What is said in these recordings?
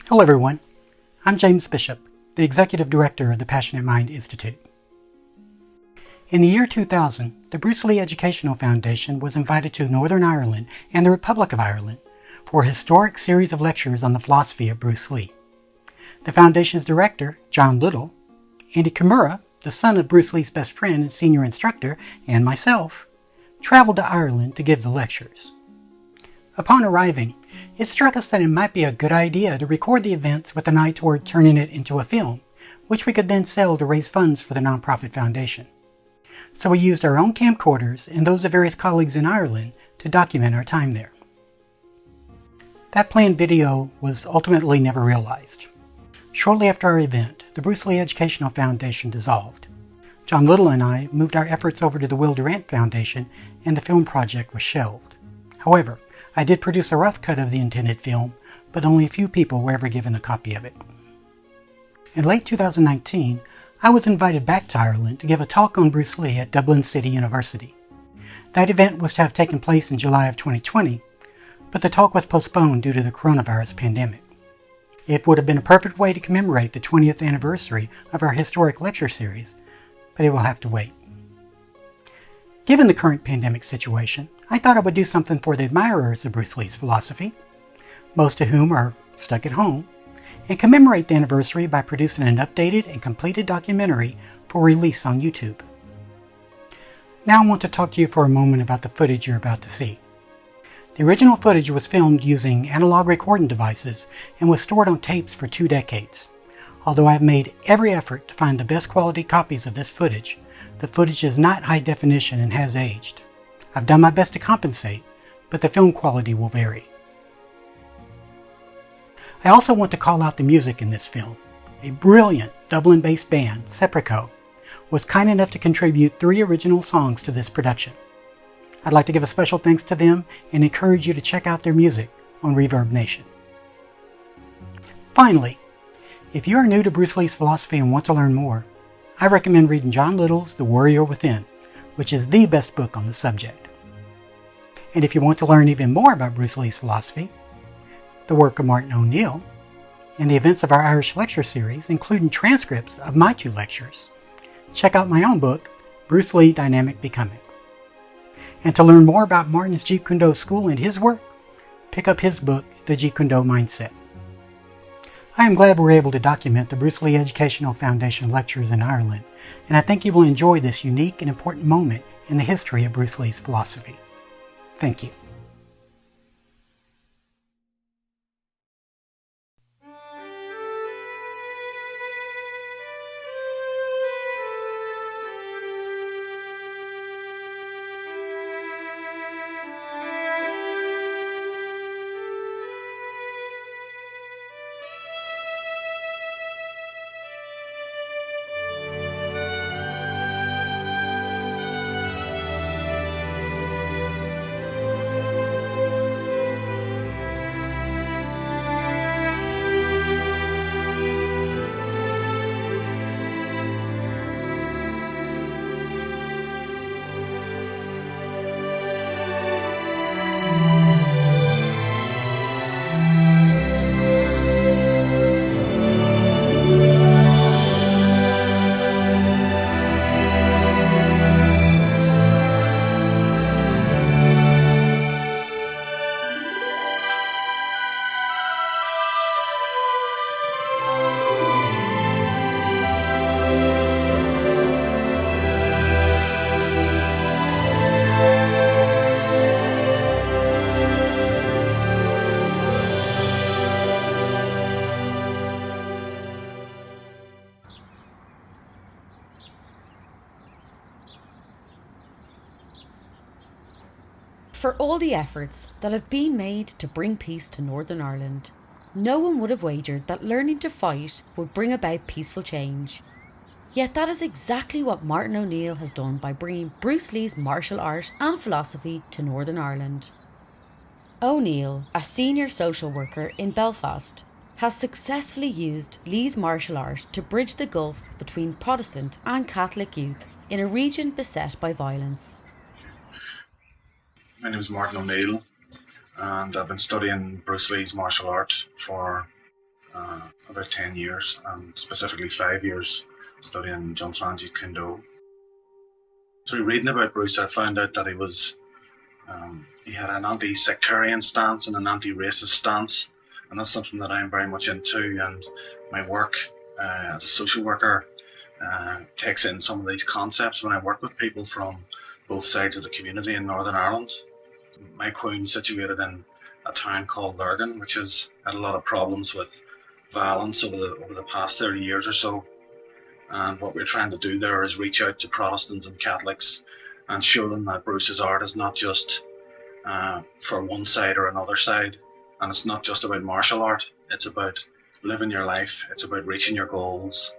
Hello everyone, I'm James Bishop, the Executive Director of the Passionate Mind Institute. In the year 2000, the Bruce Lee Educational Foundation was invited to Northern Ireland and the Republic of Ireland for a historic series of lectures on the philosophy of Bruce Lee. The foundation's director, John Little, Andy Kimura, the son of Bruce Lee's best friend and senior instructor, and myself, traveled to Ireland to give the lectures. Upon arriving, it struck us that it might be a good idea to record the events with an eye toward turning it into a film, which we could then sell to raise funds for the nonprofit foundation. So we used our own camcorders and those of various colleagues in Ireland to document our time there. That planned video was ultimately never realized. Shortly after our event, the Bruce Lee Educational Foundation dissolved. John Little and I moved our efforts over to the Will Durant Foundation, and the film project was shelved. However, I did produce a rough cut of the intended film, but only a few people were ever given a copy of it. In late 2019, I was invited back to Ireland to give a talk on Bruce Lee at Dublin City University. That event was to have taken place in July of 2020, but the talk was postponed due to the coronavirus pandemic. It would have been a perfect way to commemorate the 20th anniversary of our historic lecture series, but it will have to wait. Given the current pandemic situation, I thought I would do something for the admirers of Bruce Lee's philosophy, most of whom are stuck at home, and commemorate the anniversary by producing an updated and completed documentary for release on YouTube. Now I want to talk to you for a moment about the footage you're about to see. The original footage was filmed using analog recording devices and was stored on tapes for 2 decades. Although I have made every effort to find the best quality copies of this footage, the footage is not high definition and has aged. I've done my best to compensate, but the film quality will vary. I also want to call out the music in this film. A brilliant Dublin-based band, Seprico, was kind enough to contribute 3 original songs to this production. I'd like to give a special thanks to them and encourage you to check out their music on Reverb Nation. Finally, if you are new to Bruce Lee's philosophy and want to learn more, I recommend reading John Little's The Warrior Within, which is the best book on the subject. And if you want to learn even more about Bruce Lee's philosophy, the work of Martin O'Neill, and the events of our Irish lecture series, including transcripts of my 2 lectures, check out my own book, Bruce Lee Dynamic Becoming. And to learn more about Martin's Jeet Kune Do school and his work, pick up his book, The Jeet Kune Do Mindset. I am glad we're able to document the Bruce Lee Educational Foundation lectures in Ireland, and I think you will enjoy this unique and important moment in the history of Bruce Lee's philosophy. Thank you. For all the efforts that have been made to bring peace to Northern Ireland, no one would have wagered that learning to fight would bring about peaceful change. Yet that is exactly what Martin O'Neill has done by bringing Bruce Lee's martial art and philosophy to Northern Ireland. O'Neill, a senior social worker in Belfast, has successfully used Lee's martial art to bridge the gulf between Protestant and Catholic youth in a region beset by violence. My name is Martin O'Neill, and I've been studying Bruce Lee's martial art for about 10 years, and specifically 5 years studying Junfanji Kundo. Through reading about Bruce, I found out that he had an anti-sectarian stance and an anti-racist stance, and that's something that I'm very much into, and my work as a social worker takes in some of these concepts when I work with people from both sides of the community in Northern Ireland. My Queen's situated in a town called Lurgan, which has had a lot of problems with violence over the past 30 years or so. And what we're trying to do there is reach out to Protestants and Catholics and show them that Bruce's art is not just for one side or another side. And it's not just about martial art. It's about living your life. It's about reaching your goals.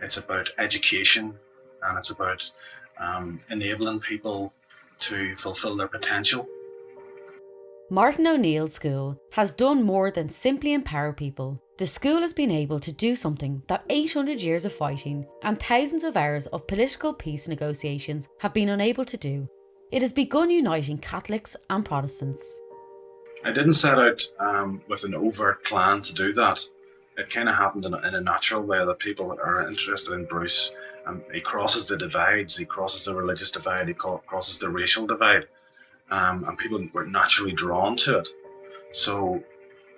It's about education. And it's about enabling people to fulfill their potential. Martin O'Neill's school has done more than simply empower people. The school has been able to do something that 800 years of fighting and thousands of hours of political peace negotiations have been unable to do. It has begun uniting Catholics and Protestants. I didn't set out with an overt plan to do that. It kind of happened in a natural way that people are interested in Bruce. He crosses the divides, he crosses the religious divide, he crosses the racial divide. And people were naturally drawn to it. So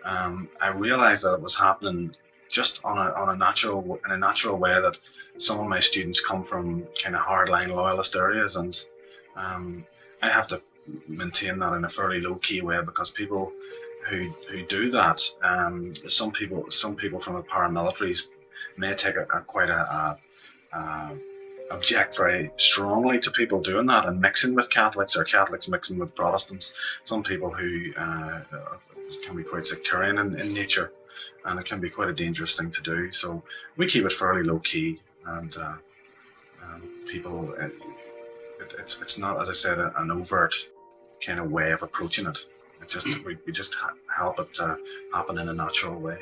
I realised that it was happening just in a natural way, that some of my students come from kind of hardline loyalist areas, and I have to maintain that in a fairly low key way, because people who do that, some people from the paramilitaries may take quite a object very strongly to people doing that and mixing with Catholics, or Catholics mixing with Protestants. Some people who can be quite sectarian in nature, and it can be quite a dangerous thing to do. So we keep it fairly low key, and people, it's not, as I said, an overt kind of way of approaching it. It just we just help it to happen in a natural way.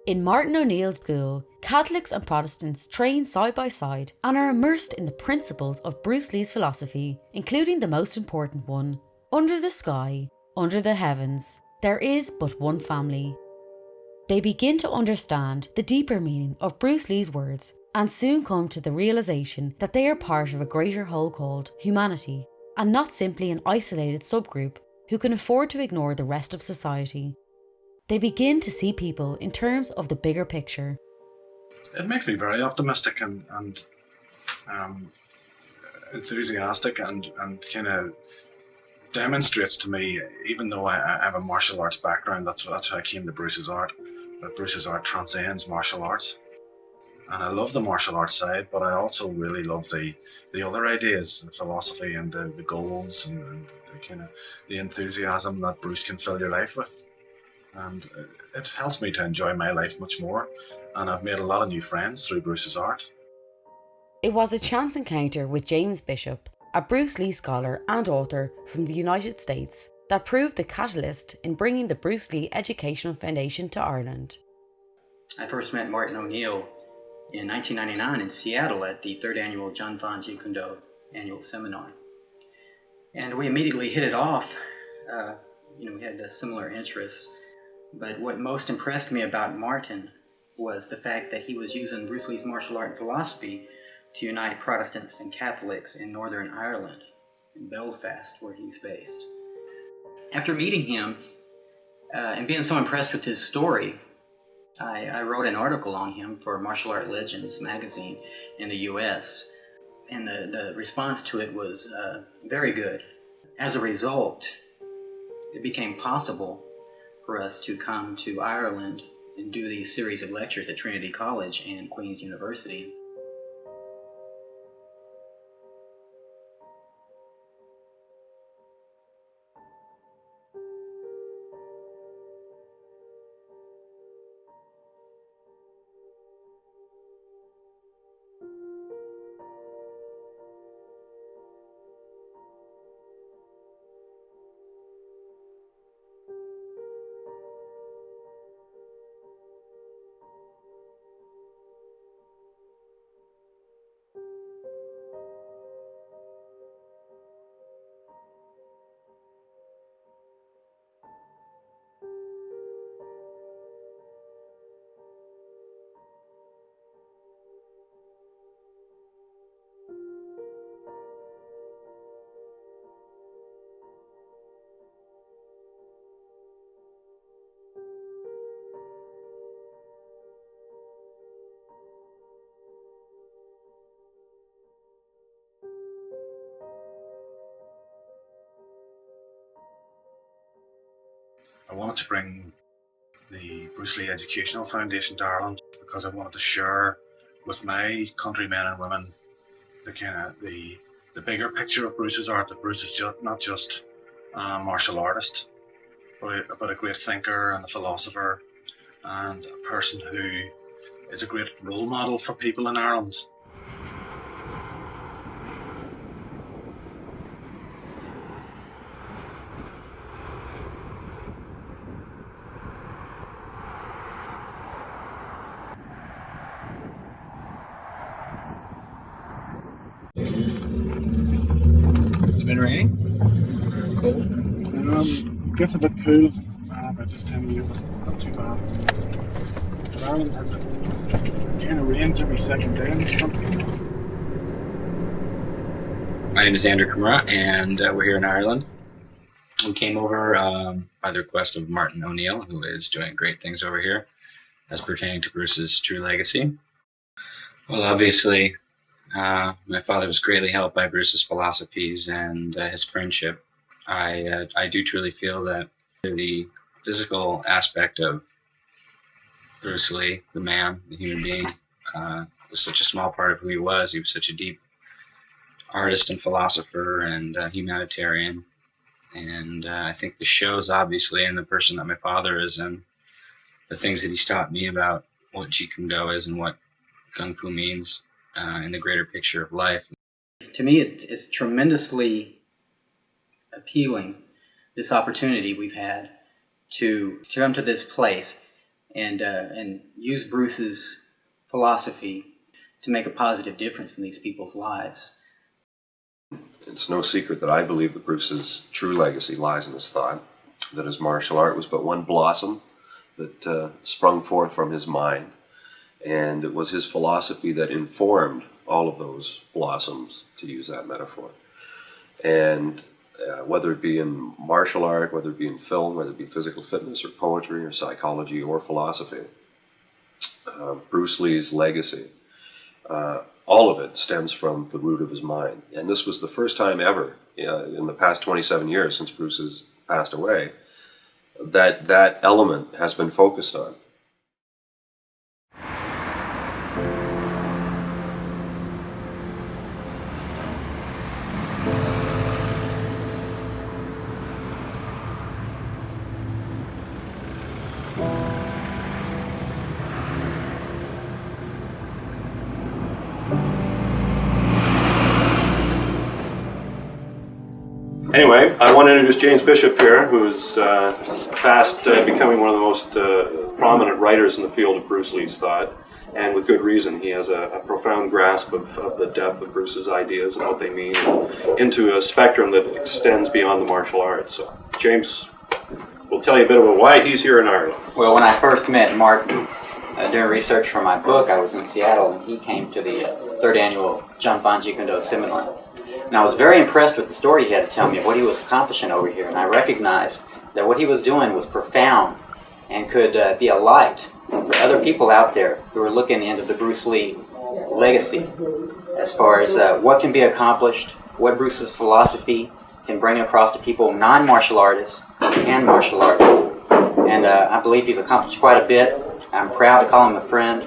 In Martin O'Neill's school, Catholics and Protestants train side by side and are immersed in the principles of Bruce Lee's philosophy, including the most important one: under the sky, under the heavens, there is but one family. They begin to understand the deeper meaning of Bruce Lee's words and soon come to the realisation that they are part of a greater whole called humanity, and not simply an isolated subgroup who can afford to ignore the rest of society. They begin to see people in terms of the bigger picture. It makes me very optimistic and enthusiastic, and kind of demonstrates to me, even though I have a martial arts background, that's how I came to Bruce's art, that Bruce's art transcends martial arts. And I love the martial arts side, but I also really love the other ideas, the philosophy and the goals, and the kind of the enthusiasm that Bruce can fill your life with. And it helps me to enjoy my life much more. And I've made a lot of new friends through Bruce's art. It was a chance encounter with James Bishop, a Bruce Lee scholar and author from the United States, that proved the catalyst in bringing the Bruce Lee Educational Foundation to Ireland. I first met Martin O'Neill in 1999 in Seattle at the 3rd annual Junfanji Kundo annual seminar. And we immediately hit it off. We had similar interests. But what most impressed me about Martin was the fact that he was using Bruce Lee's martial art and philosophy to unite Protestants and Catholics in Northern Ireland, in Belfast, where he's based. After meeting him and being so impressed with his story, I wrote an article on him for Martial Art Legends magazine in the US, and the response to it was very good. As a result, it became possible for us to come to Ireland and do these series of lectures at Trinity College and Queen's University. I wanted to bring the Bruce Lee Educational Foundation to Ireland because I wanted to share with my countrymen and women the kind of the bigger picture of Bruce's art. That Bruce is not just a martial artist, but a great thinker and a philosopher, and a person who is a great role model for people in Ireland. Has it been raining? Cold? It gets a bit cool by this time of year, but not too bad. But Ireland has kind of rains every second day in this country. My name is Andrew Kimura, and we're here in Ireland. We came over by the request of Martin O'Neill, who is doing great things over here as pertaining to Bruce's true legacy. Well, obviously, my father was greatly helped by Bruce's philosophies and his friendship. I do truly feel that the physical aspect of Bruce Lee, the man, the human being, was such a small part of who he was. He was such a deep artist and philosopher and humanitarian. And I think this shows, obviously, in the person that my father is and the things that he's taught me about what Jeet Kune Do is and what Kung Fu means in the greater picture of life. To me, it's tremendously appealing, this opportunity we've had to come to this place and use Bruce's philosophy to make a positive difference in these people's lives. It's no secret that I believe that Bruce's true legacy lies in his thought, that his martial art was but one blossom that sprung forth from his mind, and it was his philosophy that informed all of those blossoms, to use that metaphor. And whether it be in martial art, whether it be in film, whether it be physical fitness or poetry or psychology or philosophy, Bruce Lee's legacy, all of it stems from the root of his mind. And this was the first time ever in the past 27 years since Bruce has passed away that that element has been focused on. Anyway, I want to introduce James Bishop here, who's fast becoming one of the most prominent writers in the field of Bruce Lee's thought, and with good reason. He has a profound grasp of the depth of Bruce's ideas and what they mean, into a spectrum that extends beyond the martial arts. So James will tell you a bit about why he's here in Ireland. Well, when I first met Martin doing research for my book, I was in Seattle, and he came to the third annual Junfan Jeet Kune Do seminar. And I was very impressed with the story he had to tell me of what he was accomplishing over here, and I recognized that what he was doing was profound and could be a light for other people out there who are looking into the Bruce Lee legacy as far as what can be accomplished, what Bruce's philosophy can bring across to people, non-martial artists and martial artists. And I believe he's accomplished quite a bit. I'm proud to call him a friend.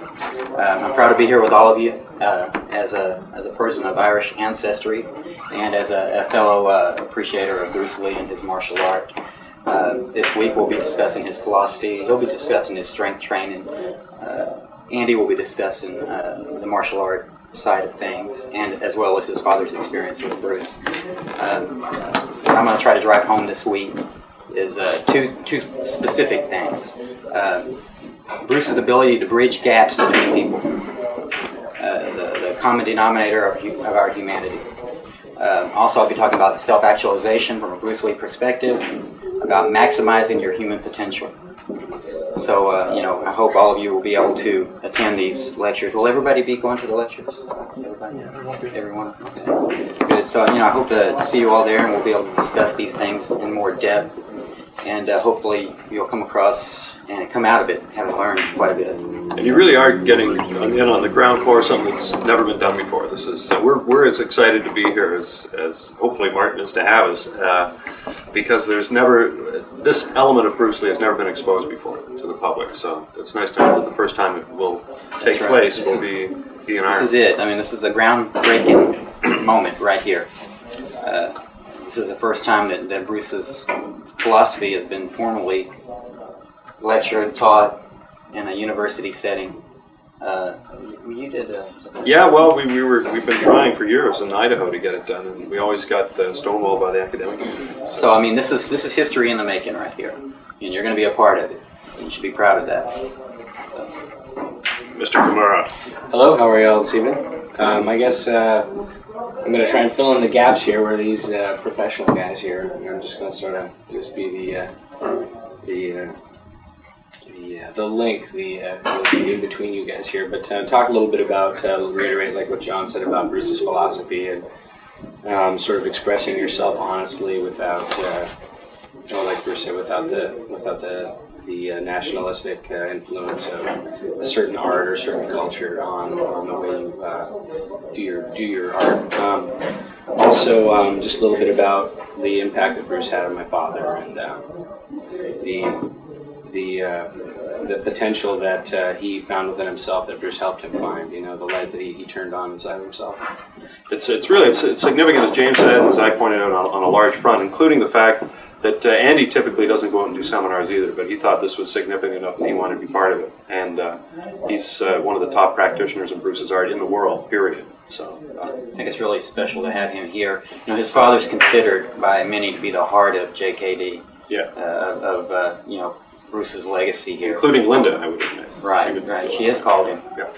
I'm proud to be here with all of you as a person of Irish ancestry and as a fellow appreciator of Bruce Lee and his martial art. This week we'll be discussing his philosophy. He'll be discussing his strength training. Andy will be discussing the martial art side of things, and as well as his father's experience with Bruce. What I'm going to try to drive home this week is two specific things. Bruce's ability to bridge gaps between people, the common denominator of our humanity. Also, I'll be talking about self-actualization from a Bruce Lee perspective, about maximizing your human potential. So, I hope all of you will be able to attend these lectures. Will everybody be going to the lectures? Everybody? Everyone? Okay. Good. So, I hope to see you all there, and we'll be able to discuss these things in more depth. And hopefully you'll come across and come out of it having learned quite a bit. And you really are getting in on the ground floor something that's never been done before. This is we're as excited to be here as hopefully Martin is to have us, because there's never this element of Bruce Lee has never been exposed before to the public, so it's nice to know that the first time it will take place will be in Ireland. This is it. I mean, this is a groundbreaking moment right here. This is the first time that Bruce's philosophy has been formally lectured, taught in a university setting. You did. Yeah, well, we've been trying for years in Idaho to get it done, and we always got stonewalled by the academic community. So I mean, this is history in the making right here, and you're going to be a part of it. You should be proud of that. Mr. Kimura. Hello, how are you all this evening? I guess I'm going to try and fill in the gaps here where these professional guys here. I'm just going to sort of just be the link, the in between you guys here. But talk a little bit about, reiterate like what John said about Bruce's philosophy and sort of expressing yourself honestly without, like Bruce said, without the nationalistic influence of a certain art or certain culture on the way you do your art. Also, just a little bit about the impact that Bruce had on my father and the potential that he found within himself that Bruce helped him find. You know, the light that he turned on inside of himself. It's significant, as James said, and as I pointed out, on a large front, including the fact that Andy typically doesn't go out and do seminars either, but he thought this was significant enough that he wanted to be part of it. And he's one of the top practitioners in Bruce's art in the world, period. So I think it's really special to have him here. You know, his father's considered by many to be the heart of JKD. Yeah. You know, Bruce's legacy here. Including Linda, I would admit. Right. She has called him yeah.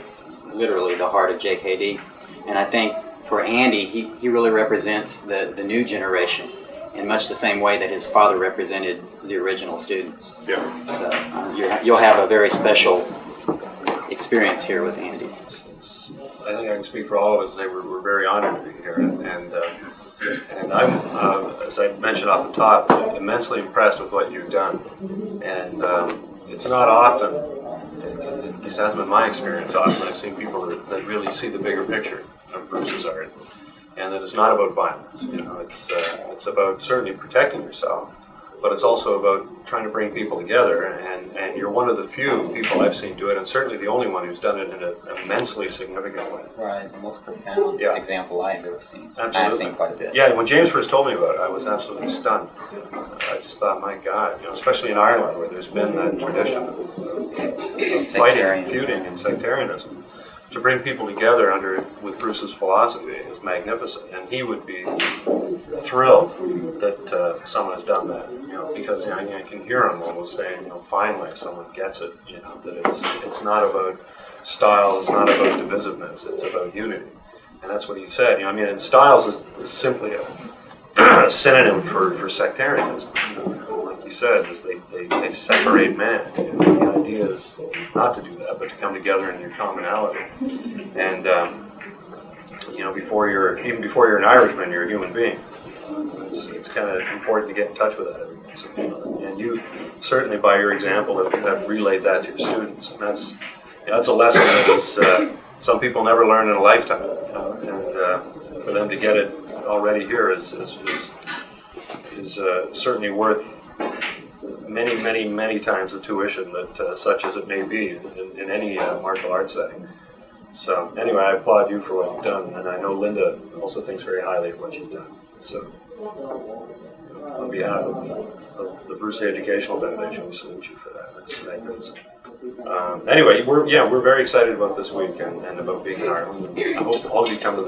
literally the heart of JKD. And I think for Andy, he really represents the new generation in much the same way that his father represented the original students. Yeah. So you'll have a very special experience here with Andy. I think I can speak for all of us and say we're very honored to be here. And I'm, as I mentioned off the top, immensely impressed with what you've done. And it's not often, at least hasn't been my experience often, I've seen people that really see the bigger picture of Bruce's art. And that it's not about violence. You know, it's about certainly protecting yourself, but it's also about trying to bring people together. And you're one of the few people I've seen do it, and certainly the only one who's done it in an immensely significant way. Right, the most profound example I've ever seen. Absolutely. I've seen quite a bit. Yeah, when James first told me about it, I was absolutely stunned. I just thought, my God, you know, especially in Ireland, where there's been that tradition of fighting and feuding and sectarianism. To bring people together with Bruce's philosophy is magnificent, and he would be thrilled that someone has done that. You know, because I can hear him almost saying, you know, finally someone gets it. You know, that it's not about style, it's not about divisiveness, it's about unity, and that's what he said. You know, I mean, and styles is simply a synonym for sectarianism. You know, like you said, is they separate man. You know, the idea is not to do that, but to come together in your commonality. And you know, before you're an Irishman, you're a human being. It's kind of important to get in touch with that every once in a while. And you certainly, by your example, have relayed that to your students, and that's a lesson that is some people never learn in a lifetime. You know? And for them to get it already here is certainly worth many times the tuition that such as it may be in any martial arts setting. So anyway, I applaud you for what you've done, and I know Linda also thinks very highly of what you've done. So on behalf of the Bruce Lee Educational Foundation, we salute you for that. That's magnificent. Anyway, we're very excited about this week and about being in Ireland. I hope all of you come to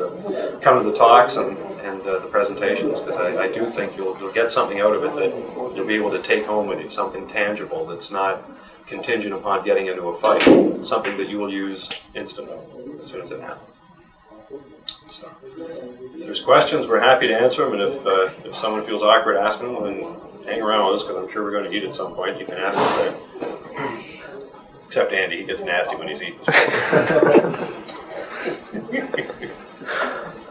the talks and the presentations, because I do think you'll get something out of it that you'll be able to take home with you, something tangible that's not contingent upon getting into a fight, something that you will use instantly as soon as it happens. So, if there's questions, we're happy to answer them, and if someone feels awkward asking them, then hang around with us, because I'm sure we're going to eat at some point. You can ask us there. Except Andy, he gets nasty when he's eating.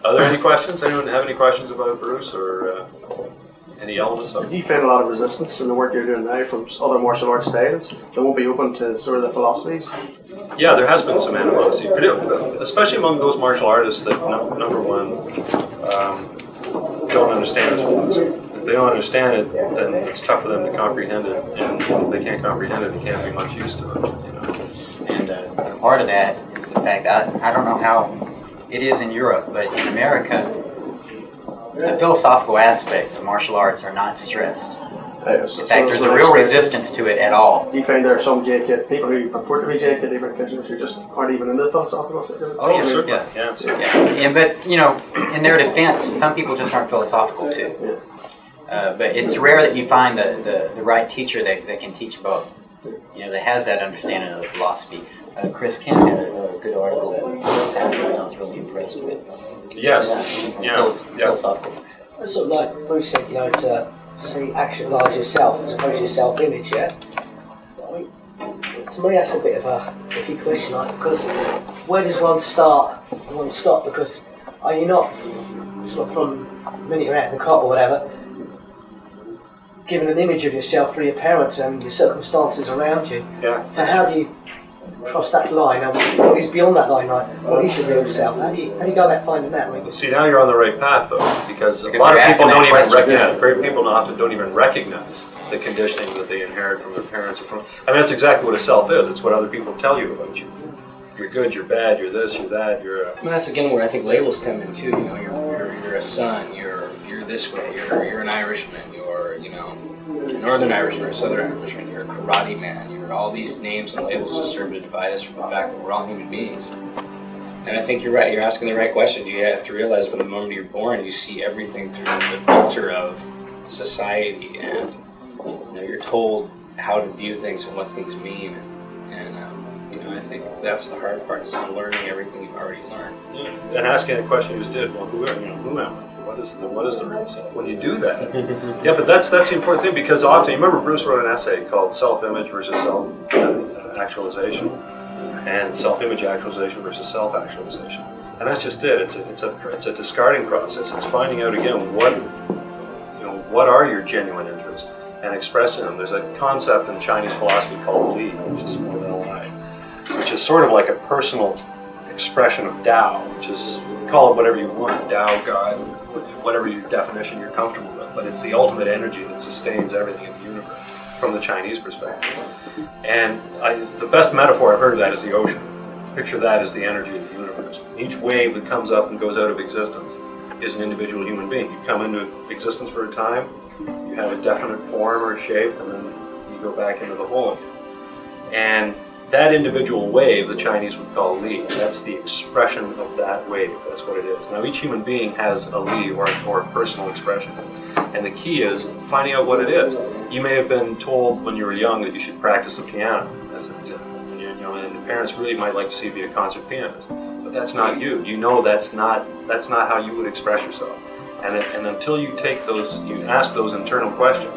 Are there any questions? Anyone have any questions about Bruce or any elements of it? Do you find a lot of resistance in the work you're doing now from other martial arts styles that won't be open to sort of the philosophies? Yeah, there has been some animosity, especially among those martial artists that, number one, don't understand his philosophy. If they don't understand it, then it's tough for them to comprehend it, and if they can't comprehend it, they can't be much use to it. You know? And part of that is the fact I don't know how it is in Europe, but in America, the philosophical aspects of martial arts are not stressed. In fact, there's a real resistance to it at all. Do you find there are some JK people who purport to be JK practitioners who just aren't even in the philosophical side of it? Oh, yeah, certainly. yeah. Certainly. Yeah, but you know, in their defense, some people just aren't philosophical too. But it's rare that you find the right teacher that can teach both. You know, that has that understanding of the philosophy. Chris Kent had a good article that I was really impressed with. Yes. Philosophical. It's sort of like Bruce said, you know, to actualise yourself as opposed to your self-image, yeah? I mean, to me that's a bit of a iffy question, like, because where does one start and one stop? Because are you not, sort of from the minute you're out in the cot or whatever, given an image of yourself through your parents and your circumstances around you? Yeah. So how do you cross that line, and what is beyond that line? Like, what is your real self? How do you go about finding that? I mean, See, now you're on the right path, though, because a Because lot you're of people asking that don't even question, recognize. yeah. Very people often don't even recognize the conditioning that they inherit from their parents or from. I mean, that's exactly what a self is. It's what other people tell you about you. You're good. You're bad. You're this. You're that. You're. Well, that's again where I think labels come in too. You know, you're a son. You're this way. You're an Irishman. You're a Northern Irishman, a Southern Irishman. You're a karate man. You're all these names and labels just serve to divide us from the fact that we're all human beings. And I think you're right. You're asking the right questions. You have to realize from the moment you're born, you see everything through the filter of society, and you're told how to view things and what things mean. And I think that's the hard part, is unlearning everything you've already learned. Yeah. And asking the question you just did. Well, who am I? What is the real self? When you do that, yeah. But that's the important thing, because often, you remember Bruce wrote an essay called "Self-Image versus Self-Actualization," and self-image actualization versus self-actualization, and that's just it. It's a discarding process. It's finding out again what are your genuine interests and expressing them. There's a concept in Chinese philosophy called Li, which is more than a lie, which is sort of like a personal expression of Tao, which is, call it whatever you want, Tao, God, whatever your definition you're comfortable with, but it's the ultimate energy that sustains everything in the universe from the Chinese perspective. And the best metaphor I've heard of that is the ocean. Picture that as the energy of the universe. Each wave that comes up and goes out of existence is an individual human being. You come into existence for a time, you have a definite form or shape, and then you go back into the whole again. And that individual wave, the Chinese would call Li, that's the expression of that wave. That's what it is. Now, each human being has a Li, or a personal expression. And the key is finding out what it is. You may have been told when you were young that you should practice the piano, as an example. And the parents really might like to see you be a concert pianist. But that's not you. You know that's not how you would express yourself. And until you ask those internal questions,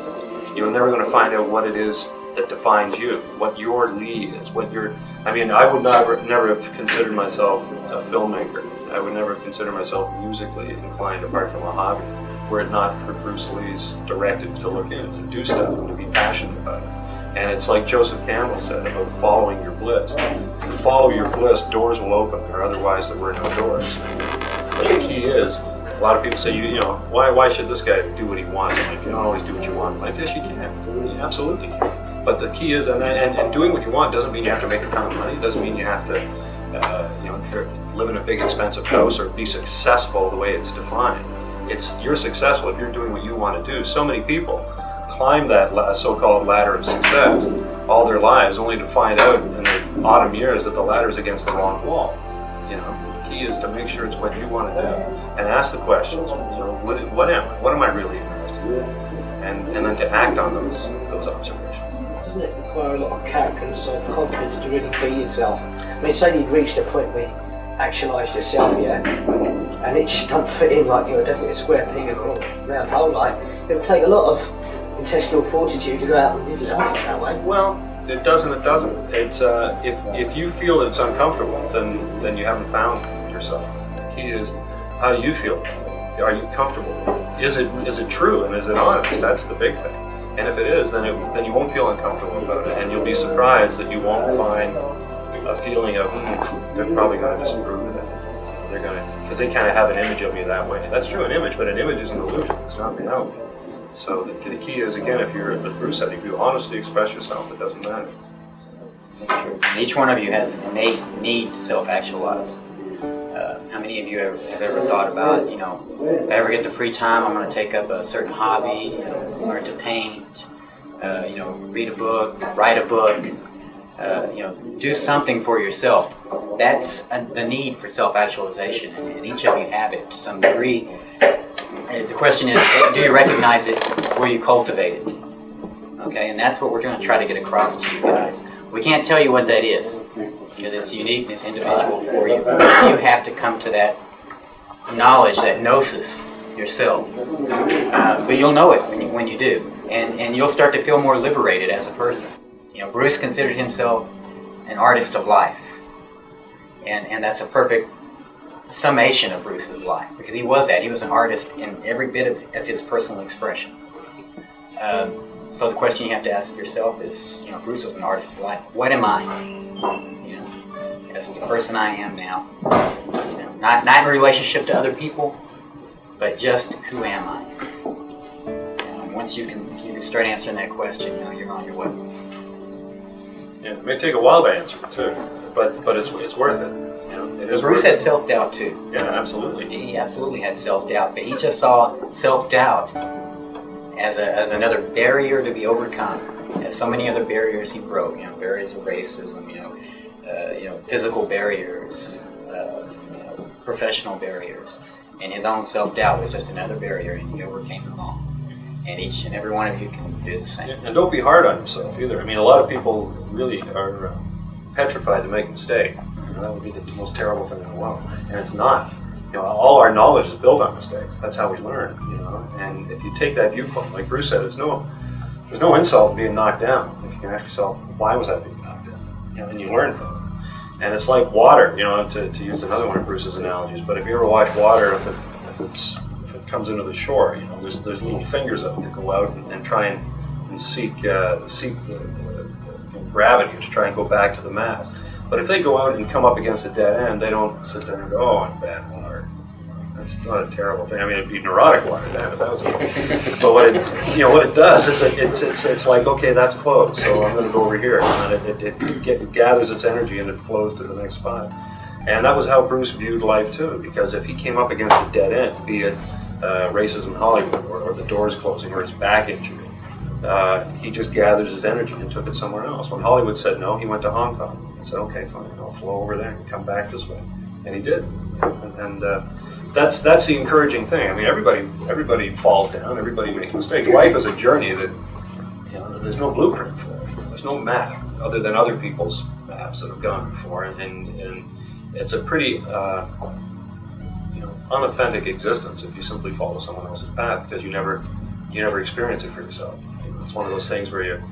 you're never going to find out what it is that defines you, what your lead is, I would never have considered myself a filmmaker. I would never have considered myself musically inclined apart from a hobby, were it not for Bruce Lee's directive to look in and do stuff and to be passionate about it. And it's like Joseph Campbell said about following your bliss. If you follow your bliss, doors will open, or otherwise there were no doors. But the key is, a lot of people say, why should this guy do what he wants? I'm like, you don't always do what you want in life. Yes, you can. You absolutely can. But the key is, and doing what you want doesn't mean you have to make a ton of money. It doesn't mean you have to, live in a big expensive house or be successful the way it's defined. You're successful if you're doing what you want to do. So many people climb that so-called ladder of success all their lives, only to find out in the autumn years that the ladder's against the wrong wall. The key is to make sure it's what you want to do, and ask the questions. What am I? What am I really interested in? And then to act on those observations. Doesn't it require a lot of character and self-confidence to really be yourself? I mean, say you'd reached a point where you actualised yourself, yeah, and it just don't fit in, like you're definitely a square peg in a round hole. Like, it would take a lot of intestinal fortitude to go out and live your life that way. Well, it doesn't. It's if you feel it's uncomfortable, then you haven't found yourself. The key is, how do you feel? Are you comfortable? Is it true, and is it honest? That's the big thing. And if it is, then you won't feel uncomfortable about it, and you'll be surprised that you won't find a feeling of they're probably going to disapprove of it. Because they kind of have an image of me that way. That's true, an image, but an image is an illusion. It's not reality. So the key is, again, if you're, as Bruce said, if you honestly express yourself, it doesn't matter. That's true. Each one of you has an innate need to self-actualize. How many of you have ever thought about, if I ever get the free time, I'm going to take up a certain hobby, learn to paint, read a book, write a book, do something for yourself. That's the need for self-actualization, and each of you have it to some degree. The question is, do you recognize it? Will you cultivate it? Okay, and that's what we're going to try to get across to you guys. We can't tell you what that is, because it's unique and it's individual for you. You have to come to that knowledge, that gnosis yourself. But you'll know it when you do, and you'll start to feel more liberated as a person. Bruce considered himself an artist of life, and that's a perfect summation of Bruce's life, because he was that. He was an artist in every bit of his personal expression. So the question you have to ask yourself is, Bruce was an artist of life. What am I? As the person I am now. Not in relationship to other people, but just who am I? Once you can start answering that question, you're on your way. Yeah, it may take a while to answer too, but it's worth it. It is. Bruce had self-doubt too. Yeah, absolutely. He absolutely had self-doubt, but he just saw self-doubt as another barrier to be overcome. As so many other barriers he broke, barriers of racism, physical barriers, professional barriers, and his own self-doubt was just another barrier, and he overcame them all. And each and every one of you can do the same. And don't be hard on yourself either. I mean, a lot of people really are petrified to make a mistake. That would be the most terrible thing in the world, and it's not. All our knowledge is built on mistakes. That's how we learn. And if you take that viewpoint, like Bruce said, there's no insult in being knocked down. If you can ask yourself, why was I being knocked down? And you learn from it. And it's like water. To use another one of Bruce's analogies. But if you ever watch water, if it comes into the shore, there's little fingers of it that go out and try and seek the gravity to try and go back to the mass. But if they go out and come up against a dead end, they don't sit there and go, "Oh, I'm bad water." That's not a terrible thing. I mean, it'd be neurotic water, damn it, that was it. But what it does is it's like, okay, that's closed, so I'm going to go over here, and it gathers its energy and it flows to the next spot. And that was how Bruce viewed life too, because if he came up against a dead end, be it racism in Hollywood or the doors closing or his back injury, he just gathers his energy and took it somewhere else. When Hollywood said no, he went to Hong Kong. He said, okay, fine, I'll flow over there and come back this way. And he did. And that's the encouraging thing. I mean, everybody falls down, everybody makes mistakes. Life is a journey that, there's no blueprint for it. There's no map other than other people's maps that have gone before. And it's a pretty unauthentic existence if you simply follow someone else's path, because you never experience it for yourself. It's one of those things where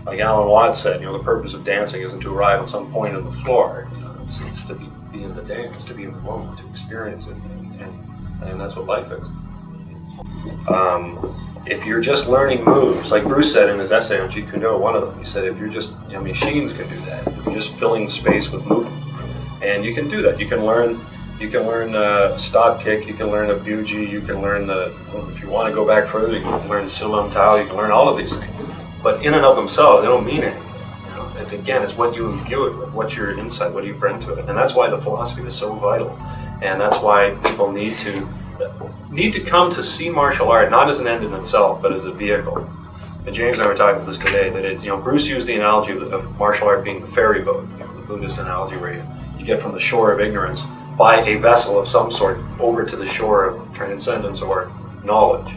like Alan Watts said, the purpose of dancing isn't to arrive at some point on the floor. It's to be in the dance, to be in the moment, to experience it, and that's what life is. If you're just learning moves, like Bruce said in his essay on Jeet Kune Do, one of them, he said, if you're just, machines can do that. You're just filling space with movement, and you can do that. You can learn stop kick, you can learn a buji, you can learn if you want to go back further, you can learn silam tao, you can learn all of these things. But in and of themselves, they don't mean anything. It's what you imbue it with, what's your insight, what do you bring to it. And that's why the philosophy is so vital. And that's why people need to come to see martial art not as an end in itself, but as a vehicle. And James and I were talking about this today, that Bruce used the analogy of martial art being the ferry boat, the Buddhist analogy where you get from the shore of ignorance by a vessel of some sort over to the shore of transcendence or knowledge.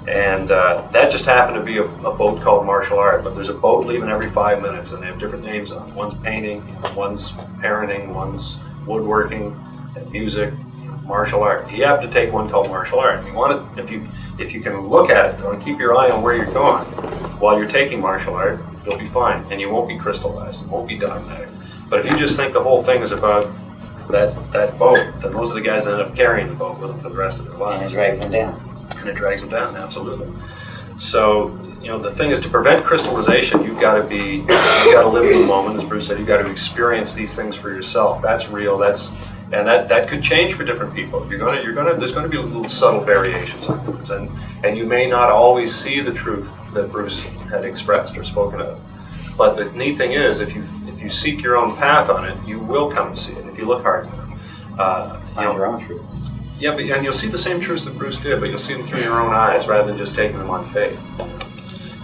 And that just happened to be a boat called martial art. But there's a boat leaving every 5 minutes, and they have different names on it. One's painting, one's parenting, one's woodworking, and music, martial art. You have to take one called martial art. If you can look at it and keep your eye on where you're going while you're taking martial art, you'll be fine, and you won't be crystallized. It won't be dogmatic. But if you just think the whole thing is about that boat, then those are the guys that end up carrying the boat with them for the rest of their lives. And it drags them down. And it drags them down, absolutely. So, the thing is, to prevent crystallization, you've got to live in the moment, as Bruce said. You've got to experience these things for yourself. That's real. That's And that could change for different people. There's gonna be little subtle variations on things, and you may not always see the truth that Bruce had expressed or spoken of. But the neat thing is, if you seek your own path on it, you will come to see it if you look hard enough. Find your own truth. Yeah, and you'll see the same truths that Bruce did, but you'll see them through your own eyes rather than just taking them on faith.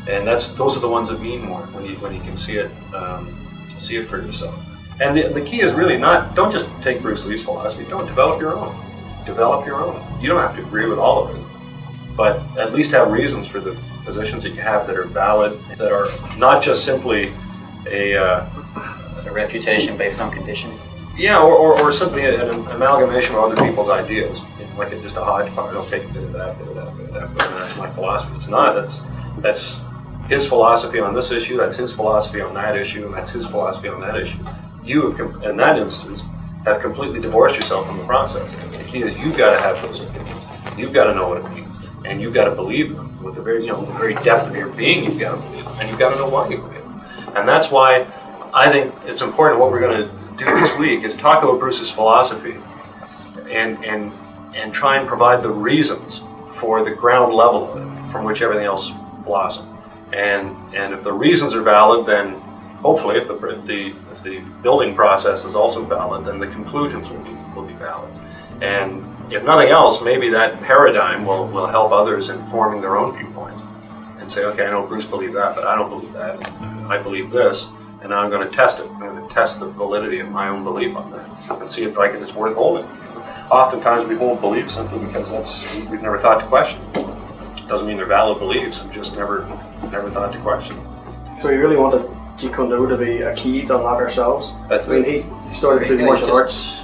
And those are the ones that mean more when you can see it for yourself. And the key is really don't just take Bruce Lee's philosophy. Don't develop your own. Develop your own. You don't have to agree with all of it, but at least have reasons for the positions that you have that are valid, that are not just simply a refutation based on conditioning. Yeah, or simply an amalgamation of other people's ideas, like just a hodgepodge. I'll take a bit of that, bit of that, bit of that, and that's my philosophy. It's not. That's his philosophy on this issue. That's his philosophy on that issue, and that's his philosophy on that issue. You have, in that instance, have completely divorced yourself from the process. The key is you've got to have those opinions. You've got to know what it means, and you've got to believe them with the very depth of your being. You've got to believe them, and you've got to know why you believe them. And that's why I think it's important. What we're going to do this week is talk about Bruce's philosophy, and try and provide the reasons for the ground level of it, from which everything else blossomed. And if the reasons are valid, then hopefully, if the building process is also valid, then the conclusions will be valid. And if nothing else, maybe that paradigm will help others in forming their own viewpoints and say, okay, I know Bruce believed that, but I don't believe that. I believe this, and now I'm going to test it. I'm going to test the validity of my own belief on that and see if it's worth holding. Oftentimes we hold beliefs simply because we've never thought to question. Doesn't mean they're valid beliefs. We've just never thought to question. So you really wanted Jeet Kune Do to be a key to unlock ourselves? He started through the martial arts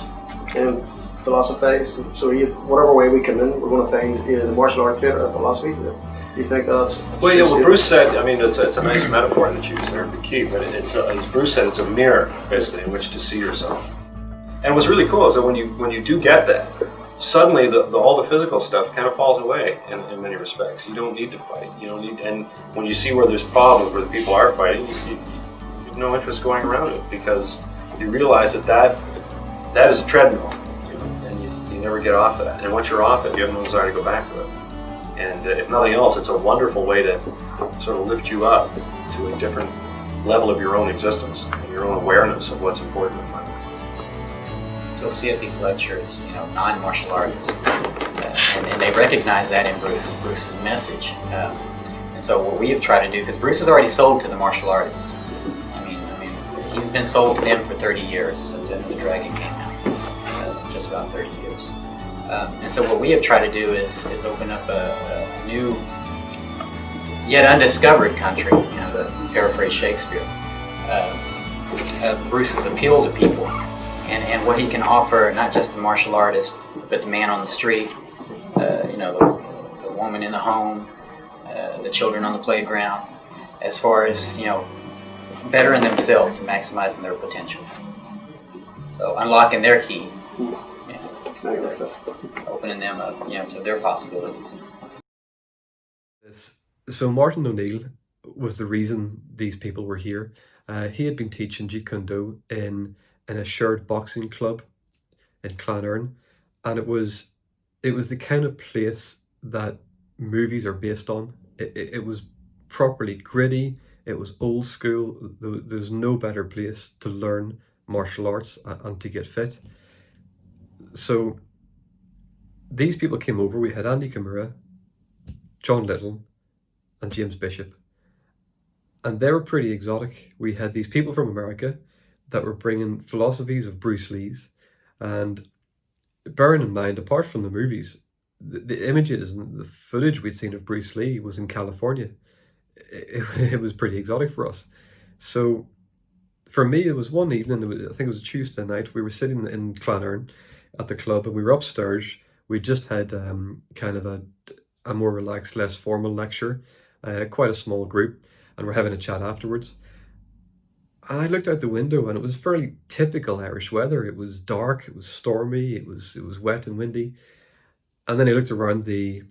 and philosophies. So whatever way we come in, we're going to find either the martial art fit or the philosophy. Do you think that's... Well, yeah, what Bruce said, I mean, it's a nice metaphor that you use there, the key, but as Bruce said, it's a mirror, basically, in which to see yourself. And what's really cool is that when you do get that, suddenly all the physical stuff kind of falls away in many respects. You don't need to fight. You don't need, and when you see where there's problems, where the people are fighting, you have no interest going around it, because you realize that is a treadmill, and you never get off of that. And once you're off it, you have no desire to go back to it. And if nothing else, it's a wonderful way to sort of lift you up to a different level of your own existence and your own awareness of what's important in life. You'll see at these lectures, non-martial artists, and they recognize that in Bruce's message. And so what we have tried to do, because Bruce has already sold to the martial artists. I mean, he's been sold to them for 30 years since Enter the Dragon came out, just about 30 years. And so what we have tried to do is open up a new, yet undiscovered country, to paraphrase Shakespeare, Bruce's appeal to people. And what he can offer, not just the martial artist, but the man on the street, the woman in the home, the children on the playground, as far as, bettering themselves and maximizing their potential. So unlocking their key, opening them up, to their possibilities. So Martin O'Neill was the reason these people were here. He had been teaching Jeet Kune Do in a shared boxing club in Clonerne, and it was the kind of place that movies are based on. It was properly gritty, it was old school. There's no better place to learn martial arts and to get fit. So these people came over. We had Andy Kimura, John Little, and James Bishop, and they were pretty exotic. We had these people from America that were bringing philosophies of Bruce Lee's, and bearing in mind, apart from the movies, the images and the footage we'd seen of Bruce Lee was in California. It was pretty exotic for us. So for me, it was one evening, I think it was a Tuesday night, we were sitting in Clonerne at the club, and we were upstairs. We just had kind of a more relaxed, less formal lecture, quite a small group, and we're having a chat afterwards. And I looked out the window, and it was fairly typical Irish weather. It was dark, it was stormy, it was wet and windy. And then I looked around the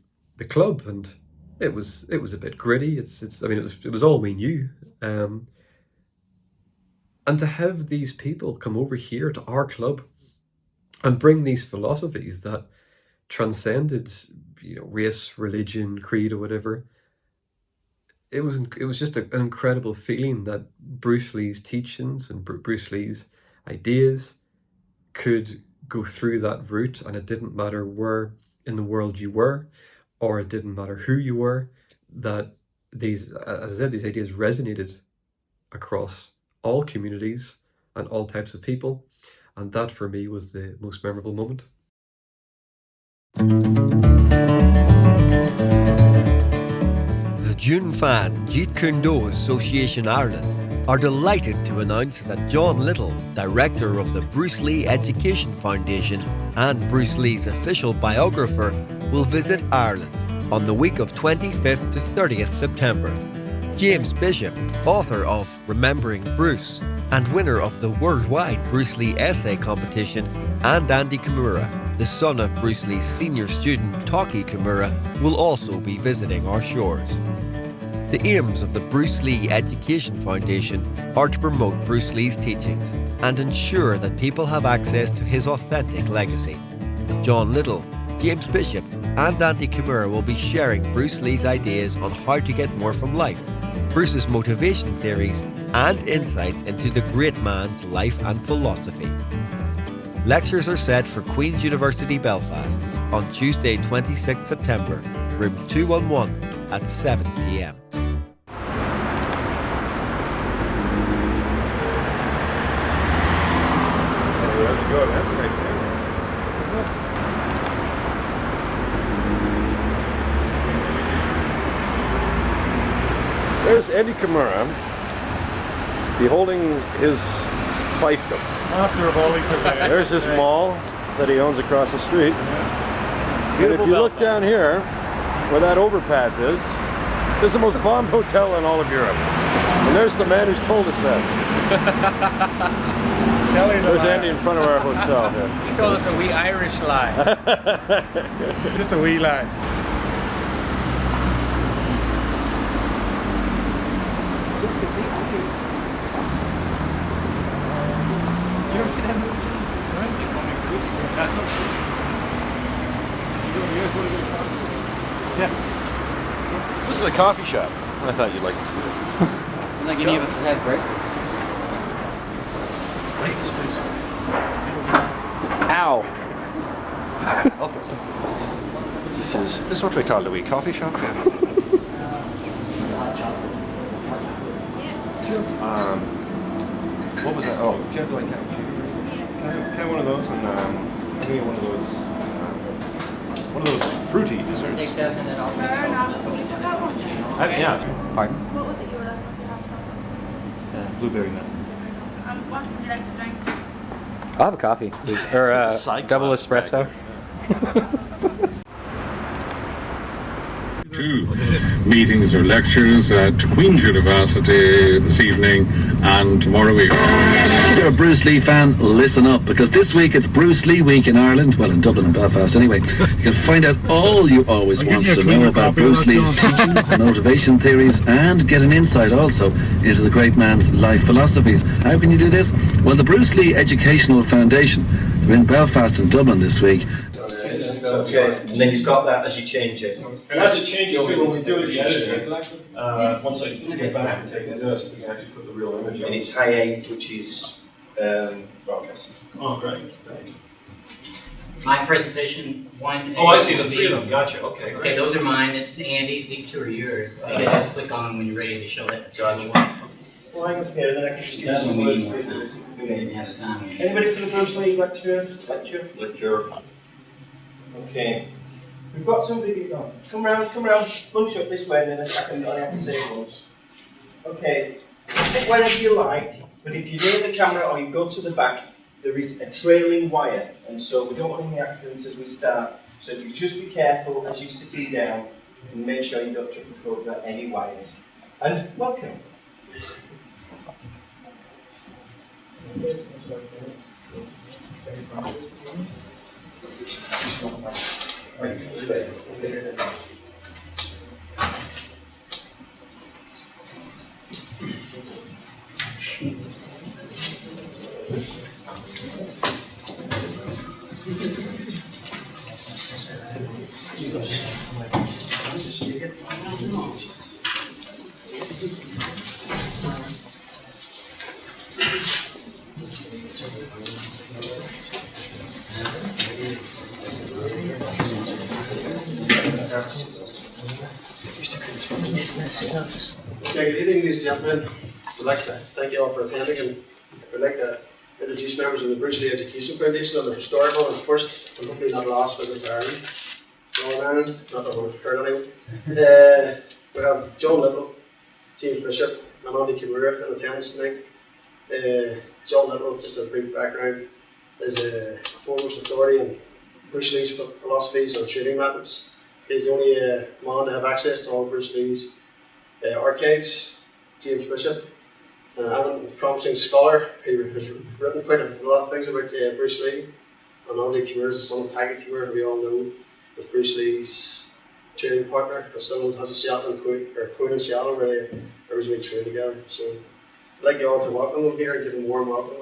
club, and it was a bit gritty. It was all we knew. And to have these people come over here to our club and bring these philosophies that transcended, race, religion, creed, or whatever. It was just an incredible feeling that Bruce Lee's teachings and Bruce Lee's ideas could go through that route, and it didn't matter where in the world you were, or it didn't matter who you were, that these, as I said, these ideas resonated across all communities and all types of people, and that for me was the most memorable moment. The Junfan Jeet Kune Do Association Ireland are delighted to announce that John Little, director of the Bruce Lee Education Foundation and Bruce Lee's official biographer, will visit Ireland on the week of 25th to 30th September. James Bishop, author of Remembering Bruce and winner of the worldwide Bruce Lee essay competition, and Andy Kimura, the son of Bruce Lee's senior student Taki Kimura, will also be visiting our shores. The aims of the Bruce Lee Education Foundation are to promote Bruce Lee's teachings and ensure that people have access to his authentic legacy. John Little, James Bishop and Andy Kimura will be sharing Bruce Lee's ideas on how to get more from life, Bruce's motivation theories and insights into the great man's life and philosophy. Lectures are set for Queen's University Belfast on Tuesday 26th September, room 211 at 7 p.m. That's a nice name. There's Andy Kimura beholding his fiefdom. Master of all these events. There's his mall that he owns across the street. Yeah. And if you look down here, where that overpass is, there's the most bombed hotel in all of Europe. And there's the man who's told us that. There's Andy in front of our hotel here. He told us a wee Irish lie. Just a wee lie. You ever see that movie? Yeah. This is a coffee shop. I thought you'd like to see it. Like any of us have had breakfast. Ow! Okay. This is what we call the wee coffee shop here. What was that? Oh, can I one of those and give me one of those fruity desserts. Take that and then I'll Yeah. Pardon? What was it you were like with your hot chocolate? Blueberry nut. What would you like to drink? I'll have a coffee, please. Or double espresso. Two meetings or lectures at Queen's University this evening and tomorrow week. If you're a Bruce Lee fan, listen up, because this week it's Bruce Lee Week in Ireland, well, in Dublin and Belfast anyway. You can find out all you always wanted to know about Bruce Lee's teachings, motivation theories, and get an insight also into the great man's life philosophies. How can you do this? Well, the Bruce Lee Educational Foundation, they're in Belfast and Dublin this week. Okay, and then you've got that as you change it. And as it changes too, when we do it, the editor, once I get back and take the disc, we can actually put the real image on. And it's high 8, which is broadcast. Oh, great. My presentation, one. Oh, I see, the three of them, gotcha, okay. Okay, those are mine, this is Andy's, these two are yours. You can just click on them when you're ready to show that. Gotcha. Well, I can hear, then I can just give That's some when we words. need more time. We didn't have the time. Anybody for the Bruce Lee lecture? Okay. We've got somebody. Oh, come round, bunch up this way, and then I have to say once. Okay. Sit wherever you like, but if you're near the camera or you go to the back, there is a trailing wire, and so we don't want any accidents as we start. So if you just be careful as you're sitting down, and make sure you don't trip over any wires. And welcome. Okay, good evening, ladies and gentlemen. I'd like to thank you all for attending, and I'd like to introduce members of the Bruce Lee Education Foundation on their historical and first, and hopefully not last, visit to Ireland. Northern Ireland, not that we're heard anyway. We have John Little, James Bishop, and Andy Kimura in attendance tonight. John Little, just a brief background, is a foremost authority on Bruce Lee's philosophies and training methods. He's the only man to have access to all Bruce Lee's archives. James Bishop, I'm a promising scholar who has written quite a lot of things about Bruce Lee. And Andy Kimura is the son of Tiger Kimura, who we all know was Bruce Lee's training partner. His son has a Seattle and Queen in Seattle where they originally trained together. So I'd like you all to welcome them here and give them a warm welcome.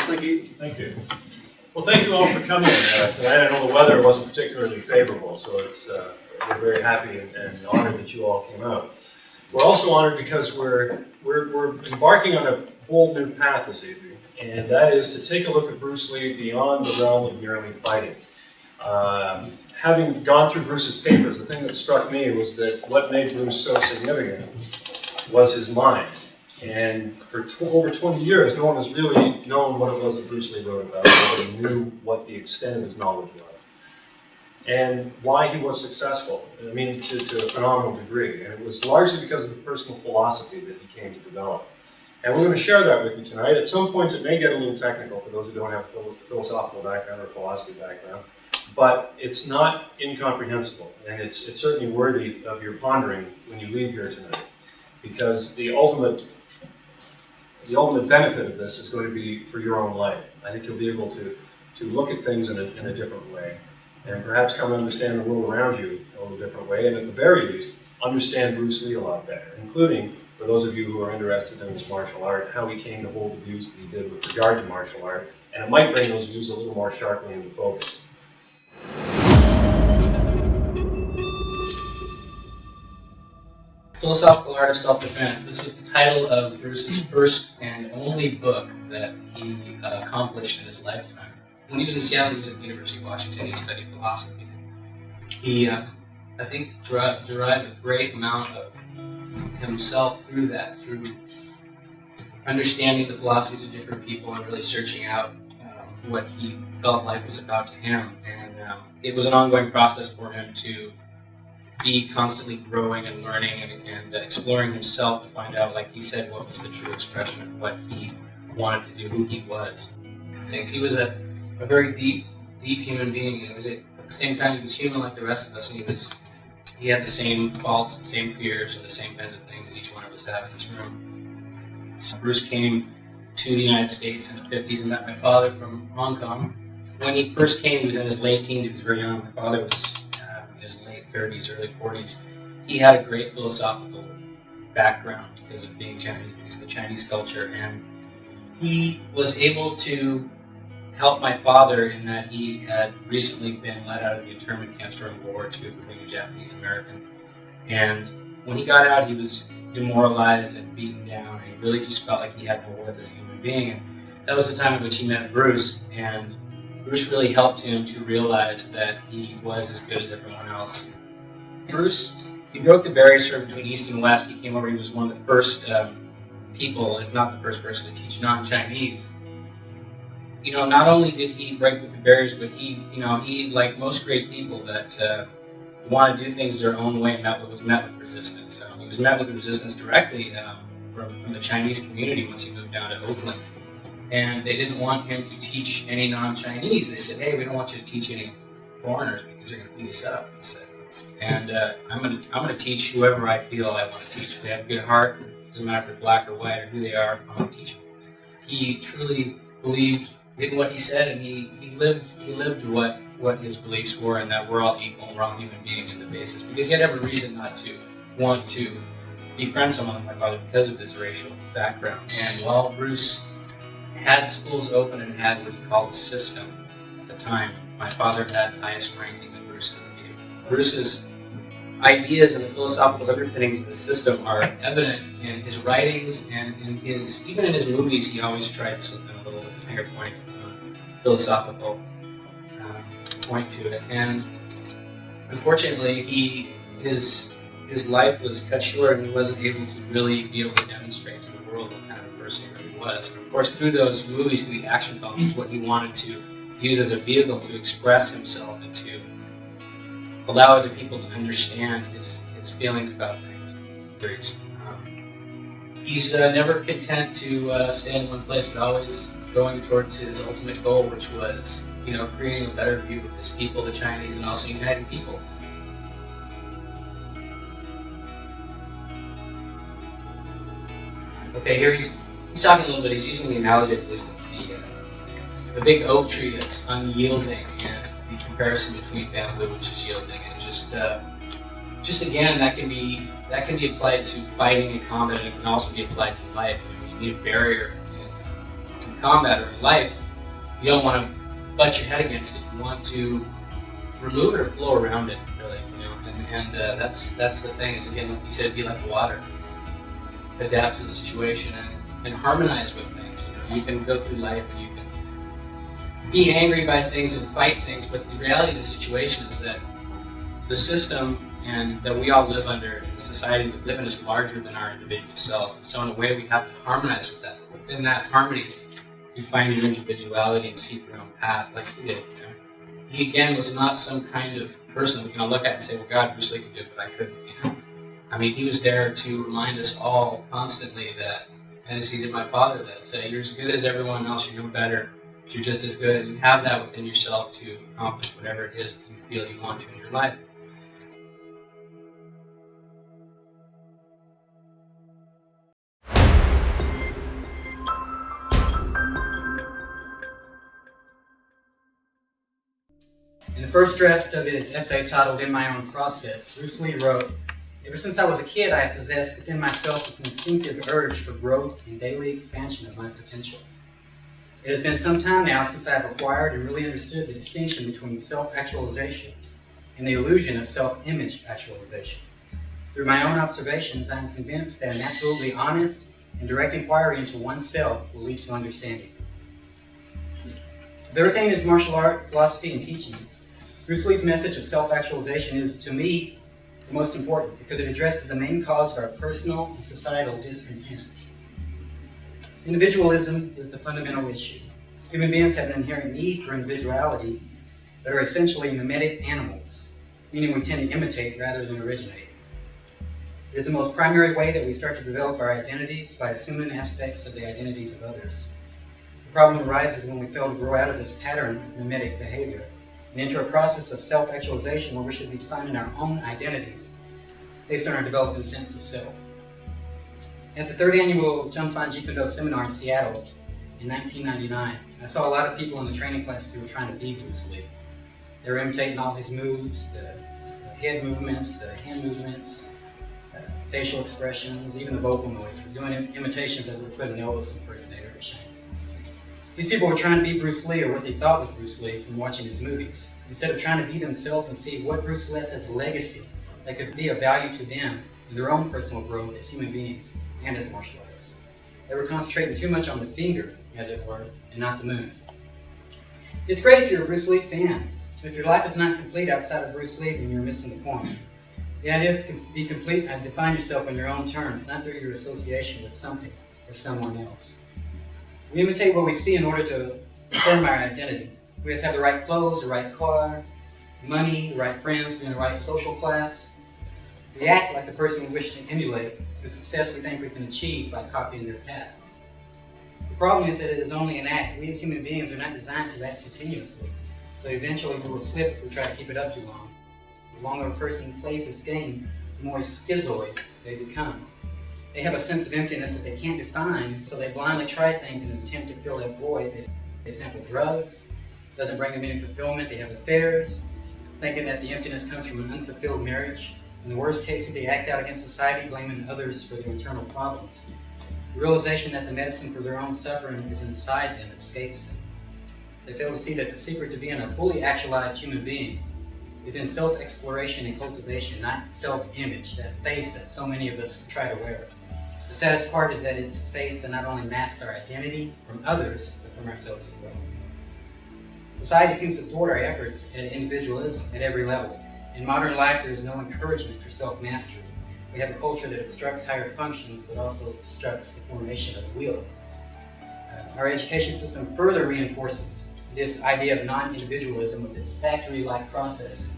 Thank you. Thank you. Well, thank you all for coming tonight. I know the weather wasn't particularly favorable, so we're very happy and honored that you all came out. We're also honored because we're embarking on a bold new path this evening, and that is to take a look at Bruce Lee beyond the realm of merely fighting. Having gone through Bruce's papers, the thing that struck me was that what made Bruce so significant was his mind. And for over 20 years, no one has really known what it was that Bruce Lee wrote about. Nobody knew what the extent of his knowledge was. And why he was successful, I mean, to a phenomenal degree. And it was largely because of the personal philosophy that he came to develop. And we're going to share that with you tonight. At some points, it may get a little technical for those who don't have a philosophical background or philosophy background. But it's not incomprehensible. And it's certainly worthy of your pondering when you leave here tonight. Because the ultimate benefit of this is going to be for your own life. I think you'll be able to look at things in a different way, and perhaps come to understand the world around you in a little different way, and at the very least, understand Bruce Lee a lot better, including, for those of you who are interested in his martial art, how he came to hold the views that he did with regard to martial art, and it might bring those views a little more sharply into focus. Philosophical Art of Self-Defense. This was the title of Bruce's first and only book that he accomplished in his lifetime. When he was in Seattle, he was at the University of Washington, he studied philosophy. He, I think, derived a great amount of himself through that, through understanding the philosophies of different people and really searching out what he felt life was about to him. And it was an ongoing process for him to be constantly growing and learning and exploring himself to find out, like he said, what was the true expression of what he wanted to do, who he was. He was a very deep human being. It was at the same time he was human like the rest of us, and he had the same faults and same fears and the same kinds of things that each one of us have in this room. So Bruce came to the United States in the 50s and met my father from Hong Kong. When he first came, he was in his late teens, he was very young. My father was in his late 30s, early 40s. He had a great philosophical background because of being Chinese, because of the Chinese culture, and he was able to help my father in that he had recently been let out of the internment camps during World War II for being a Japanese American. And when he got out, he was demoralized and beaten down, and he really just felt like he had no worth as a human being. And that was the time in which he met Bruce, and Bruce really helped him to realize that he was as good as everyone else. Bruce, he broke the barrier sort of between East and West. He came over, he was one of the first people, if not the first person, to teach non-Chinese. You know, not only did he break with the barriers, but he, like most great people that want to do things their own way, was met with resistance. He was met with resistance directly from the Chinese community once he moved down to Oakland. And they didn't want him to teach any non-Chinese. They said, hey, we don't want you to teach any foreigners because they're going to beat us up, he said. And I'm going to teach whoever I feel I want to teach. If they have a good heart, it doesn't matter if they're black or white or who they are, I'm going to teach them. He truly believed in what he said, and he lived what his beliefs were, and that we're all equal, we're all human beings in the basis. Because he had every reason not to want to befriend someone like my father because of his racial background. And while Bruce had schools open and had what he called a system at the time, my father had the highest ranking than Bruce in the Navy. Bruce's ideas and the philosophical underpinnings of the system are evident in his writings and even in his movies. He always tried to slip in a little finger point, philosophical point to it. And unfortunately, his life was cut short, and he wasn't able to really be able to demonstrate to the world what kind of person he really was. And of course, through those movies, through the action films, is what he wanted to use as a vehicle to express himself and to allow other people to understand his feelings about things. He's never content to stay in one place, but always going towards his ultimate goal, which was, creating a better view of his people, the Chinese, and also uniting people. Okay, here he's talking a little bit. He's using the analogy, I believe, of the big oak tree that's unyielding, and the comparison between bamboo, which is yielding, and just again, that can be applied to fighting and combat, and it can also be applied to life. You need a barrier in combat or in life. You don't want to butt your head against it. You want to remove it or flow around it, really. And that's the thing. Is again, like you said, be like water. Adapt to the situation and harmonize with things. You can go through life and you can be angry by things and fight things, but the reality of the situation is that the system and that we all live under, the society we live in, is larger than our individual self. And so in a way, we have to harmonize with that. Within that harmony, you find your individuality and seek your own path, like he did. He again was not some kind of person we can look at and say, well, God, Bruce Lee could do it, but I couldn't. I mean, he was there to remind us all constantly that, as he did my father, that you're as good as everyone else, you're no better, you're just as good, and you have that within yourself to accomplish whatever it is that you feel you want to in your life. In the first draft of his essay titled In My Own Process, Bruce Lee wrote, "Ever since I was a kid, I have possessed within myself this instinctive urge for growth and daily expansion of my potential. It has been some time now since I have acquired and really understood the distinction between self-actualization and the illusion of self-image actualization. Through my own observations, I am convinced that an absolutely honest and direct inquiry into oneself will lead to understanding." Of everything in his martial art, philosophy, and teachings, Bruce Lee's message of self-actualization is, to me, the most important because it addresses the main cause of our personal and societal discontent. Individualism is the fundamental issue. Human beings have an inherent need for individuality, but are essentially mimetic animals, meaning we tend to imitate rather than originate. It is the most primary way that we start to develop our identities by assuming aspects of the identities of others. The problem arises when we fail to grow out of this pattern of mimetic behavior and enter a process of self-actualization where we should be defining our own identities based on our developing sense of self. At the third annual Junfan Jeet Kune Do seminar in Seattle in 1999, I saw a lot of people in the training classes who were trying to be Bruce Lee. They were imitating all his moves, the head movements, the hand movements, facial expressions, even the vocal noise. They were doing imitations that would put an Elvis impersonator to shame. These people were trying to be Bruce Lee, or what they thought was Bruce Lee, from watching his movies, instead of trying to be themselves and see what Bruce left as a legacy that could be of value to them in their own personal growth as human beings and as martial artists. They were concentrating too much on the finger, as it were, and not the moon. It's great if you're a Bruce Lee fan, but if your life is not complete outside of Bruce Lee, then you're missing the point. The idea is to be complete and define yourself on your own terms, not through your association with something or someone else. We imitate what we see in order to form our identity. We have to have the right clothes, the right car, money, the right friends, be in the right social class. We act like the person we wish to emulate, the success we think we can achieve by copying their path. The problem is that it is only an act. We as human beings are not designed to act continuously, but eventually we will slip if we try to keep it up too long. The longer a person plays this game, the more schizoid they become. They have a sense of emptiness that they can't define, so they blindly try things in an attempt to fill that void. They sample drugs, doesn't bring them any fulfillment. They have affairs, thinking that the emptiness comes from an unfulfilled marriage. In the worst cases, they act out against society, blaming others for their internal problems. The realization that the medicine for their own suffering is inside them escapes them. They fail to see that the secret to being a fully actualized human being is in self-exploration and cultivation, not self-image, that face that so many of us try to wear. The saddest part is that it's a face that not only masks our identity from others, but from ourselves as well. Society seems to thwart our efforts at individualism at every level. In modern life, there is no encouragement for self-mastery. We have a culture that obstructs higher functions, but also obstructs the formation of the will. Our education system further reinforces this idea of non-individualism with its factory-like process.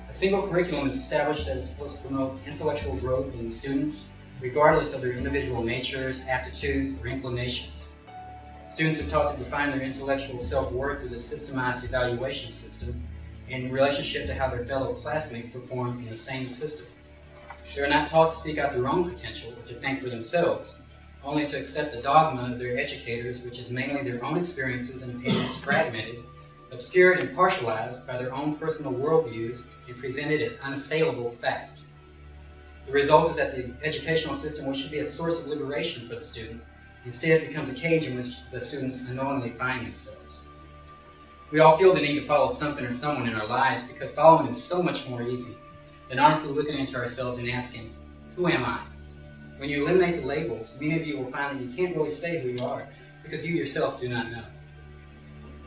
A single curriculum is established that is supposed to promote intellectual growth in students, regardless of their individual natures, aptitudes, or inclinations. Students are taught to define their intellectual self-worth through the systemized evaluation system in relationship to how their fellow classmates perform in the same system. They are not taught to seek out their own potential or to think for themselves, only to accept the dogma of their educators, which is mainly their own experiences and opinions fragmented, obscured and partialized by their own personal worldviews and presented as unassailable fact. The result is that the educational system, which should be a source of liberation for the student, instead becomes a cage in which the students unknowingly find themselves. We all feel the need to follow something or someone in our lives because following is so much more easy than honestly looking into ourselves and asking, who am I? When you eliminate the labels, many of you will find that you can't really say who you are because you yourself do not know.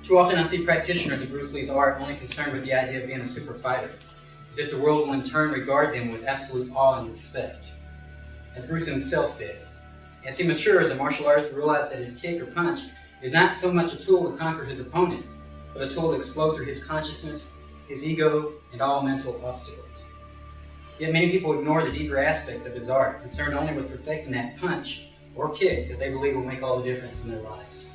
Too often I see practitioners of Bruce Lee's art only concerned with the idea of being a super fighter, as if the world will in turn regard them with absolute awe and respect. As Bruce himself said, as he matures, a martial artist will realize that his kick or punch is not so much a tool to conquer his opponent, but a tool to explode through his consciousness, his ego, and all mental obstacles. Yet many people ignore the deeper aspects of his art, concerned only with perfecting that punch or kick that they believe will make all the difference in their lives.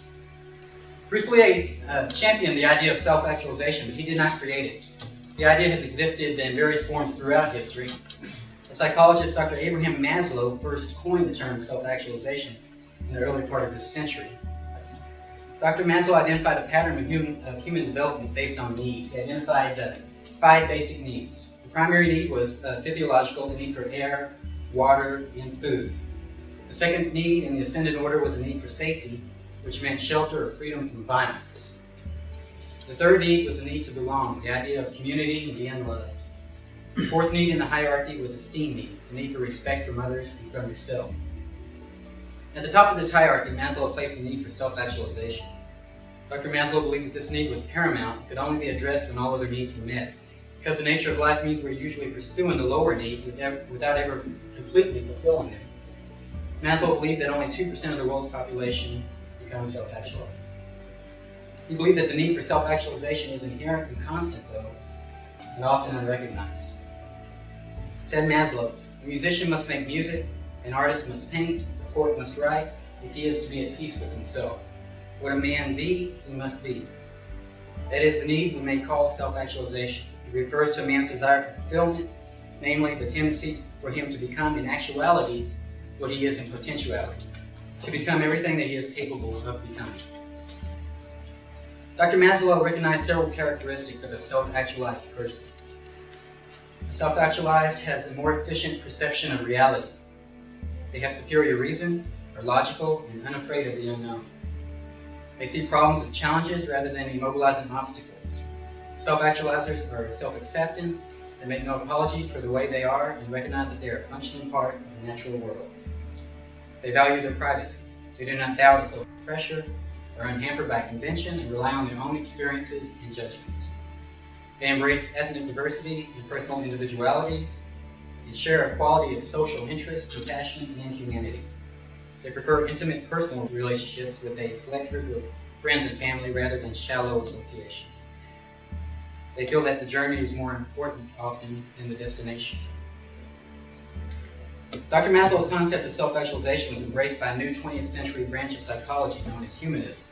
Bruce Lee championed the idea of self-actualization, but he did not create it. The idea has existed in various forms throughout history. The psychologist Dr. Abraham Maslow first coined the term self-actualization in the early part of this century. Dr. Maslow identified a pattern of human development based on needs. He identified 5 basic needs. The primary need was physiological, the need for air, water, and food. The second need in the ascending order was a need for safety, which meant shelter or freedom from violence. The third need was a need to belong, the idea of community and being loved. The fourth need in the hierarchy was esteem needs, the need for respect from others and from yourself. At the top of this hierarchy, Maslow placed the need for self-actualization. Dr. Maslow believed that this need was paramount and could only be addressed when all other needs were met, because the nature of life means we're usually pursuing the lower needs without ever completely fulfilling them. Maslow believed that only 2% of the world's population becomes self-actualized. He believed that the need for self-actualization is inherent and constant, though, and often unrecognized. Said Maslow, a musician must make music, an artist must paint, a poet must write, if he is to be at peace with himself. What a man be, he must be. That is the need we may call self-actualization. It refers to a man's desire for fulfillment, namely the tendency for him to become in actuality what he is in potentiality, to become everything that he is capable of becoming. Dr. Maslow recognized several characteristics of a self-actualized person. The self-actualized has a more efficient perception of reality. They have superior reason, are logical, and unafraid of the unknown. They see problems as challenges rather than immobilizing obstacles. Self-actualizers are self-accepting, they make no apologies for the way they are, and recognize that they are a functioning part of the natural world. They value their privacy. They do not doubt self-pressure, are unhampered by convention, and rely on their own experiences and judgments. They embrace ethnic diversity and personal individuality, and share a quality of social interest, compassion, and humanity. They prefer intimate personal relationships with a select group of friends and family rather than shallow associations. They feel that the journey is more important often than the destination. Dr. Maslow's concept of self-actualization was embraced by a new 20th century branch of psychology known as humanism,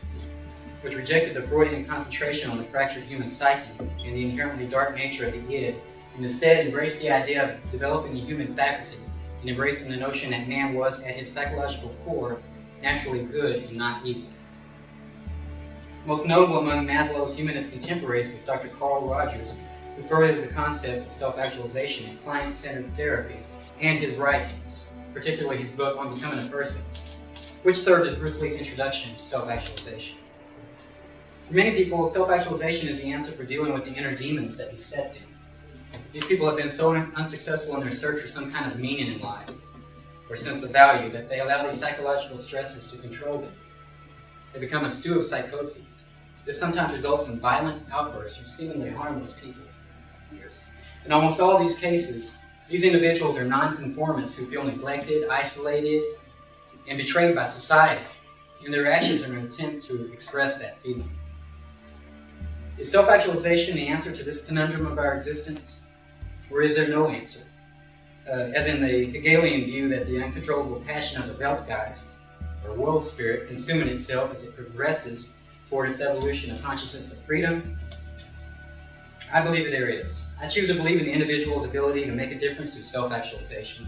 which rejected the Freudian concentration on the fractured human psyche and the inherently dark nature of the id, and instead embraced the idea of developing the human faculty and embracing the notion that man was, at his psychological core, naturally good and not evil. Most notable among Maslow's humanist contemporaries was Dr. Carl Rogers, who furthered the concepts of self-actualization and client-centered therapy, and his writings, particularly his book On Becoming a Person, which served as Bruce Lee's introduction to self-actualization. For many people, self-actualization is the answer for dealing with the inner demons that beset them. These people have been so unsuccessful in their search for some kind of meaning in life or sense of value that they allow these psychological stresses to control them. They become a stew of psychoses. This sometimes results in violent outbursts from seemingly harmless people. In almost all these cases, these individuals are nonconformists who feel neglected, isolated, and betrayed by society, and their actions are an attempt to express that feeling. Is self-actualization the answer to this conundrum of our existence? Or is there no answer? As in the Hegelian view that the uncontrollable passion of the Weltgeist, or world spirit, consuming itself as it progresses toward its evolution of consciousness of freedom? I believe that there is. I choose to believe in the individual's ability to make a difference through self-actualization,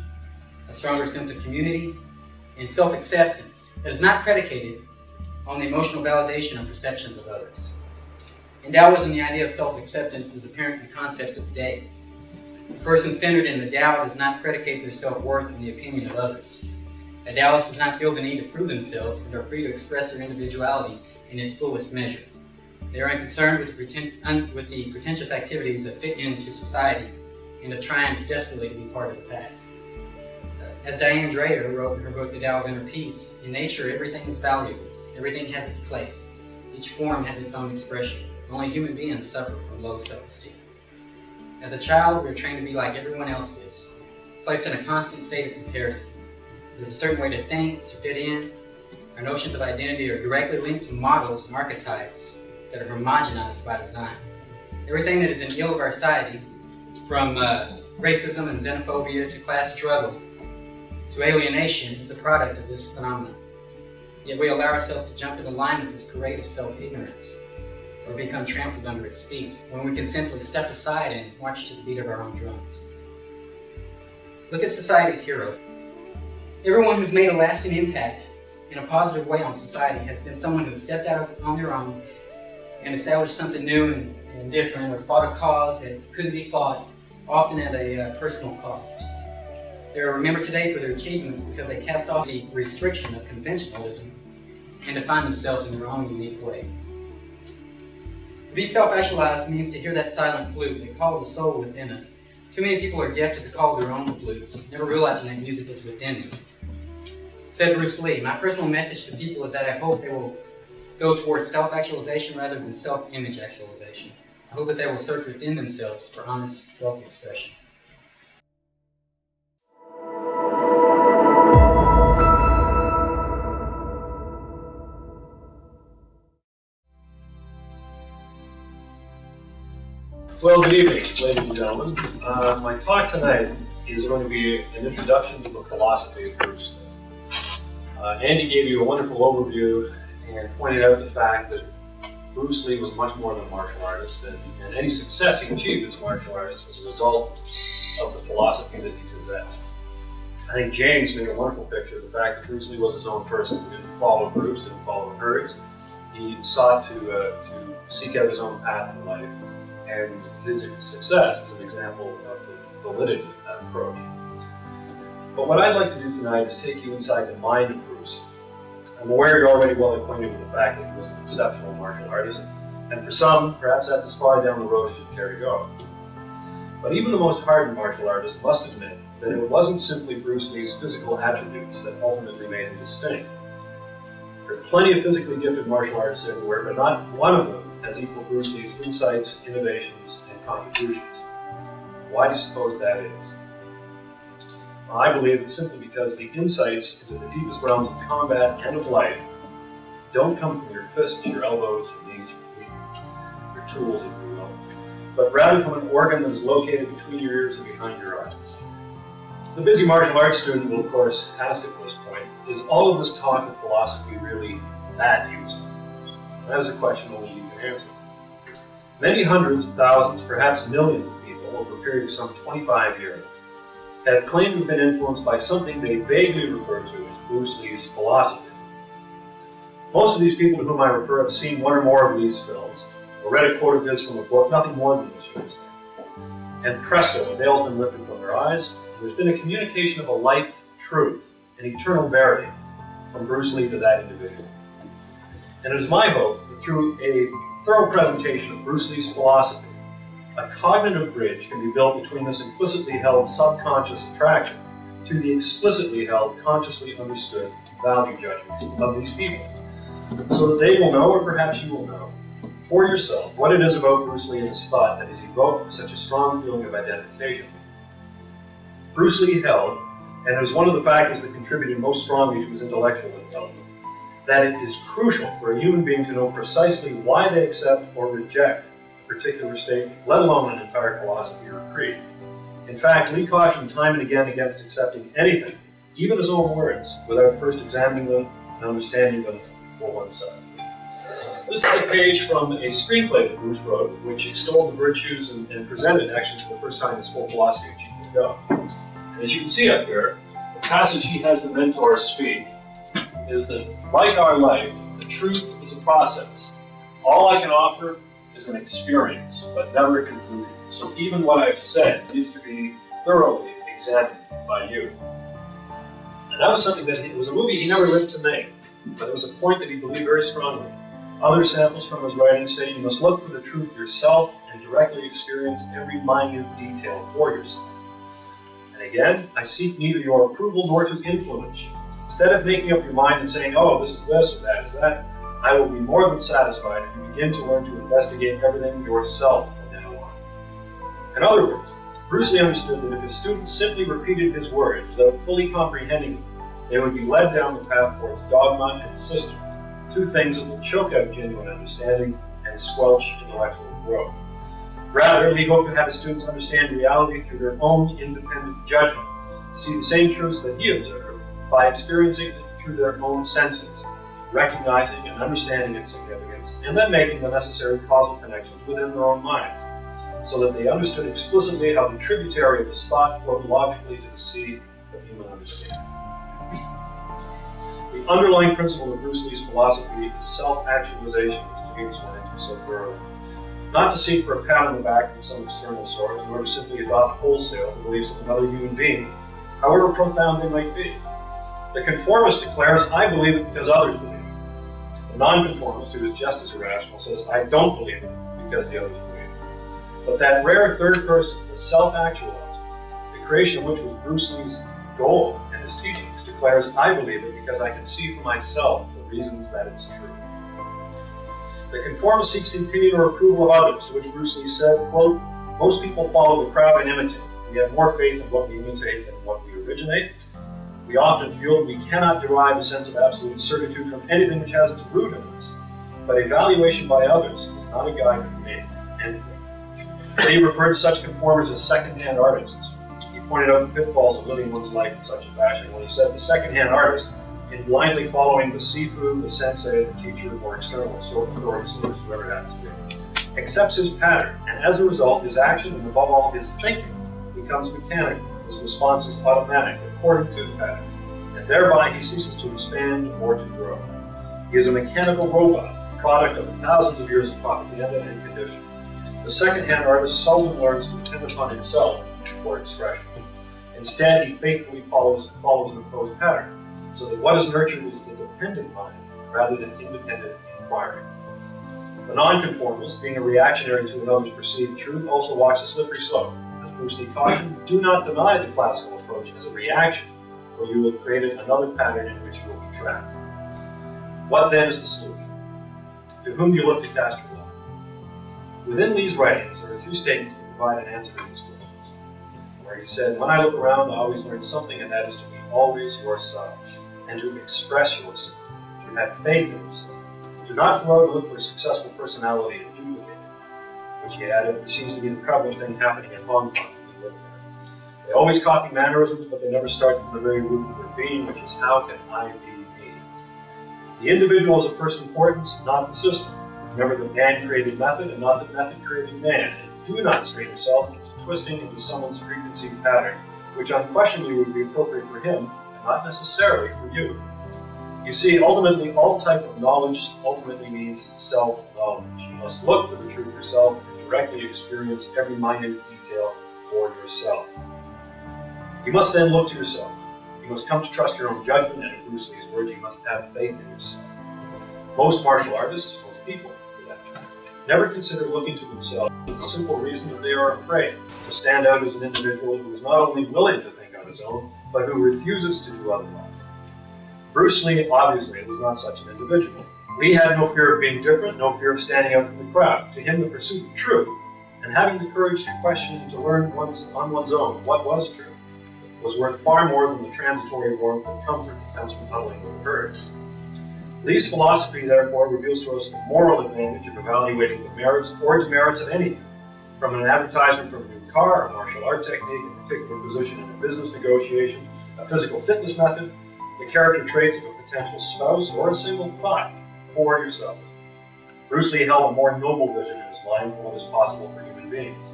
a stronger sense of community, and self-acceptance that is not predicated on the emotional validation and perceptions of others. In Taoism, the idea of self-acceptance is apparent in the concept of day. The person centered in the Tao does not predicate their self-worth in the opinion of others. A Taoist does not feel the need to prove themselves and are free to express their individuality in its fullest measure. They are unconcerned with the pretentious activities that fit into society and of trying desperately to be part of the pack. As Diane Dreyer wrote in her book, The Tao of Inner Peace, in nature everything is valuable, everything has its place, each form has its own expression. Only human beings suffer from low self-esteem. As a child, we are trained to be like everyone else is, placed in a constant state of comparison. There's a certain way to think, to fit in. Our notions of identity are directly linked to models and archetypes that are homogenized by design. Everything that is an ill of our society, from racism and xenophobia to class struggle to alienation, is a product of this phenomenon. Yet we allow ourselves to jump into line with this parade of self-ignorance, or become trampled under its feet, when we can simply step aside and march to the beat of our own drums. Look at society's heroes. Everyone who's made a lasting impact in a positive way on society has been someone who stepped out on their own and established something new and different, or fought a cause that couldn't be fought, often at a personal cost. They are remembered today for their achievements because they cast off the restriction of conventionalism and define themselves in their own unique way. To be self-actualized means to hear that silent flute that calls the soul within us. Too many people are deaf to the call of their own flutes, never realizing that music is within them. Said Bruce Lee, my personal message to people is that I hope they will go towards self-actualization rather than self-image actualization. I hope that they will search within themselves for honest self-expression. Well, good evening, ladies and gentlemen. My talk tonight is going to be an introduction to the philosophy of Bruce Lee. Andy gave you a wonderful overview and pointed out the fact that Bruce Lee was much more than a martial artist, and any success he achieved as a martial artist was a result of the philosophy that he possessed. I think James made a wonderful picture of the fact that Bruce Lee was his own person. He didn't follow groups, didn't follow herds. He sought to seek out his own path in life, and his success is an example of the validity of that approach. But what I'd like to do tonight is take you inside the mind of Bruce. I'm aware you're already well acquainted with the fact that he was an exceptional martial artist, and for some, perhaps that's as far down the road as you care to go. But even the most hardened martial artist must admit that it wasn't simply Bruce Lee's physical attributes that ultimately made him distinct. There are plenty of physically gifted martial artists everywhere, but not one of them has equaled Bruce Lee's insights, innovations, and contributions. Why do you suppose that is? Well, I believe it's simply because the insights into the deepest realms of combat and of life don't come from your fists, your elbows, your knees, your feet, your tools, if you will, but rather from an organ that is located between your ears and behind your eyes. The busy martial arts student will, of course, ask at this point, is all of this talk of philosophy really that useful? That is a question only you can answer. Many hundreds of thousands, perhaps millions of people over a period of some 25 years have claimed to have been influenced by something they vaguely refer to as Bruce Lee's philosophy. Most of these people to whom I refer have seen one or more of Lee's films, or read a quote of his from a book, nothing more than this, you understand. And presto, a veil's been lifted from their eyes, and there's been a communication of a life truth, an eternal verity, from Bruce Lee to that individual. And it is my hope that through a thorough presentation of Bruce Lee's philosophy, A cognitive bridge can be built between this implicitly held subconscious attraction to the explicitly held, consciously understood value judgments of these people, so that they will know, or perhaps you will know, for yourself what it is about Bruce Lee and his thought that has evoked such a strong feeling of identification. Bruce Lee held, and it was one of the factors that contributed most strongly to his intellectual development, that it is crucial for a human being to know precisely why they accept or reject a particular statement, let alone an entire philosophy or creed. In fact, Lee cautioned time and again against accepting anything, even his own words, without first examining them and understanding them for oneself. This is a page from a screenplay that Bruce wrote, which extolled the virtues and presented, actually for the first time, his full philosophy of Jeet Kune Do. And as you can see up here, the passage he has the mentor speak is that, like our life, the truth is a process. All I can offer is an experience, but never a conclusion. So even what I've said needs to be thoroughly examined by you. And that was something that it was a movie he never lived to make, but it was a point that he believed very strongly. Other samples from his writings say you must look for the truth yourself and directly experience every minute detail for yourself. And again, I seek neither your approval nor to influence you. Instead of making up your mind and saying, oh, this is this or that is that, I will be more than satisfied if you begin to learn to investigate everything yourself from now on. In other words, Bruce Lee understood that if his students simply repeated his words without fully comprehending them, they would be led down the path towards dogma and systems, two things that will choke out genuine understanding and squelch intellectual growth. Rather, Lee hoped to have his students understand reality through their own independent judgment, to see the same truths that he observed by experiencing it through their own senses, recognizing and understanding its significance, and then making the necessary causal connections within their own mind, so that they understood explicitly how the tributary of his thought flowed logically to the sea of human understanding. The underlying principle of Bruce Lee's philosophy is self-actualization, which James went into so thoroughly. Not to seek for a pat on the back from some external source, nor to simply adopt wholesale the beliefs of another human being, however profound they might be. The conformist declares, I believe it because others believe it. The nonconformist, who is just as irrational, says, I don't believe it because the others believe it. But that rare third person, the self-actualizer, the creation of which was Bruce Lee's goal and his teachings, declares, I believe it because I can see for myself the reasons that it's true. The conformist seeks the opinion or approval of others, to which Bruce Lee said, quote, most people follow the crowd and imitate. We have more faith in what we imitate than what we originate. We often feel that we cannot derive a sense of absolute certitude from anything which has its root in us. But evaluation by others is not a guide for me. End quote. He referred to such conformers as second-hand artists. He pointed out the pitfalls of living one's life in such a fashion when he said the second-hand artist, in blindly following the sifu, the sensei, the teacher, or external authority source, whoever it happens to be, accepts his pattern, and as a result, his action, and above all, his thinking, becomes mechanical. His response is automatic, according to the pattern, and thereby he ceases to expand or to grow. He is a mechanical robot, product of thousands of years of propaganda and conditioning. The second-hand artist seldom learns to depend upon himself for expression. Instead, he faithfully follows an imposed pattern, so that what is nurtured is the dependent mind rather than independent inquiry. The nonconformist, being a reactionary to another's perceived truth, also walks a slippery slope. As Bruce Lee cautioned, do not deny the classical approach as a reaction, for you will have created another pattern in which you will be trapped. What then is the solution? To whom do you look to cast your lot? Within Lee's writings, there are three statements that provide an answer to these questions. Where he said, when I look around, I always learn something, and that is to be always yourself, and to express yourself, to have faith in yourself. Do not go out and look for a successful personality and duplicate it, which he added, which seems to be the prevalent thing happening in Hong Kong when we live there. They always copy mannerisms, but they never start from the very root of their being, which is, how can I be me? The individual is of first importance, not the system. Remember that man created method, and not that method created man. And do not strain yourself into twisting into someone's preconceived pattern, which unquestionably would be appropriate for him, and not necessarily for you. You see, ultimately, all type of knowledge ultimately means self-knowledge. You must look for the truth yourself and directly experience every minute detail for yourself. You must then look to yourself. You must come to trust your own judgment, and in Bruce Lee's words, you must have faith in yourself. Most martial artists, most people, for that matter, never consider looking to themselves for the simple reason reason that they are afraid to stand out as an individual who is not only willing to think on his own, but who refuses to do otherwise. Bruce Lee obviously was not such an individual. Lee had no fear of being different, no fear of standing out from the crowd. To him, the pursuit of truth and having the courage to question and to learn on one's own what was true was worth far more than the transitory warmth and comfort that comes from huddling with the herd. Lee's philosophy, therefore, reveals to us the moral advantage of evaluating the merits or demerits of anything, from an advertisement for a new car, a martial art technique, a particular position in a business negotiation, a physical fitness method, the character traits of a potential spouse, or a single thought for yourself. Bruce Lee held a more noble vision in his mind for what is possible for human beings.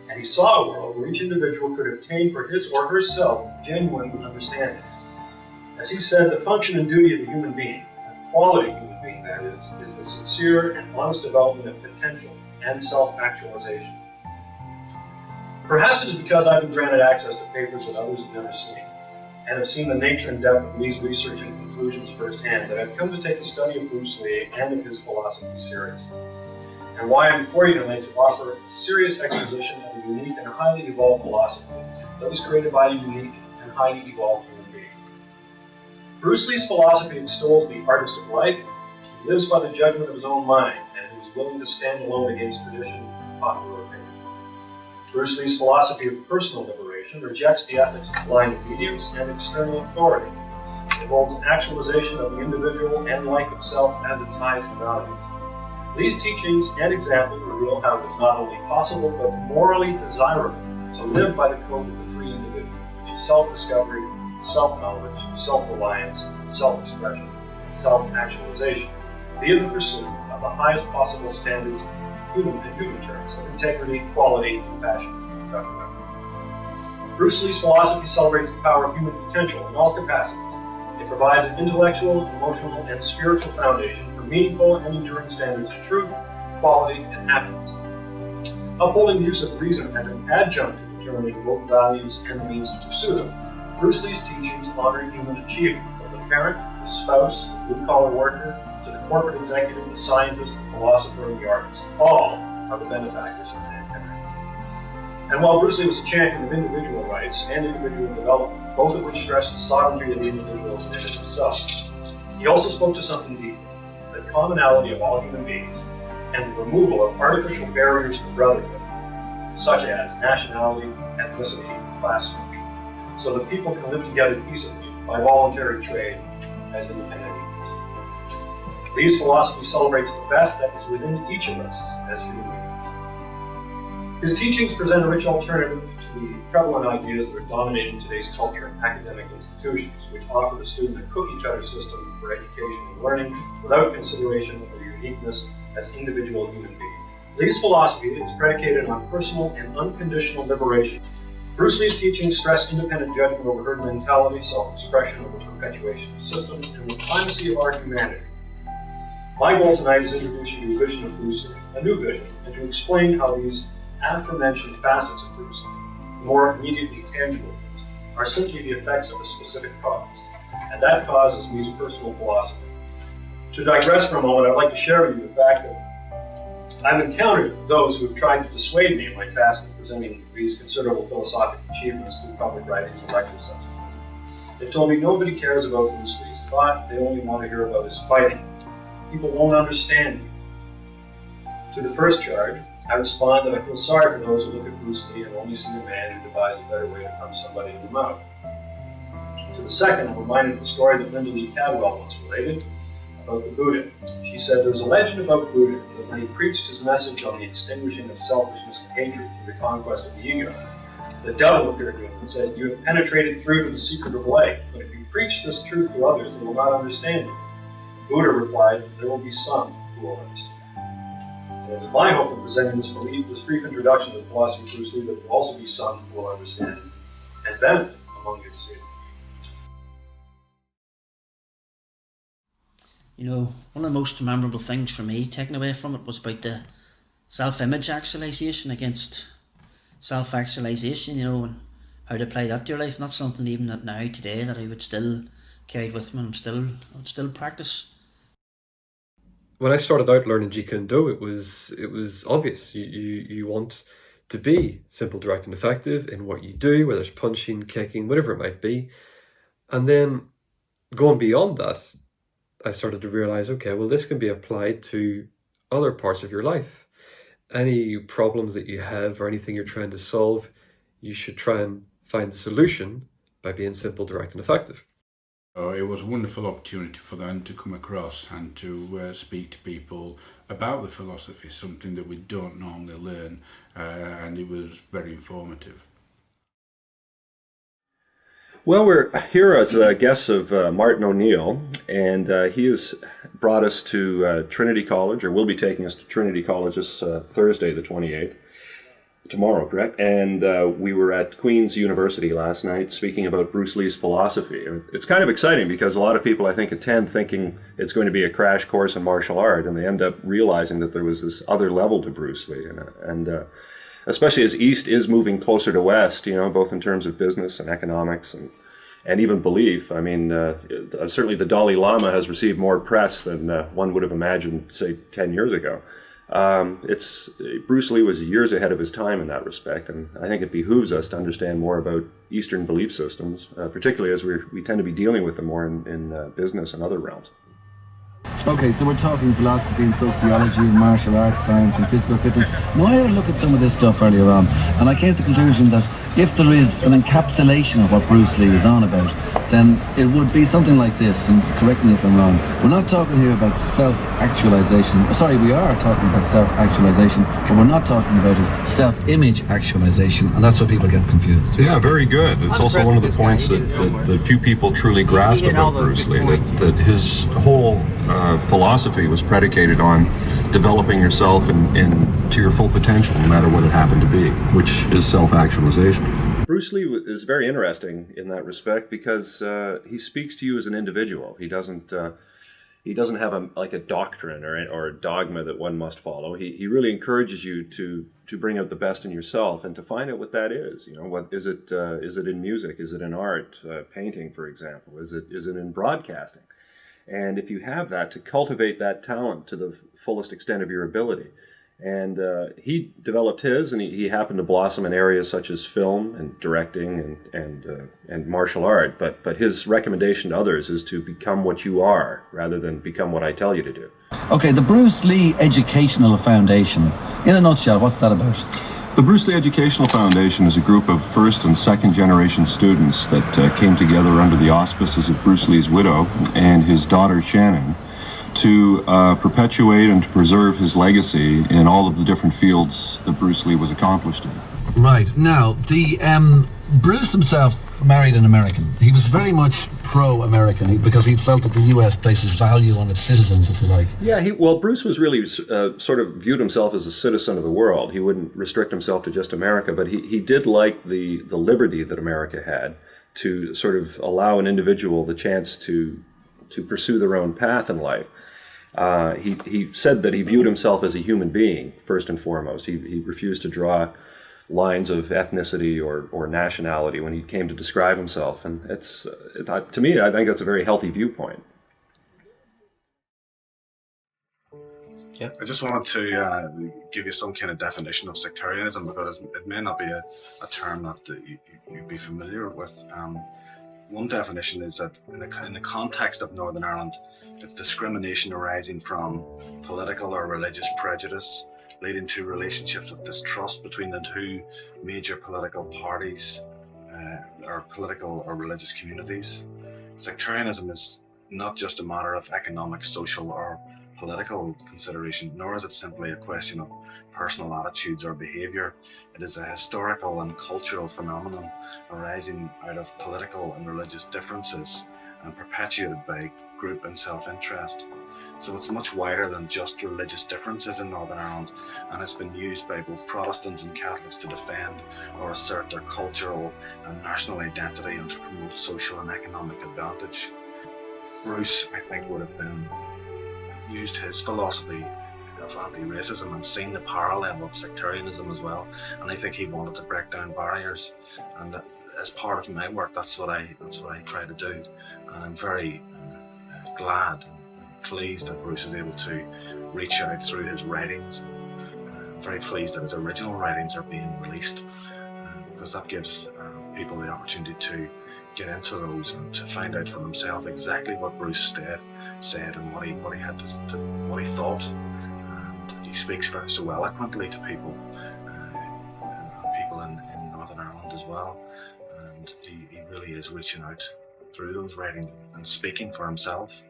And he saw a world where each individual could obtain for his or herself genuine understanding. As he said, the function and duty of a human being, a quality human being that is the sincere and honest development of potential and self-actualization. Perhaps it is because I've been granted access to papers that others have never seen, and have seen the nature and depth of Lee's research and conclusions firsthand, that I've come to take the study of Bruce Lee and of his philosophy seriously. And why I'm before you tonight to offer a serious exposition of a unique and highly evolved philosophy that was created by a unique and highly evolved human being. Bruce Lee's philosophy extols the artist of life, who lives by the judgment of his own mind, and who is willing to stand alone against tradition and popular opinion. Bruce Lee's philosophy of personal liberation rejects the ethics of blind obedience and external authority. It holds actualization of the individual and life itself as its highest value. These teachings and examples reveal how it is not only possible but morally desirable to live by the code of the free individual, which is self-discovery, self-knowledge, self-reliance, self-expression, and self-actualization, via the pursuit of the highest possible standards in human terms of integrity, equality, compassion, and effort. Bruce Lee's philosophy celebrates the power of human potential in all capacities. It provides an intellectual, emotional, and spiritual foundation for meaningful and enduring standards of truth, quality, and happiness. Upholding the use of reason as an adjunct to determining both values and the means to pursue them, Bruce Lee's teachings honor human achievement, from the parent, the spouse, the blue-collar worker, to the corporate executive, the scientist, the philosopher, and the artist. All are the benefactors of mankind. And while Bruce Lee was a champion of individual rights and individual development, both of which stress the sovereignty of the individual as an end in himself, he also spoke to something deeper, the commonality of all human beings, and the removal of artificial barriers to brotherhood, such as nationality, ethnicity, and class structure, so that people can live together peaceably by voluntary trade as independent equals. Lee's philosophy celebrates the best that is within each of us as human beings. His teachings present a rich alternative to the prevalent ideas that are dominating today's culture and academic institutions, which offer the student a cookie-cutter system for education and learning without consideration of their uniqueness as individual human beings. Lee's philosophy is predicated on personal and unconditional liberation. Bruce Lee's teachings stress independent judgment over herd mentality, self-expression over perpetuation of systems, and the primacy of our humanity. My goal tonight is to introduce you to a vision of Bruce Lee, a new vision, and to explain how these aforementioned facets of Bruce Lee, the more immediately tangible ones, are simply the effects of a specific cause, and that cause is Lee's personal philosophy. To digress for a moment, I'd like to share with you the fact that I've encountered those who have tried to dissuade me in my task of presenting Lee's considerable philosophic achievements through public writings and lectures such as this. They've told me nobody cares about Bruce Lee's thought, they only want to hear about his fighting. People won't understand you. To the first charge, I respond that I feel sorry for those who look at Bruce Lee and only see a man who devised a better way to punch somebody in the mouth. To the second, I'm reminded of the story that Linda Lee Cadwell once related about the Buddha. She said, "There's a legend about Buddha that when he preached his message on the extinguishing of selfishness and hatred through the conquest of the ego, the devil appeared to him and said, 'You have penetrated through to the secret of life, but if you preach this truth to others, they will not understand you.' The Buddha replied, 'There will be some who will understand.'" It is my hope in presenting this brief introduction to the philosophy of Bruce Lee that there will also be some who will understand and benefit among its students. You know, one of the most memorable things for me taken away from it was about the self-image actualization against self-actualization, you know, and how to apply that to your life. And that's something even that now, today, that I would still carry with me and I would still practice. when I started out learning Jeet Kune Do, it was obvious. You want to be simple, direct, and effective in what you do, whether it's punching, kicking, whatever it might be. And then going beyond that, I started to realize, okay, well, this can be applied to other parts of your life. Any problems that you have or anything you're trying to solve, you should try and find the solution by being simple, direct, and effective. It was a wonderful opportunity for them to come across and to speak to people about the philosophy, something that we don't normally learn, and it was very informative. Well, we're here as guests of Martin O'Neill, and he has brought us to Trinity College, or will be taking us to Trinity College this Thursday, the 28th. Tomorrow, correct? And we were at Queen's University last night speaking about Bruce Lee's philosophy. It's kind of exciting because a lot of people, I think, attend thinking it's going to be a crash course in martial art, and they end up realizing that there was this other level to Bruce Lee. And especially as East is moving closer to West, both in terms of business and economics and even belief. I mean, certainly the Dalai Lama has received more press than one would have imagined, say, 10 years ago. Bruce Lee was years ahead of his time in that respect, and I think it behooves us to understand more about Eastern belief systems, particularly as we tend to be dealing with them more in business and other realms. Okay, so we're talking philosophy and sociology and martial arts, science and physical fitness. Now, I had a look at some of this stuff earlier on, and I came to the conclusion that if there is an encapsulation of what Bruce Lee is on about, then it would be something like this, and correct me if I'm wrong. We're not talking here about self-actualization. Sorry, we are talking about self-actualization, but we're not talking about is self-image actualization, and that's where people get confused. Yeah, very good. It's also one of the points that few people truly grasp about Bruce Lee, that his whole philosophy was predicated on developing yourself to your full potential, no matter what it happened to be, which is self-actualization. Bruce Lee is very interesting in that respect because he speaks to you as an individual. He doesn't have a doctrine or a dogma that one must follow. He really encourages you to bring out the best in yourself and to find out what that is. What is it? Is it in music? Is it in art? Painting, for example? Is it in broadcasting? And if you have that, to cultivate that talent to the fullest extent of your ability. And he developed his, and he happened to blossom in areas such as film and directing and martial art. But his recommendation to others is to become what you are, rather than become what I tell you to do. Okay, the Bruce Lee Educational Foundation. In a nutshell, what's that about? The Bruce Lee Educational Foundation is a group of first and second generation students that came together under the auspices of Bruce Lee's widow and his daughter Shannon to perpetuate and to preserve his legacy in all of the different fields that Bruce Lee was accomplished in. Right. Now, the Bruce himself married an American. He was very much pro-American because he felt that the U.S. places value on its citizens, if you like. Yeah, Bruce was really sort of viewed himself as a citizen of the world. He wouldn't restrict himself to just America, but he did like the liberty that America had to sort of allow an individual the chance to pursue their own path in life. He said that he viewed himself as a human being, first and foremost. He refused to draw lines of ethnicity or nationality when he came to describe himself. And to me, I think that's a very healthy viewpoint. Yeah. I just wanted to give you some kind of definition of sectarianism, because it may not be a term that you'd be familiar with. One definition is that in the context of Northern Ireland, it's discrimination arising from political or religious prejudice, leading to relationships of distrust between the two major political parties or political or religious communities. Sectarianism is not just a matter of economic, social or political consideration, nor is it simply a question of personal attitudes or behaviour. It is a historical and cultural phenomenon arising out of political and religious differences and perpetuated by group and self-interest. So it's much wider than just religious differences in Northern Ireland, and it's been used by both Protestants and Catholics to defend or assert their cultural and national identity and to promote social and economic advantage. Bruce, I think, would have used his philosophy of anti-racism and seen the parallel of sectarianism as well, and I think he wanted to break down barriers, and as part of my work, that's what I try to do, and I'm very glad and pleased that Bruce is able to reach out through his writings. I'm very pleased that his original writings are being released, because that gives people the opportunity to get into those and to find out for themselves exactly what Bruce said and what he had what he thought. And he speaks so eloquently to people, people in Northern Ireland as well. And he really is reaching out through those writings and speaking for himself.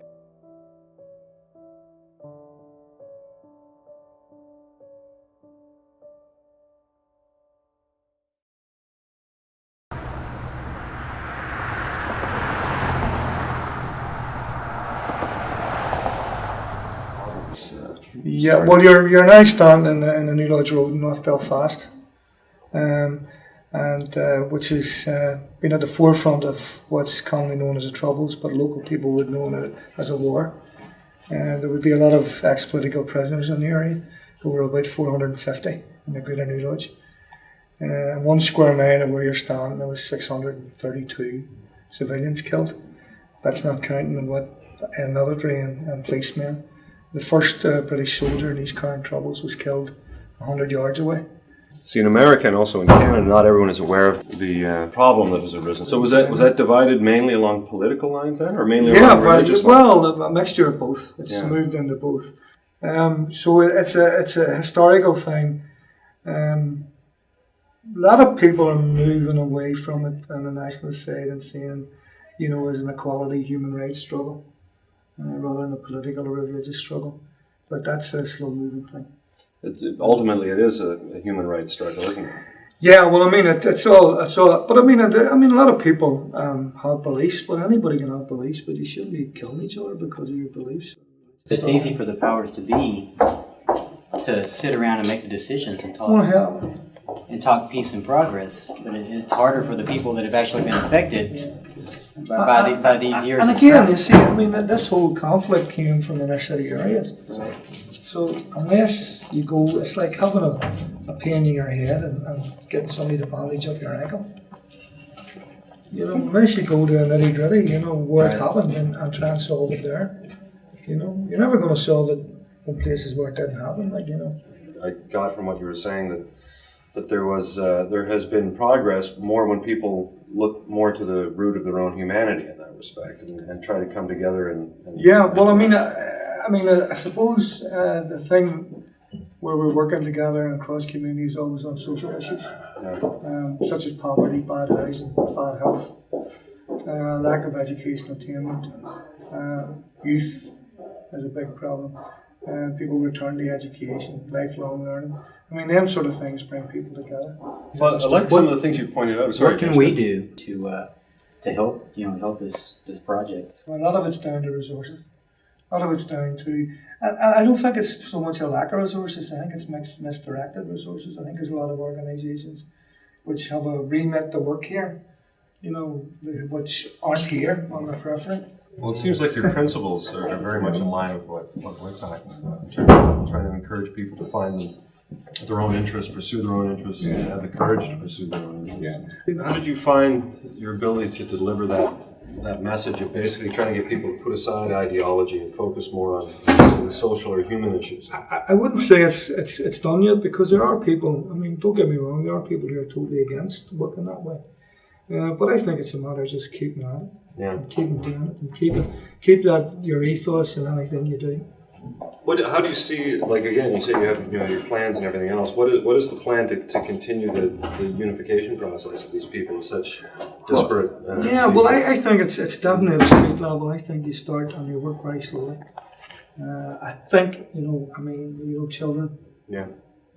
Yeah, well, you're now standing in the New Lodge Road in North Belfast, and which has been at the forefront of what's commonly known as the Troubles, but local people would know it as a war. There would be a lot of ex-political prisoners in the area. There were about 450 in the Greater New Lodge. 1 square mile of where you're standing, there was 632 civilians killed. That's not counting what military and policemen. The first British soldier in these current Troubles was killed 100 yards away. See, in America and also in Canada, not everyone is aware of the problem that has arisen. So was that divided mainly along political lines then, or mainly along religious lines? Well, a mixture of both. It's moved into both. So it's a historical thing. A lot of people are moving away from it on the nationalist side and saying, as an equality, human rights struggle, rather than a political or religious struggle. But that's a slow-moving thing. Ultimately, it is a human rights struggle, isn't it? Yeah, well, I mean, it's all. But I mean, a lot of people have beliefs, but anybody can have beliefs, but you shouldn't be killing each other because of your beliefs. It's easy for the powers to be to sit around and make the decisions and talk. And talk peace and progress, but it's harder for the people that have actually been affected by these years. And again, you see, I mean, this whole conflict came from inner city areas. Right. So unless you go, it's like having a pain in your head and getting somebody to bandage up your ankle. Unless you go to a nitty gritty, where it happened and try and solve it there. You're never going to solve it from places where it didn't happen. I got from what you were saying that there has been progress more when people look more to the root of their own humanity in that respect and try to come together and yeah, well, I suppose the thing where we're working together across communities is always on social issues, such as poverty, bad housing, bad health, lack of educational attainment, youth is a big problem. People return to education, lifelong learning. I mean, them sort of things bring people together. Well, I like some of the things you pointed out. What can we do to help help this project? So a lot of it's down to resources. A lot of it's down to, and I don't think it's so much a lack of resources. I think it's misdirected resources. I think there's a lot of organisations which have a remit to work here, which aren't here on the periphery. Well, it seems like your principles are very much in line with what we're talking about, in terms of trying to encourage people to find their own interests, pursue their own interests, and have the courage to pursue their own interests. Yeah. How did you find your ability to deliver that message of basically trying to get people to put aside ideology and focus more on the social or human issues? I wouldn't say it's done yet, because there are people, don't get me wrong, there are people who are totally against working that way. But I think it's a matter of just keeping at it. Yeah. And keep doing it, and keep that your ethos in anything you do. How do you see, again, you say you have your plans and everything else. What is the plan to continue the unification process of these people of such disparate I think it's definitely at a state level. I think you start and you work very slowly. I think, children. Yeah.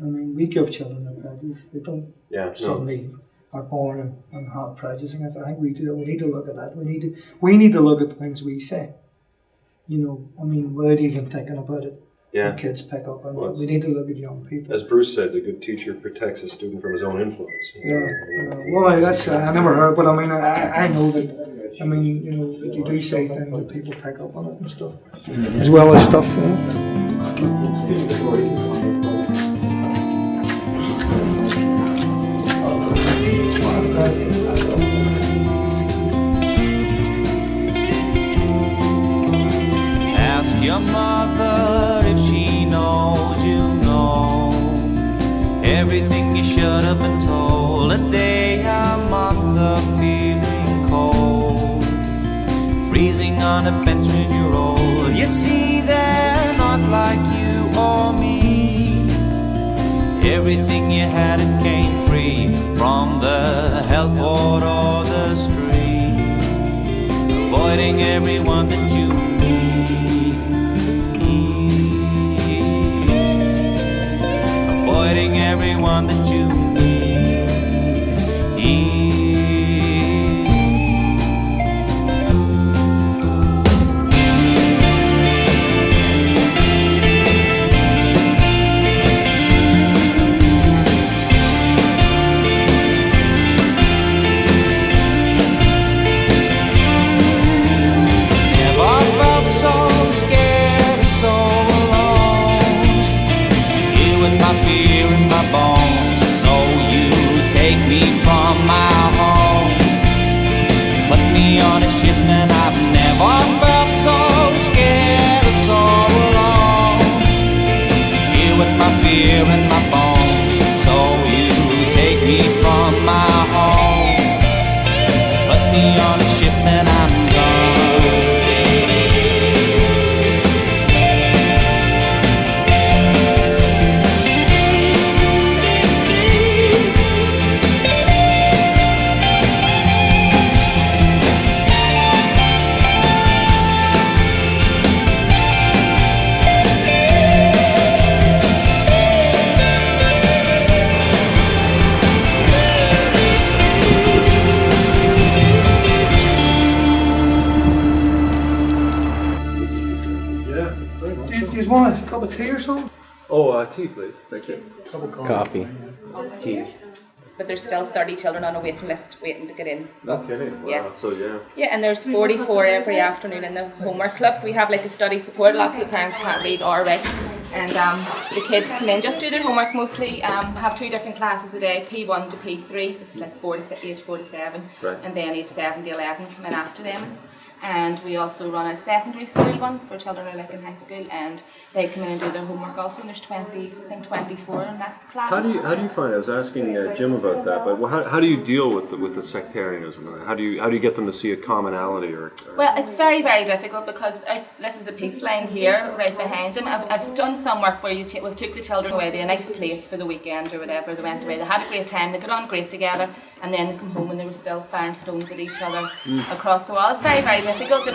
We give children a prejudice. They don't suddenly are born and have prejudice. And I think we do. We need to look at that. We need to look at the things we say. Without even thinking about it. Yeah. Kids pick up on it. We need to lolook at young people. As Bruce said, a good teacher protects a student from his own influence. Well, that's I never heard, but I know that. That you do say things that people pick up on it and stuff, as well as stuff. Ask your mother, if she knows, you know everything you should have been told. A day, a month of feeling cold, freezing on a bench when you're old. You see, they're not like you or me. Everything you had, it came free from the health board or the street, avoiding everyone that you meet, avoiding everyone that you meet. Want a cup of tea or something? Oh, tea, please. Thank you. Cup of Coffee. Tea. But there's still 30 children on a waiting list waiting to get in. No kidding. Wow. Yeah. So yeah. Yeah, and there's 44 every afternoon in the homework club. So we have like a study support. Lots of the parents can't read or write, and the kids come in, just do their homework mostly. Have 2 different classes a day, P1 to P3. This is like age 4 to 7, right. And then age 7 to 11 come in after them. And we also run a secondary school one for children who are like in high school, and they come in and do their homework also, and there's 24 in that class. How do you find? I was asking Jim about that, but how do you deal with the sectarianism? How do you get them to see a commonality or Well, it's very, very difficult because this is the peace line here, right behind them. I've done some work where we took the children away to a nice place for the weekend or whatever. They went away, they had a great time, they got on great together, and then they come home and they were still firing stones at each other across the wall. It's very, very difficult. I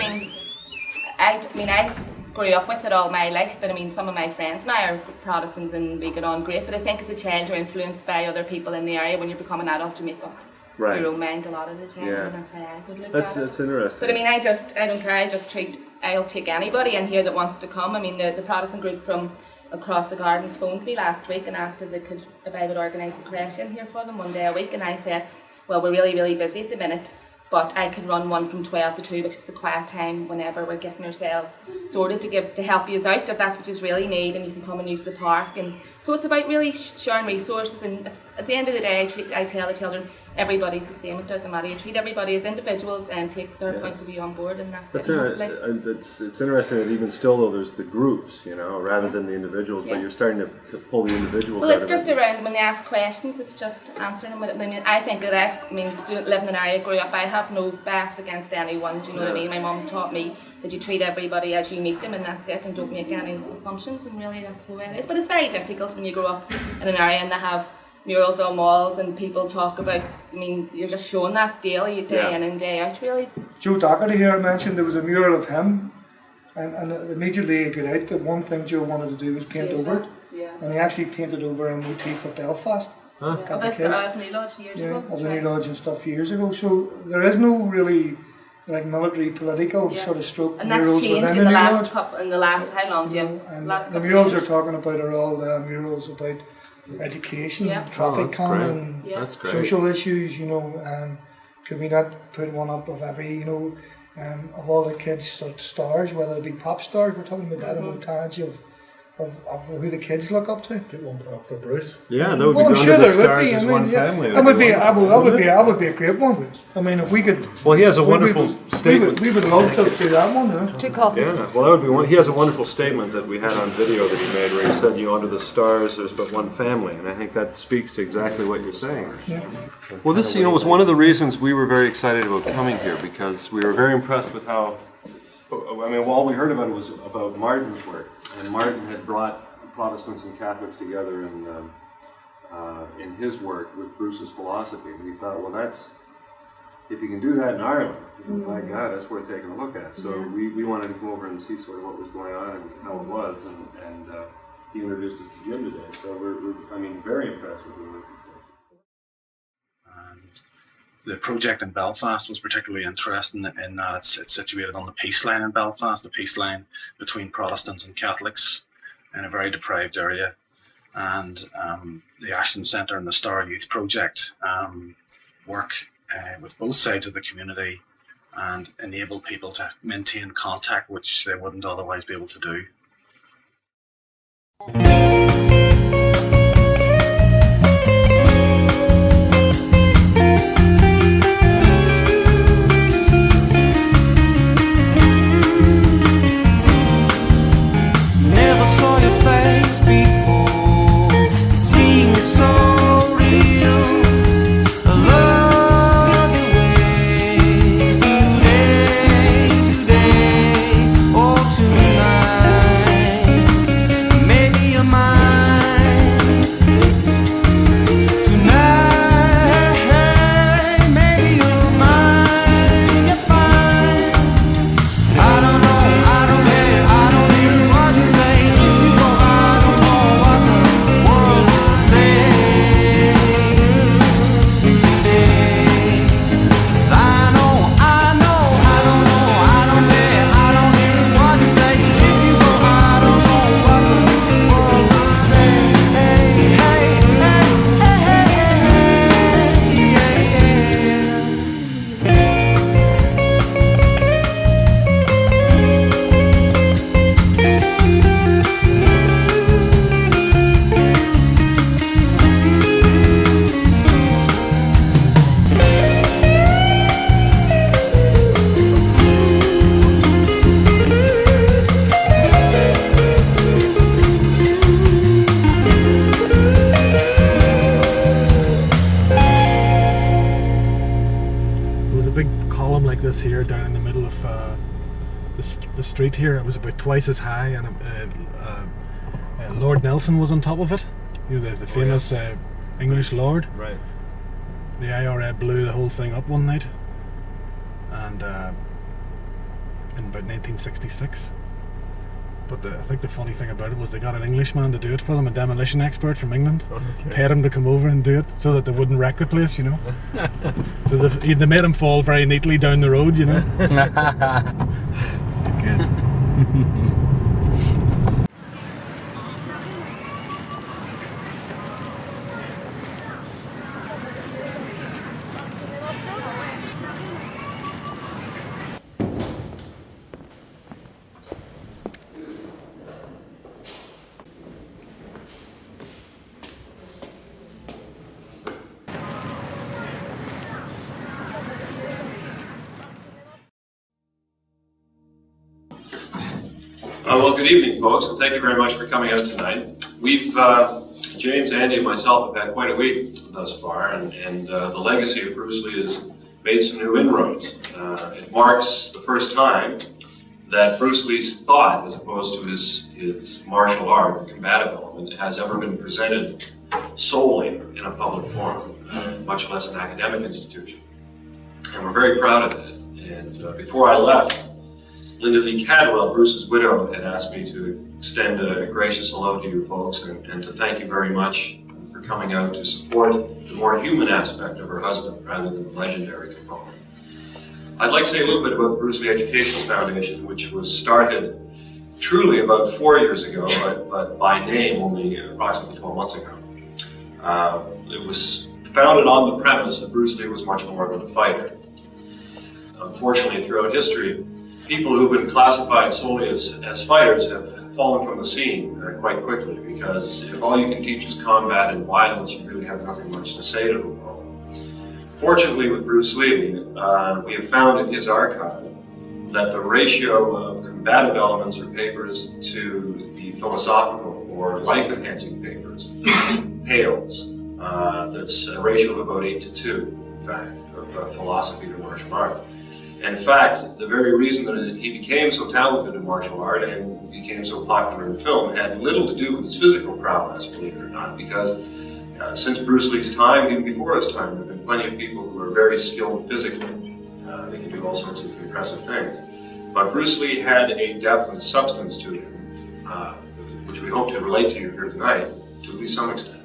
mean, I grew up with it all my life, but I mean, some of my friends now are Protestants and we get on great, but I think as a child you're influenced by other people in the area. When you become an adult you make up your own mind a lot of the time, and that's how I would look at it. That's interesting. But I mean, I don't care, I'll take anybody in here that wants to come. I mean, the Protestant group from across the gardens phoned me last week and asked if I would organise a creche in here for them 1 day a week, and I said, well, we're really, really busy at the minute, but I could run one from 12 to 2, which is the quiet time whenever we're getting ourselves sorted to help you out if that's what you really need, and you can come and use the park. And so it's about really sharing resources, and it's, at the end of the day I tell the children everybody's the same. It doesn't matter, you treat everybody as individuals and take their points of view on board, and that's it. It's interesting that even still though there's the groups, rather than the individuals, but you're starting to pull the individuals well, out it's of just it. around when they ask questions, it's just answering them. I mean, I think that living in an area I grew up, I have no bias against anyone, do you know what I mean? My mum taught me that you treat everybody as you meet them, and that's it, and don't make any assumptions, and really that's the way it is. But it's very difficult when you grow up in an area and they have murals on walls and people talk about, you're just showing that daily, day in and day out, really. Joe Doherty here mentioned there was a mural of him, and immediately it got out that one thing Joe wanted to do was paint over it, and he actually painted over a motif of Belfast. Of the New Lodge years ago. Of the New Lodge and stuff years ago. So there is no really military political sort of stroke and that's murals changed within in the the New last Lodge. in the last how long, Jim? And last the murals are talking about are all murals about education, traffic calming, social issues. Could we not put one up of every of all the kids' sort of stars, whether it be pop stars? We're talking about that a montage of of who the kids look up to. For Bruce. Yeah, that would Well, be I'm Under sure the there would Stars be. as I mean, one yeah, family. that would be wonderful, that would be a great one. I mean, if we could. Well, he has a wonderful statement. We would love to do that one. Yeah. 2 coffees. Yeah, well, that would be one. He has a wonderful statement that we had on video that he made, where he said, "Under the stars, there's but one family," and I think that speaks to exactly what you're saying. Yeah. Well, this, was one of the reasons we were very excited about coming here, because we were very impressed with how. I mean, all we heard about it was about Martin's work, and Martin had brought Protestants and Catholics together in his work with Bruce's philosophy, and we thought, well, if you can do that in Ireland, my God, that's worth taking a look at. So we wanted to come over and see sort of what was going on and how it was, and he introduced us to Jim today. So we're very impressed with the work. The project in Belfast was particularly interesting in that it's situated on the peace line in Belfast, the peace line between Protestants and Catholics in a very deprived area. And the Ashton Centre and the Star Youth Project work with both sides of the community and enable people to maintain contact, which they wouldn't otherwise be able to do. Here down in the middle of the street here. It was about twice as high, and Lord Nelson was on top of it. The famous English Lord. Right. The IRA blew the whole thing up one night, and in about 1966. But I think the funny thing about it was they got an Englishman to do it for them, a demolition expert from England. Okay. Paid him to come over and do it so that they wouldn't wreck the place, So they made him fall very neatly down the road, That's good. Well, good evening, folks, and thank you very much for coming out tonight. We've, James, Andy, and myself have had quite a week thus far, and the legacy of Bruce Lee has made some new inroads. It marks the first time that Bruce Lee's thought, as opposed to his martial art or combative element, has ever been presented solely in a public forum, much less an academic institution. And we're very proud of it. And before I left, Linda Lee Cadwell, Bruce's widow, had asked me to extend a gracious hello to you folks and to thank you very much for coming out to support the more human aspect of her husband rather than the legendary component. I'd like to say a little bit about the Bruce Lee Educational Foundation, which was started truly about 4 years ago, but by name only approximately 12 months ago. It was founded on the premise that Bruce Lee was much more than a fighter. Unfortunately, throughout history, people who've been classified solely as fighters have fallen from the scene quite quickly, because if all you can teach is combat and violence, you really have nothing much to say to the world. Fortunately, with Bruce Lee, we have found in his archive that the ratio of combative elements or papers to the philosophical or life-enhancing papers pales. That's a ratio of about 8 to 2, in fact, of philosophy to martial art. And in fact, the very reason that he became so talented in martial art and became so popular in film had little to do with his physical prowess, believe it or not, because since Bruce Lee's time, even before his time, there have been plenty of people who are very skilled physically. They can do all sorts of impressive things. But Bruce Lee had a depth and substance to him, which we hope to relate to you here tonight, to at least some extent.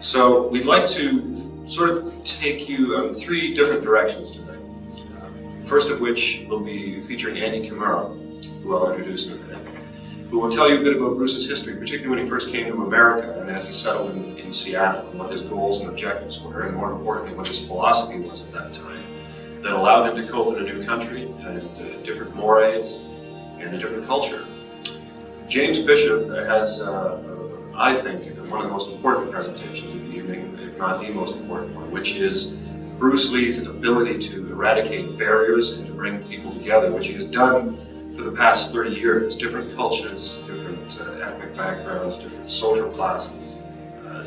So we'd like to sort of take you in 3 different directions tonight. First of which will be featuring Andy Kimura, who I'll introduce in a minute, who will tell you a bit about Bruce's history, particularly when he first came to America and as he settled in Seattle, and what his goals and objectives were, and more importantly, what his philosophy was at that time, that allowed him to cope in a new country and different mores and a different culture. James Bishop has, I think, one of the most important presentations of the evening, if not the most important one, which is Bruce Lee's ability to eradicate barriers and to bring people together, which he has done for the past 30 years. Different cultures, different ethnic backgrounds, different social classes,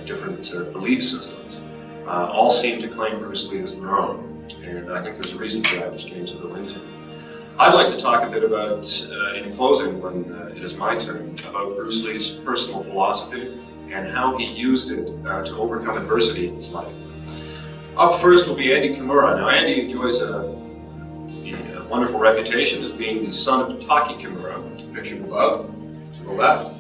different belief systems, all seem to claim Bruce Lee as their own. And I think there's a reason for that, which James will go into. I'd like to talk a bit about, in closing, when it is my turn, about Bruce Lee's personal philosophy and how he used it to overcome adversity in his life. Up first will be Andy Kimura. Now, Andy enjoys a wonderful reputation as being the son of Taki Kimura, pictured above, to the left,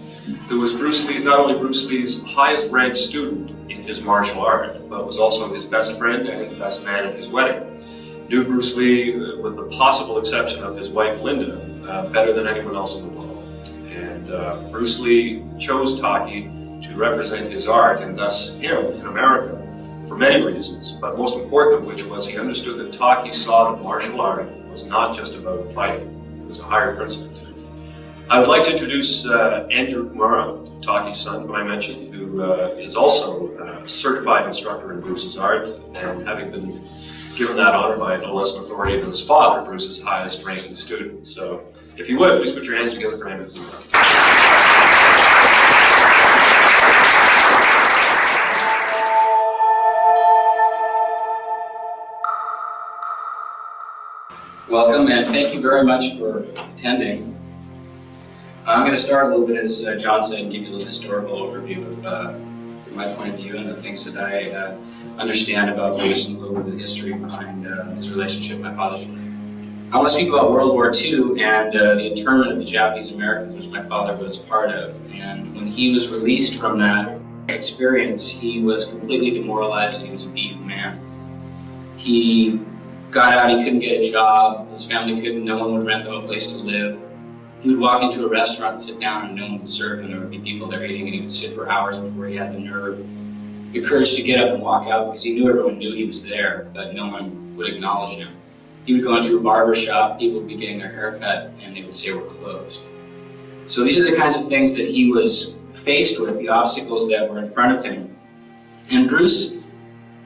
who was not only Bruce Lee's highest ranked student in his martial art, but was also his best friend and the best man at his wedding. Knew Bruce Lee, with the possible exception of his wife Linda, better than anyone else in the world. And Bruce Lee chose Taki to represent his art, and thus him, in America, for many reasons, but most important of which was he understood that Taki saw that martial art was not just about fighting, it was a higher principle to it. I would like to introduce Andrew Kimura, Taki's son, who I mentioned, who is also a certified instructor in Bruce's art, and having been given that honor by no less an authority than his father, Bruce's highest ranking student. So, if you would, please put your hands together for Andrew Kimura. Welcome, and thank you very much for attending. I'm going to start a little bit, as John said, and give you a little historical overview of my point of view and the things that I understand about Bruce and a little bit of the history behind his relationship with my father's life. I want to speak about World War II and the internment of the Japanese Americans, which my father was part of. And when he was released from that experience, he was completely demoralized. He was a beaten man. He got out, he couldn't get a job, his family couldn't, no one would rent them a place to live. He would walk into a restaurant and sit down and no one would serve him. There would be people there eating and he would sit for hours before he had the nerve, the courage to get up and walk out, because he knew everyone knew he was there, but no one would acknowledge him. He would go into a barber shop, people would be getting their hair cut and they would say we're closed. So these are the kinds of things that he was faced with, the obstacles that were in front of him. And Bruce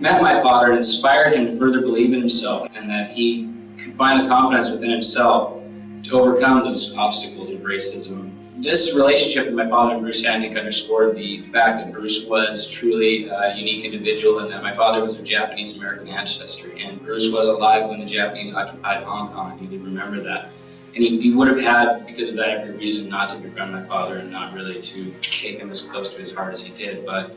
met my father and inspired him to further believe in himself and that he could find the confidence within himself to overcome those obstacles of racism. This relationship that my father and Bruce had, I think, underscored the fact that Bruce was truly a unique individual and that my father was of Japanese-American ancestry. And Bruce was alive when the Japanese occupied Hong Kong. He did remember that. And he would have had, because of that, every reason not to befriend my father and not really to take him as close to his heart as he did. But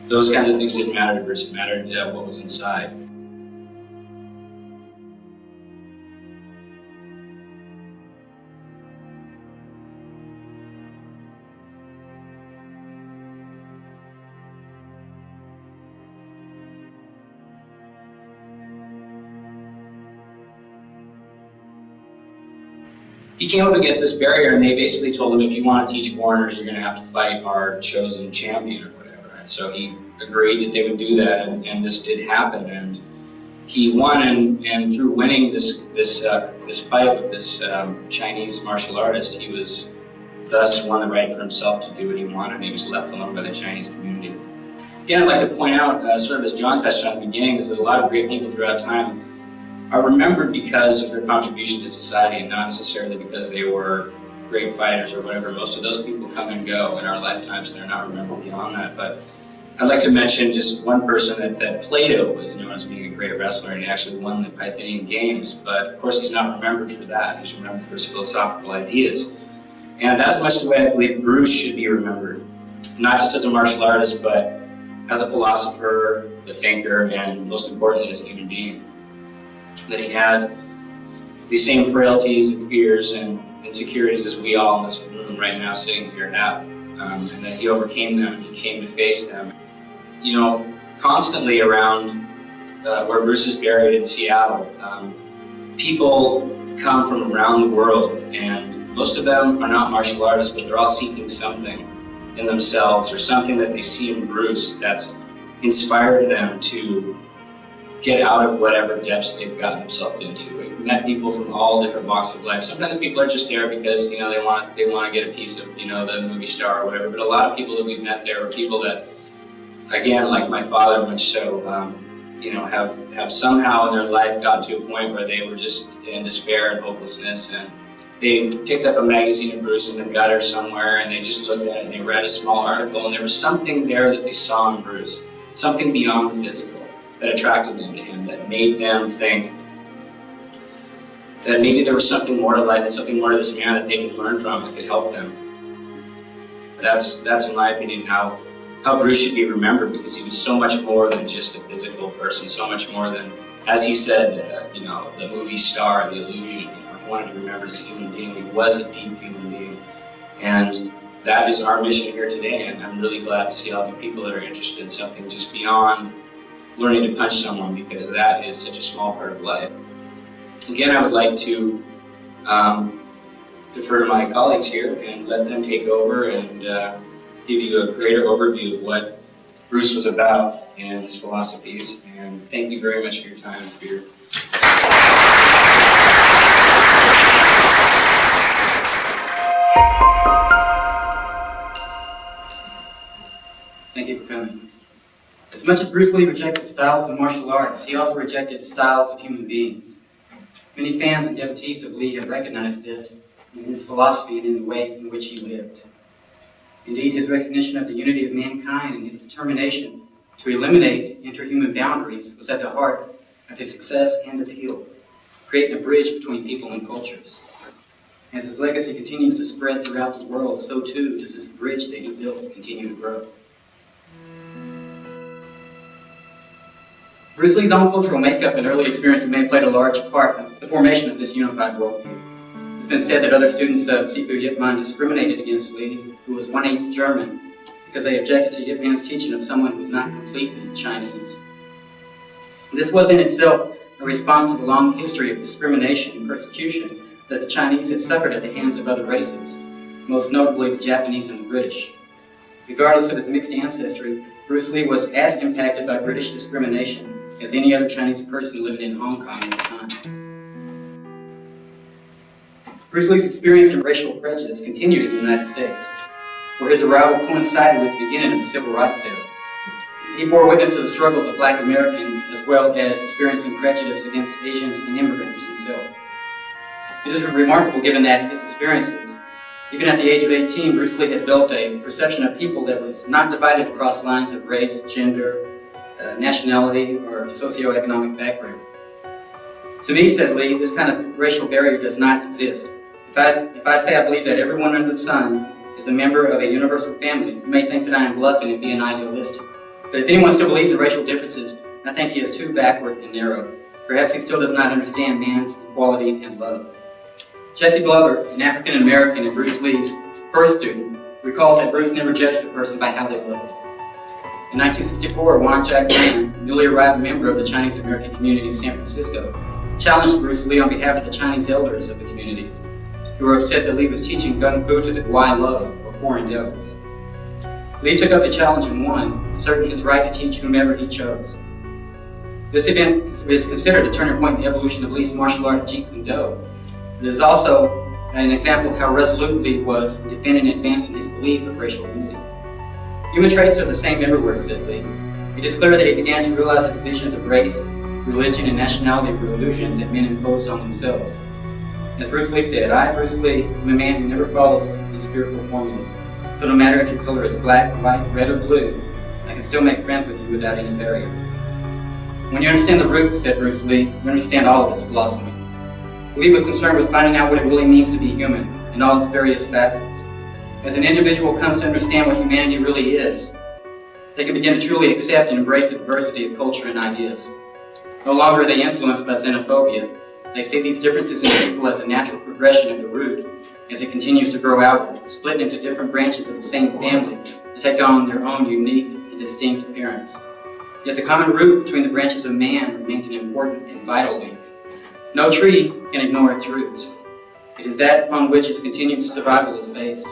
those kinds of things didn't matter to Bruce. It mattered what was inside. He came up against this barrier and they basically told him, if you want to teach foreigners, you're going to have to fight our chosen champion or whatever. And so he agreed that they would do that, and this did happen. And he won, and through winning this fight with this Chinese martial artist, he was thus won the right for himself to do what he wanted, and he was left alone by the Chinese community. Again, I'd like to point out, sort of as John touched on at the beginning, is that a lot of great people throughout time are remembered because of their contribution to society and not necessarily because they were great fighters or whatever. Most of those people come and go in our lifetimes and they're not remembered beyond that. But I'd like to mention just one person that Plato was known as being a great wrestler, and he actually won the Pythagorean Games, but of course he's not remembered for that. He's remembered for his philosophical ideas. And that's much the way I believe Bruce should be remembered, not just as a martial artist, but as a philosopher, a thinker, and most importantly as a human being. That he had these same frailties and fears and insecurities as we all in this room right now sitting here have, and that he overcame them and he came to face them. You know, constantly around where Bruce is buried in Seattle, people come from around the world, and most of them are not martial artists, but they're all seeking something in themselves or something that they see in Bruce that's inspired them to get out of whatever depths they've gotten themselves into. We've met people from all different walks of life. Sometimes people are just there because, you know, they want to get a piece of, you know, the movie star or whatever. But a lot of people that we've met there are people that, again, like my father, much so, you know, have somehow in their life got to a point where they were just in despair and hopelessness, and they picked up a magazine of Bruce in the gutter somewhere, and they just looked at it and they read a small article, and there was something there that they saw in Bruce, something beyond the physical that attracted them to him, that made them think that maybe there was something more to life and something more to this man that they could learn from that could help them. That's in my opinion how Bruce should be remembered, because he was so much more than just a physical person, so much more than, as he said, you know, the movie star, the illusion. You know, he wanted to be remembered as a human being. He was a deep human being, and that is our mission here today. And I'm really glad to see all the people that are interested in something just beyond learning to punch someone, because that is such a small part of life. Again, I would like to defer to my colleagues here and let them take over and give you a greater overview of what Bruce was about and his philosophies. And thank you very much for your time and for your Thank you for coming. As much as Bruce Lee rejected styles of martial arts, he also rejected styles of human beings. Many fans and devotees of Lee have recognized this in his philosophy and in the way in which he lived. Indeed, his recognition of the unity of mankind and his determination to eliminate interhuman boundaries was at the heart of his success and appeal, creating a bridge between people and cultures. As his legacy continues to spread throughout the world, so too does this bridge that he built continue to grow. Bruce Lee's own cultural makeup and early experiences may have played a large part in the formation of this unified worldview. It's been said that other students of Sifu Yip Man discriminated against Lee, who was 1/8 German, because they objected to Yip Man's teaching of someone who was not completely Chinese. And this was in itself a response to the long history of discrimination and persecution that the Chinese had suffered at the hands of other races, most notably the Japanese and the British. Regardless of his mixed ancestry, Bruce Lee was as impacted by British discrimination as any other Chinese person living in Hong Kong at the time. Bruce Lee's experience in racial prejudice continued in the United States, where his arrival coincided with the beginning of the Civil Rights era. He bore witness to the struggles of Black Americans, as well as experiencing prejudice against Asians and immigrants himself. It is remarkable given that his experiences, even at the age of 18, Bruce Lee had developed a perception of people that was not divided across lines of race, gender, nationality, or socioeconomic background. To me, said Lee, this kind of racial barrier does not exist. If I say I believe that everyone under the sun is a member of a universal family, you may think that I am bluffing and being idealistic. But if anyone still believes in racial differences, I think he is too backward and narrow. Perhaps he still does not understand man's equality and love. Jesse Glover, an African American and Bruce Lee's first student, recalls that Bruce never judged a person by how they looked. In 1964, Wan Jack Man, a newly arrived member of the Chinese American community in San Francisco, challenged Bruce Lee on behalf of the Chinese elders of the community, who were upset that Lee was teaching Gung Fu to the Gwai Lo, or foreign devils. Lee took up the challenge and won, asserting his right to teach whomever he chose. This event is considered a turning point in the evolution of Lee's martial art Jeet Kune Do. It is also an example of how resolute Lee was in defending and advancing his belief of racial unity. Human traits are the same everywhere, said Lee. It is clear that he began to realize that divisions of race, religion, and nationality were illusions that men imposed on themselves. As Bruce Lee said, I, Bruce Lee, am a man who never follows these fearful formulas. So no matter if your color is black, white, red, or blue, I can still make friends with you without any barrier. When you understand the root, said Bruce Lee, you understand all of its blossoming. Lee was concerned with finding out what it really means to be human in all its various facets. As an individual comes to understand what humanity really is, they can begin to truly accept and embrace the diversity of culture and ideas. No longer are they influenced by xenophobia. They see these differences in people as a natural progression of the root as it continues to grow outward, split into different branches of the same family to take on their own unique and distinct appearance. Yet the common root between the branches of man remains an important and vital link. No tree can ignore its roots. It is that upon which its continued survival is based.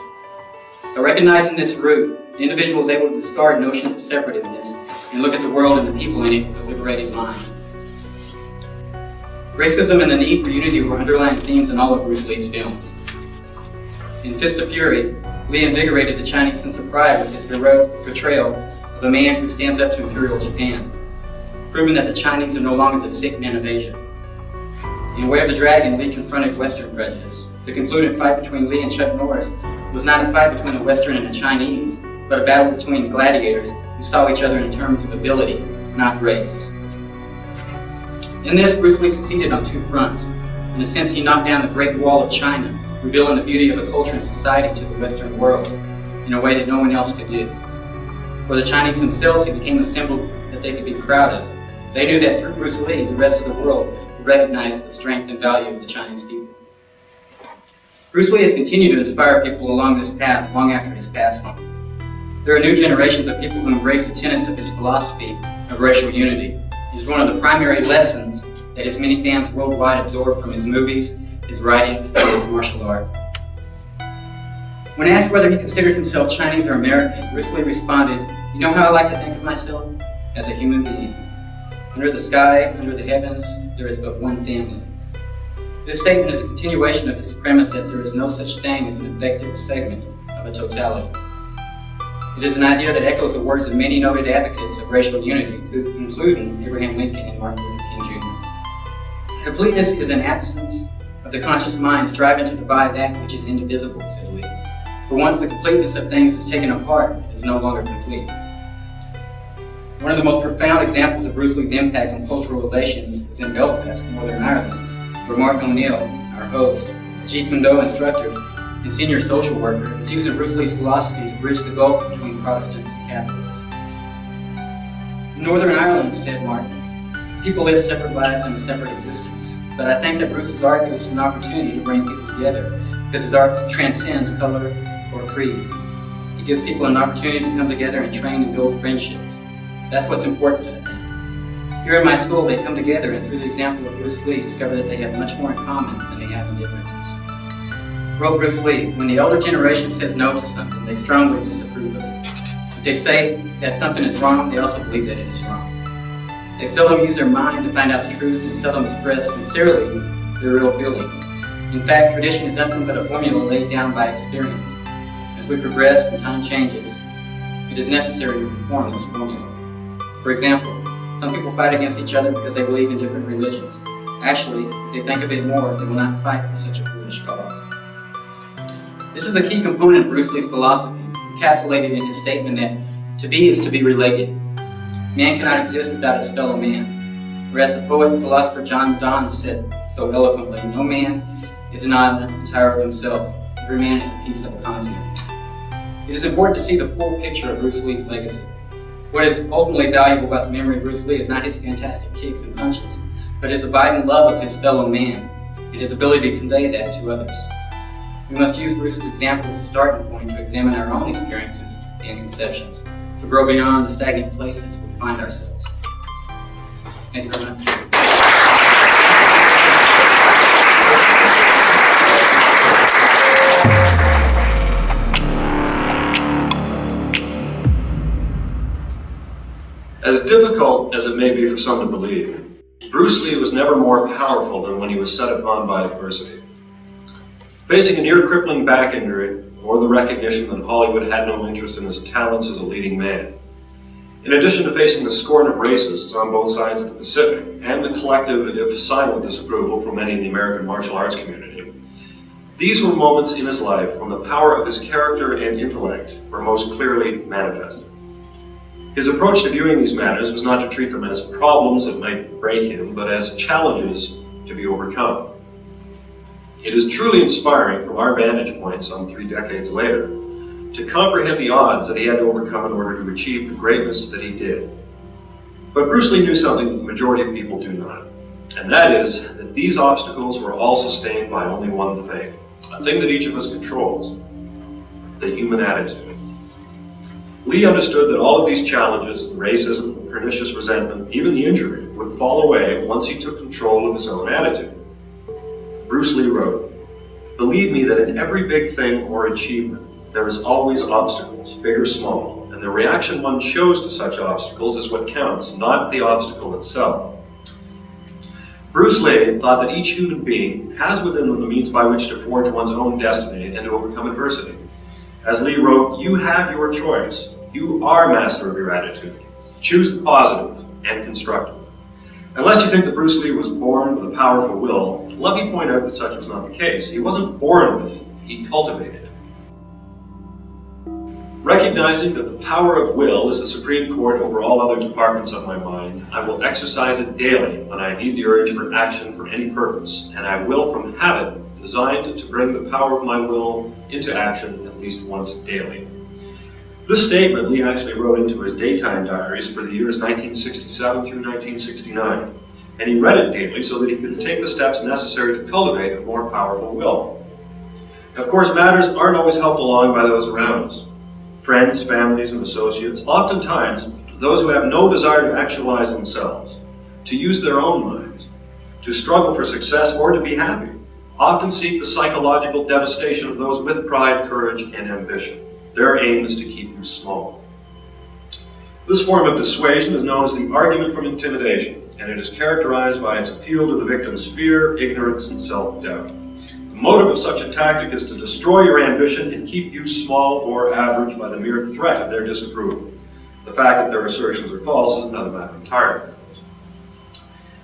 By recognizing this root, the individual is able to discard notions of separativeness and look at the world and the people in it with a liberated mind. Racism and the need for unity were underlying themes in all of Bruce Lee's films. In Fist of Fury, Lee invigorated the Chinese sense of pride with his heroic portrayal of a man who stands up to Imperial Japan, proving that the Chinese are no longer the sick men of Asia. In Way of the Dragon, Lee confronted Western prejudice. The concluded fight between Lee and Chuck Norris was not a fight between a Western and a Chinese, but a battle between gladiators who saw each other in terms of ability, not race. In this, Bruce Lee succeeded on two fronts. In a sense, he knocked down the Great Wall of China, revealing the beauty of a culture and society to the Western world in a way that no one else could do. For the Chinese themselves, he became a symbol that they could be proud of. They knew that through Bruce Lee, the rest of the world would recognize the strength and value of the Chinese people. Bruce Lee has continued to inspire people along this path long after his passed on. There are new generations of people who embrace the tenets of his philosophy of racial unity. It is one of the primary lessons that his many fans worldwide absorb from his movies, his writings, and his martial art. When asked whether he considered himself Chinese or American, Bruce Lee responded, "You know how I like to think of myself? As a human being. Under the sky, under the heavens, there is but one family." This statement is a continuation of his premise that there is no such thing as an effective segment of a totality. It is an idea that echoes the words of many noted advocates of racial unity, including Abraham Lincoln and Martin Luther King Jr. Completeness is an absence of the conscious mind striving to divide that which is indivisible, said Lee. For once the completeness of things is taken apart, it is no longer complete. One of the most profound examples of Bruce Lee's impact on cultural relations was in Belfast, Northern Ireland, where Martin O'Neill, our host, a Jeet Kune Do instructor and senior social worker, is using Bruce Lee's philosophy to bridge the gulf between Protestants and Catholics. In Northern Ireland, said Martin, people live separate lives and a separate existence. But I think that Bruce's art gives us an opportunity to bring people together because his art transcends color or creed. It gives people an opportunity to come together and train and build friendships. That's what's important, I think. Here in my school, they come together and through the example of Bruce Lee, discover that they have much more in common than they have in differences. Wrote Bruce Lee, when the older generation says no to something, they strongly disapprove of it. If they say that something is wrong, they also believe that it is wrong. They seldom use their mind to find out the truth and seldom express sincerely their real feeling. In fact, tradition is nothing but a formula laid down by experience. As we progress and time changes, it is necessary to reform this formula. For example, some people fight against each other because they believe in different religions. Actually, if they think of it more, they will not fight for such a foolish cause. This is a key component of Bruce Lee's philosophy, encapsulated in his statement that to be is to be related. Man cannot exist without his fellow man. Or as the poet and philosopher John Donne said so eloquently, no man is an island entire of himself. Every man is a piece of a continent. It is important to see the full picture of Bruce Lee's legacy. What is ultimately valuable about the memory of Bruce Lee is not his fantastic kicks and punches, but his abiding love of his fellow man and his ability to convey that to others. We must use Bruce's example as a starting point to examine our own experiences and conceptions, to grow beyond the stagnant places we find ourselves. Thank you very much. As difficult as it may be for some to believe, Bruce Lee was never more powerful than when he was set upon by adversity. Facing a near-crippling back injury, or the recognition that Hollywood had no interest in his talents as a leading man. In addition to facing the scorn of racists on both sides of the Pacific, and the collective, if silent, disapproval from many in the American martial arts community, these were moments in his life when the power of his character and intellect were most clearly manifested. His approach to viewing these matters was not to treat them as problems that might break him, but as challenges to be overcome. It is truly inspiring from our vantage point some 3 decades later to comprehend the odds that he had to overcome in order to achieve the greatness that he did. But Bruce Lee knew something that the majority of people do not, and that is that these obstacles were all sustained by only one thing, a thing that each of us controls, the human attitude. Lee understood that all of these challenges, the racism, the pernicious resentment, even the injury, would fall away once he took control of his own attitude. Bruce Lee wrote, "Believe me that in every big thing or achievement, there is always obstacles, big or small, and the reaction one shows to such obstacles is what counts, not the obstacle itself." Bruce Lee thought that each human being has within them the means by which to forge one's own destiny and to overcome adversity. As Lee wrote, "You have your choice. You are master of your attitude. Choose the positive and constructive." Unless you think that Bruce Lee was born with a powerful will, let me point out that such was not the case. He wasn't born with it, he cultivated it. Recognizing that the power of will is the supreme court over all other departments of my mind, I will exercise it daily when I need the urge for action for any purpose, and I will from habit designed to bring the power of my will into action at least once daily. This statement Lee actually wrote into his daytime diaries for the years 1967 through 1969, and he read it daily so that he could take the steps necessary to cultivate a more powerful will. Of course, matters aren't always helped along by those around us. Friends, families, and associates, oftentimes those who have no desire to actualize themselves, to use their own minds, to struggle for success or to be happy, often seek the psychological devastation of those with pride, courage, and ambition. Their aim is to keep you small. This form of dissuasion is known as the argument from intimidation, and it is characterized by its appeal to the victim's fear, ignorance, and self-doubt. The motive of such a tactic is to destroy your ambition and keep you small or average by the mere threat of their disapproval. The fact that their assertions are false is another matter entirely.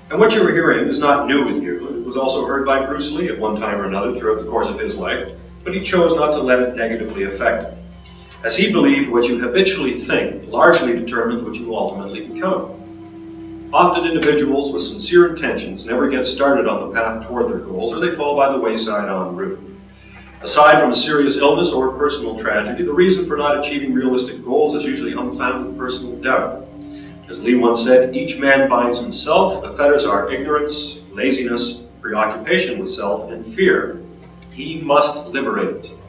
And what you are hearing is not new with you. It was also heard by Bruce Lee at one time or another throughout the course of his life, but he chose not to let it negatively affect him, as he believed what you habitually think largely determines what you ultimately become. Often individuals with sincere intentions never get started on the path toward their goals, or they fall by the wayside en route. Aside from a serious illness or personal tragedy, the reason for not achieving realistic goals is usually unfounded personal doubt. As Lee once said, each man binds himself. The fetters are ignorance, laziness, preoccupation with self, and fear. He must liberate himself.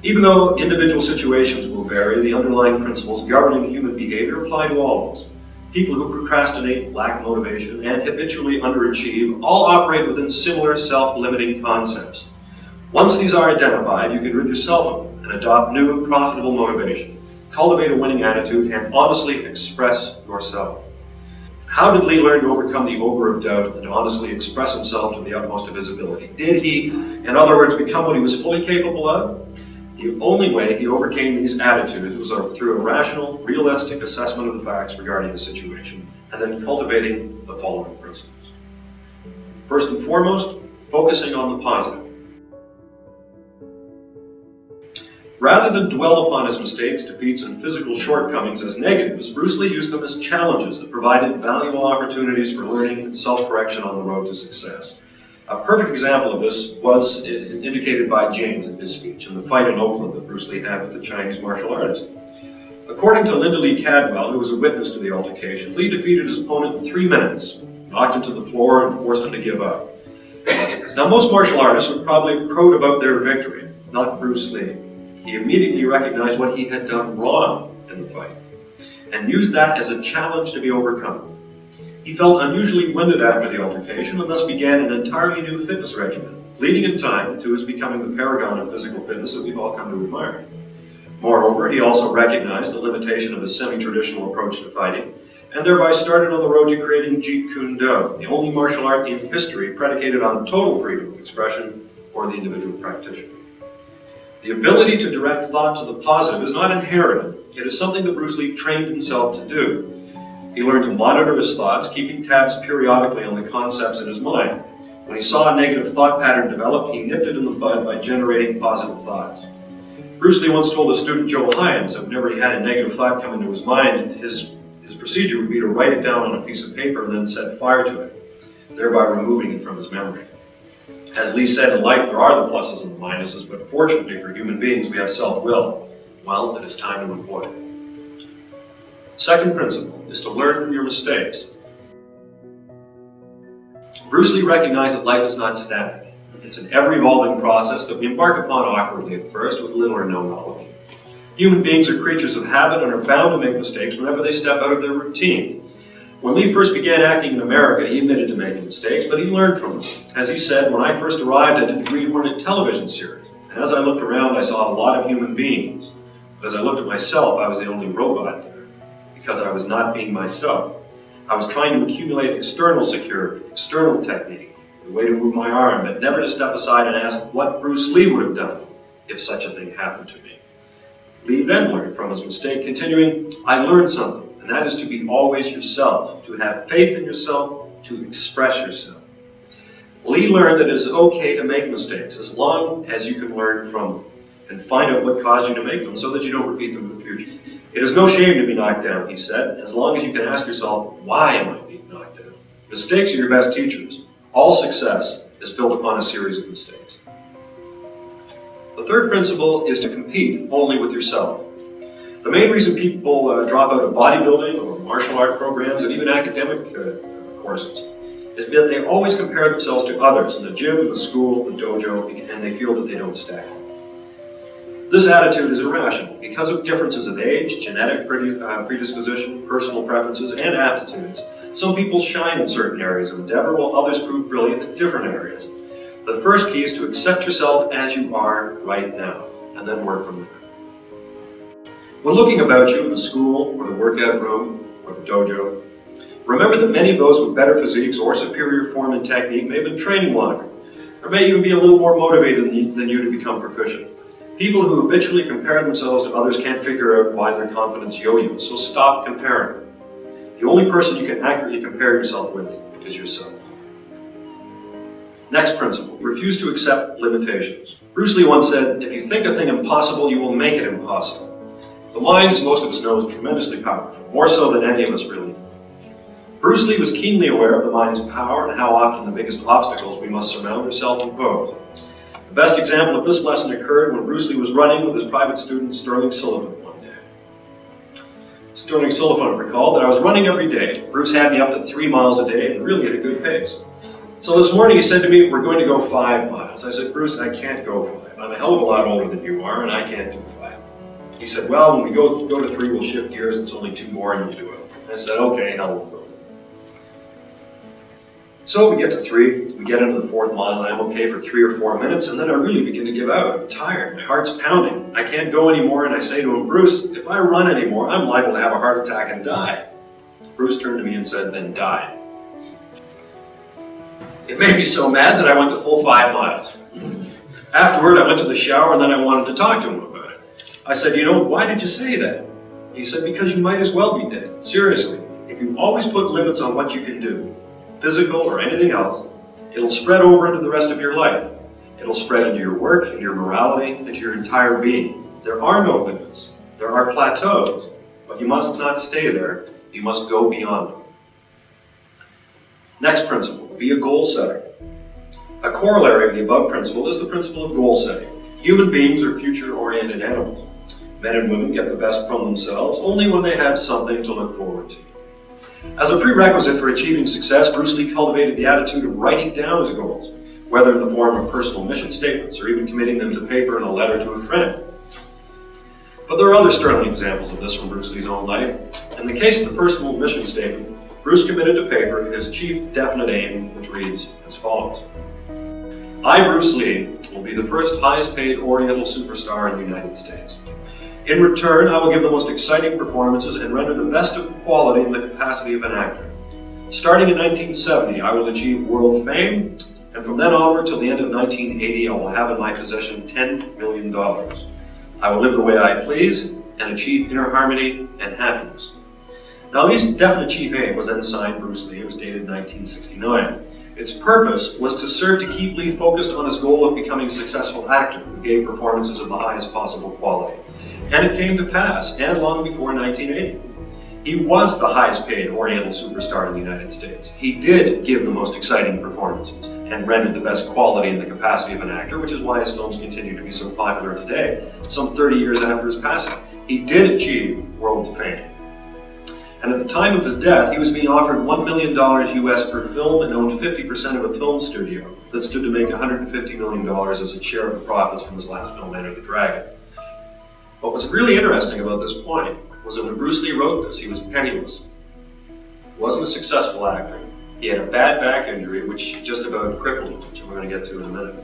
Even though individual situations will vary, the underlying principles governing human behavior apply to all of us. People who procrastinate, lack motivation, and habitually underachieve all operate within similar self-limiting concepts. Once these are identified, you can rid yourself of them and adopt new, profitable motivation, cultivate a winning attitude, and honestly express yourself. How did Lee learn to overcome the ogre of doubt and honestly express himself to the utmost of his ability? Did he, in other words, become what he was fully capable of? The only way he overcame these attitudes was through a rational, realistic assessment of the facts regarding the situation, and then cultivating the following principles. First and foremost, focusing on the positive. Rather than dwell upon his mistakes, defeats, and physical shortcomings as negatives, Bruce Lee used them as challenges that provided valuable opportunities for learning and self-correction on the road to success. A perfect example of this was indicated by James in his speech in the fight in Oakland that Bruce Lee had with the Chinese martial artist. According to Linda Lee Cadwell, who was a witness to the altercation, Lee defeated his opponent in 3 minutes, knocked him to the floor, and forced him to give up. Now, most martial artists would probably have crowed about their victory, not Bruce Lee. He immediately recognized what he had done wrong in the fight, and used that as a challenge to be overcome. He felt unusually winded after the altercation and thus began an entirely new fitness regimen, leading in time to his becoming the paragon of physical fitness that we've all come to admire. Moreover, he also recognized the limitation of his semi-traditional approach to fighting, and thereby started on the road to creating Jeet Kune Do, the only martial art in history predicated on total freedom of expression or for the individual practitioner. The ability to direct thought to the positive is not inherited. It is something that Bruce Lee trained himself to do. He learned to monitor his thoughts, keeping tabs periodically on the concepts in his mind. When he saw a negative thought pattern develop, he nipped it in the bud by generating positive thoughts. Bruce Lee once told his student Joe Hyams that whenever he had a negative thought come into his mind, his procedure would be to write it down on a piece of paper and then set fire to it, thereby removing it from his memory. As Lee said, in life there are the pluses and the minuses, but fortunately for human beings we have self-will. Well, it is time to employ it. Second principle is to learn from your mistakes. Bruce Lee recognized that life is not static. It's an ever-evolving process that we embark upon awkwardly at first with little or no knowledge. Human beings are creatures of habit and are bound to make mistakes whenever they step out of their routine. When Lee first began acting in America, he admitted to making mistakes, but he learned from them. As he said, when I first arrived, I did the Green Hornet television series. And as I looked around, I saw a lot of human beings. But as I looked at myself, I was the only robot there, because I was not being myself. I was trying to accumulate external security, external technique, the way to move my arm, but never to step aside and ask what Bruce Lee would have done if such a thing happened to me. Lee then learned from his mistake, continuing, I learned something, and that is to be always yourself, to have faith in yourself, to express yourself. Lee learned that it is okay to make mistakes as long as you can learn from them and find out what caused you to make them so that you don't repeat them in the future. It is no shame to be knocked down, he said, as long as you can ask yourself, why am I being knocked down? Mistakes are your best teachers. All success is built upon a series of mistakes. The third principle is to compete only with yourself. The main reason people drop out of bodybuilding or martial art programs and even academic courses is that they always compare themselves to others in the gym, the school, the dojo, and they feel that they don't stack up. This attitude is irrational because of differences of age, genetic predisposition, personal preferences, and aptitudes. Some people shine in certain areas of endeavor while others prove brilliant in different areas. The first key is to accept yourself as you are right now, and then work from there. When looking about you in the school, or the workout room, or the dojo, remember that many of those with better physiques or superior form and technique may have been training longer, or may even be a little more motivated than you to become proficient. People who habitually compare themselves to others can't figure out why their confidence yo-yos, so stop comparing. The only person you can accurately compare yourself with is yourself. Next principle, refuse to accept limitations. Bruce Lee once said, if you think a thing impossible, you will make it impossible. The mind, as most of us know, is tremendously powerful, more so than any of us really know. Bruce Lee was keenly aware of the mind's power and how often the biggest obstacles we must surmount are self-imposed. The best example of this lesson occurred when Bruce Lee was running with his private student Sterling Sullivan one day. Sterling Sullivan recalled that I was running every day. Bruce had me up to 3 miles a day and really at a good pace. So this morning he said to me, we're going to go 5 miles. I said, Bruce, I can't go 5. I'm a hell of a lot older than you are and I can't do 5. He said, well, when we go to 3, we'll shift gears and it's only 2 more and you'll do it. I said, okay, hell, we'll go. So we get to 3, we get into the 4th mile, and I'm okay for 3 or 4 minutes, and then I really begin to give out. I'm tired, my heart's pounding, I can't go anymore, and I say to him, Bruce, if I run anymore, I'm liable to have a heart attack and die. Bruce turned to me and said, then die. It made me so mad that I went the full 5 miles. Afterward, I went to the shower, and then I wanted to talk to him about it. I said, you know, why did you say that? He said, because you might as well be dead. Seriously, if you always put limits on what you can do, physical or anything else, it'll spread over into the rest of your life. It'll spread into your work, into your morality, into your entire being. There are no limits. There are plateaus, but you must not stay there. You must go beyond them. Next principle, be a goal setter. A corollary of the above principle is the principle of goal setting. Human beings are future-oriented animals. Men and women get the best from themselves only when they have something to look forward to. As a prerequisite for achieving success, Bruce Lee cultivated the attitude of writing down his goals, whether in the form of personal mission statements or even committing them to paper in a letter to a friend. But there are other sterling examples of this from Bruce Lee's own life. In the case of the personal mission statement, Bruce committed to paper his chief definite aim, which reads as follows. I, Bruce Lee, will be the first highest paid Oriental superstar in the United States. In return, I will give the most exciting performances and render the best of quality in the capacity of an actor. Starting in 1970, I will achieve world fame, And from then onward till the end of 1980, I will have in my possession $10 million. I will live the way I please and achieve inner harmony and happiness. Now, Lee's definite chief aim was then signed Bruce Lee. It was dated 1969. Its purpose was to serve to keep Lee focused on his goal of becoming a successful actor who gave performances of the highest possible quality. And it came to pass, and long before 1980. He was the highest paid Oriental superstar in the United States. He did give the most exciting performances and rendered the best quality in the capacity of an actor, which is why his films continue to be so popular today, some 30 years after his passing. He did achieve world fame. And at the time of his death, he was being offered $1 million US per film and owned 50% of a film studio that stood to make $150 million as a share of the profits from his last film, Enter the Dragon. But what's really interesting about this point was that when Bruce Lee wrote this, he was penniless. He wasn't a successful actor. He had a bad back injury, which just about crippled him, which we're going to get to in a minute.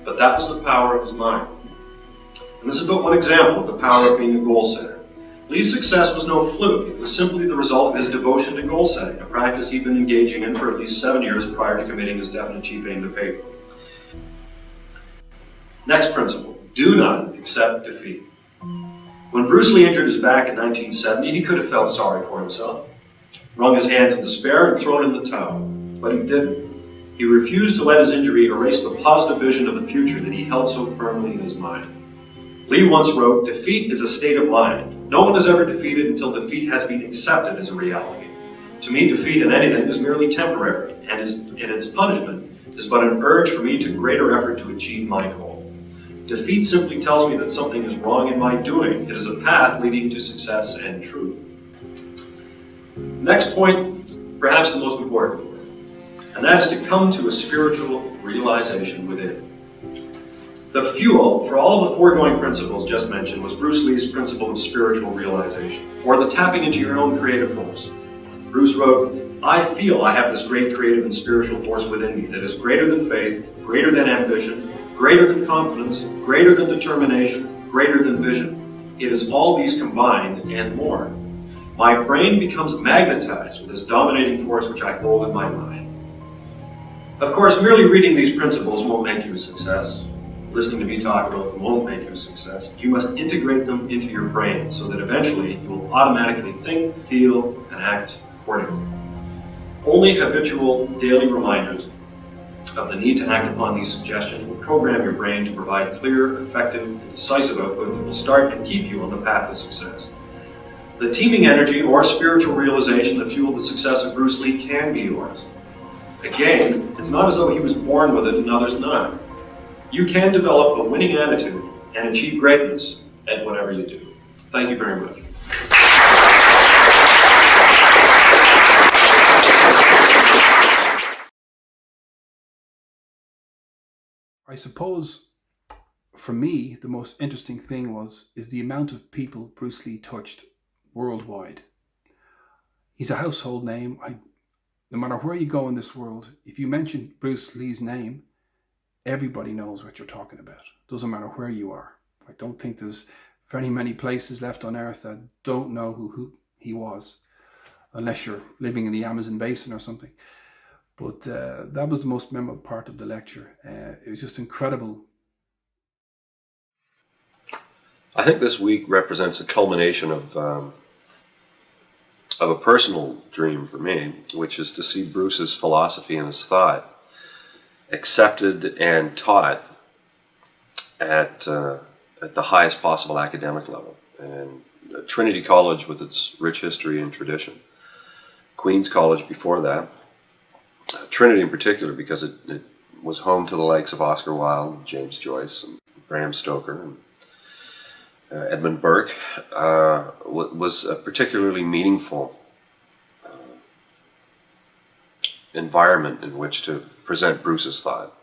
But that was the power of his mind. And this is but one example of the power of being a goal setter. Lee's success was no fluke. It was simply the result of his devotion to goal setting, a practice he'd been engaging in for at least 7 years prior to committing his definite chief aim to paper. Next principle, do not accept defeat. When Bruce Lee injured his back in 1970, he could have felt sorry for himself, wrung his hands in despair, and thrown in the towel. But he didn't. He refused to let his injury erase the positive vision of the future that he held so firmly in his mind. Lee once wrote, "Defeat is a state of mind. No one is ever defeated until defeat has been accepted as a reality. To me, defeat in anything is merely temporary, and its punishment is but an urge for me to greater effort to achieve my goal. Defeat simply tells me that something is wrong in my doing. It is a path leading to success and truth." Next point, perhaps the most important, and that is to come to a spiritual realization within. The fuel for all of the foregoing principles just mentioned was Bruce Lee's principle of spiritual realization, or the tapping into your own creative force. Bruce wrote, "I feel I have this great creative and spiritual force within me that is greater than faith, greater than ambition, greater than confidence, greater than determination, greater than vision. It is all these combined and more. My brain becomes magnetized with this dominating force which I hold in my mind." Of course, merely reading these principles won't make you a success. Listening to me talk about them won't make you a success. You must integrate them into your brain so that eventually you will automatically think, feel, and act accordingly. Only habitual daily reminders of the need to act upon these suggestions will program your brain to provide clear, effective, and decisive output that will start and keep you on the path to success. The teeming energy or spiritual realization that fueled the success of Bruce Lee can be yours. Again, it's not as though he was born with it and others not. You can develop a winning attitude and achieve greatness at whatever you do. Thank you very much. I suppose, for me, the most interesting thing is the amount of people Bruce Lee touched worldwide. He's a household name. No matter where you go in this world, if you mention Bruce Lee's name, everybody knows what you're talking about. Doesn't matter where you are. I don't think there's very many places left on earth that don't know who he was, unless you're living in the Amazon basin or something. But that was the most memorable part of the lecture. It was just incredible. I think this week represents a culmination of a personal dream for me, which is to see Bruce's philosophy and his thought accepted and taught at the highest possible academic level. And Trinity College, with its rich history and tradition, Queen's College before that, Trinity in particular because it was home to the likes of Oscar Wilde, James Joyce, and Bram Stoker, and Edmund Burke, was a particularly meaningful environment in which to present Bruce's thought,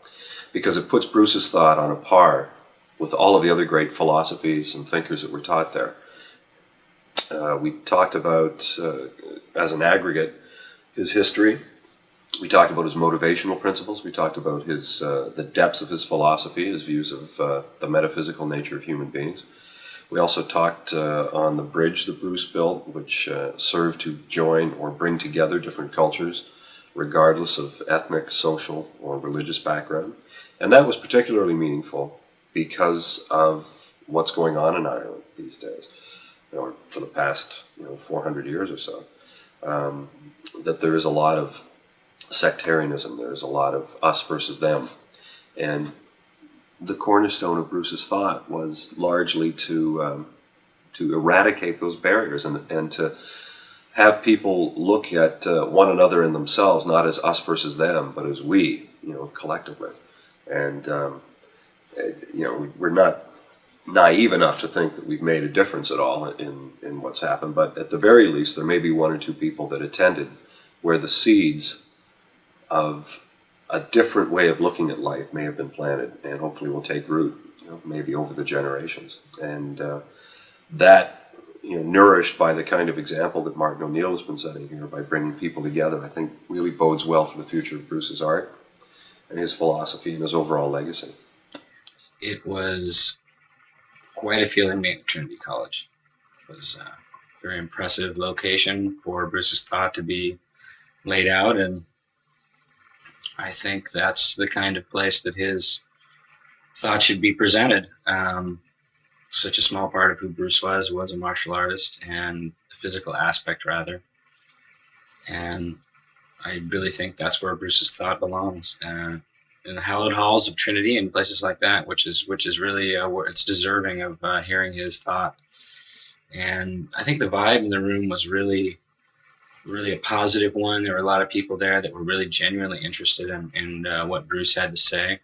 because it puts Bruce's thought on a par with all of the other great philosophies and thinkers that were taught there. We talked about, as an aggregate, his history. We talked about his motivational principles. We talked about his the depths of his philosophy, his views of the metaphysical nature of human beings. We also talked on the bridge that Bruce built, which served to join or bring together different cultures regardless of ethnic, social, or religious background. And that was particularly meaningful because of what's going on in Ireland these days, for the past 400 years or so. That there is a lot of sectarianism, there is a lot of us versus them. And the cornerstone of Bruce's thought was largely to eradicate those barriers and to have people look at one another and themselves, not as us versus them, but as we, collectively. And, we're not naive enough to think that we've made a difference at all in what's happened, but at the very least, there may be one or two people that attended where the seeds of a different way of looking at life may have been planted, and hopefully will take root, maybe over the generations. And that, nourished by the kind of example that Martin O'Neill has been setting here by bringing people together, I think really bodes well for the future of Bruce's art and his philosophy and his overall legacy. It was quite a feeling made at Trinity College. It was a very impressive location for Bruce's thought to be laid out, and I think that's the kind of place that his thought should be presented. Such a small part of who Bruce was a martial artist, and the physical aspect rather. And I really think that's where Bruce's thought belongs. In the hallowed halls of Trinity and places like that, which is really where it's deserving of hearing his thought. And I think the vibe in the room was really a positive one. There were a lot of people there that were really genuinely interested in what Bruce had to say.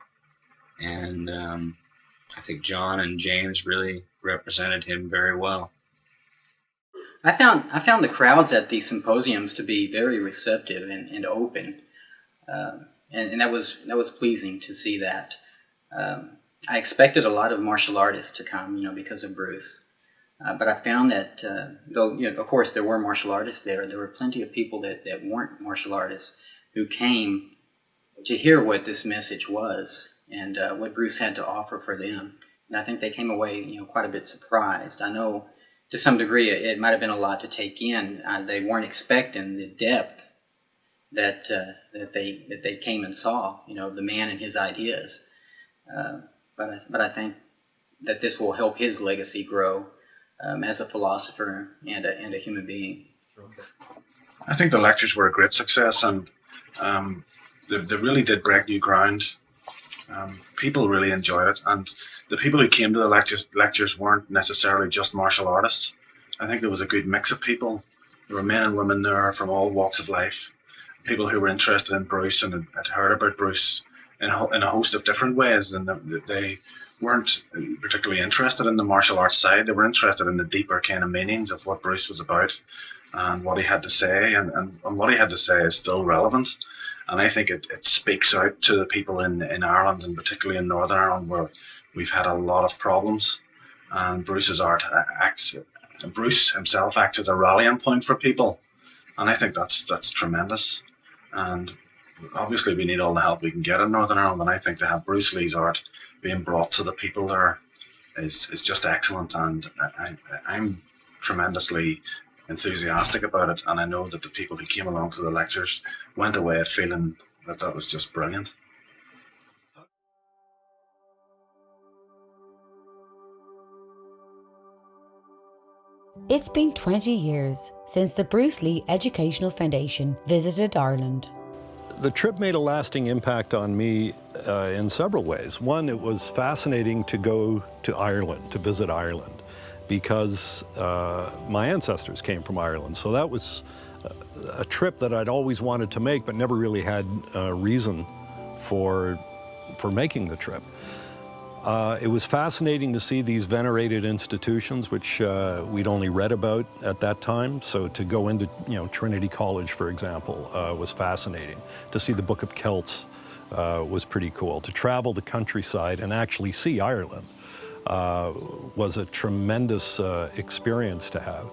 And I think John and James really represented him very well. I found the crowds at these symposiums to be very receptive and open. And that was pleasing to see that. I expected a lot of martial artists to come, because of Bruce. But I found that, though, of course, there were martial artists there, there were plenty of people that weren't martial artists who came to hear what this message was and what Bruce had to offer for them. And I think they came away, quite a bit surprised. I know to some degree it might have been a lot to take in. They weren't expecting the depth that they came and saw, the man and his ideas. But I think that this will help his legacy grow as a philosopher and a human being. I think the lectures were a great success, and they really did break new ground. People really enjoyed it, and the people who came to the lectures weren't necessarily just martial artists. I think there was a good mix of people. There were men and women there from all walks of life, people who were interested in Bruce and had heard about Bruce in a host of different ways, and they weren't particularly interested in the martial arts side. They were interested in the deeper kind of meanings of what Bruce was about and what he had to say, and what he had to say is still relevant. And I think it speaks out to the people in Ireland, and particularly in Northern Ireland, where we've had a lot of problems. And Bruce's art Bruce himself acts as a rallying point for people. And I think that's tremendous. And obviously we need all the help we can get in Northern Ireland. And I think to have Bruce Lee's art being brought to the people there is just excellent. And I'm tremendously enthusiastic about it, and I know that the people who came along to the lectures went away feeling that was just brilliant. It's been 20 years since the Bruce Lee Educational Foundation visited Ireland. The trip made a lasting impact on me in several ways. One, it was fascinating to go to Ireland, to visit Ireland, because my ancestors came from Ireland. So that was a trip that I'd always wanted to make, but never really had a reason for making the trip. It was fascinating to see these venerated institutions, which we'd only read about at that time. So to go into, Trinity College, for example, was fascinating. To see the Book of Celts was pretty cool. To travel the countryside and actually see Ireland was a tremendous experience to have.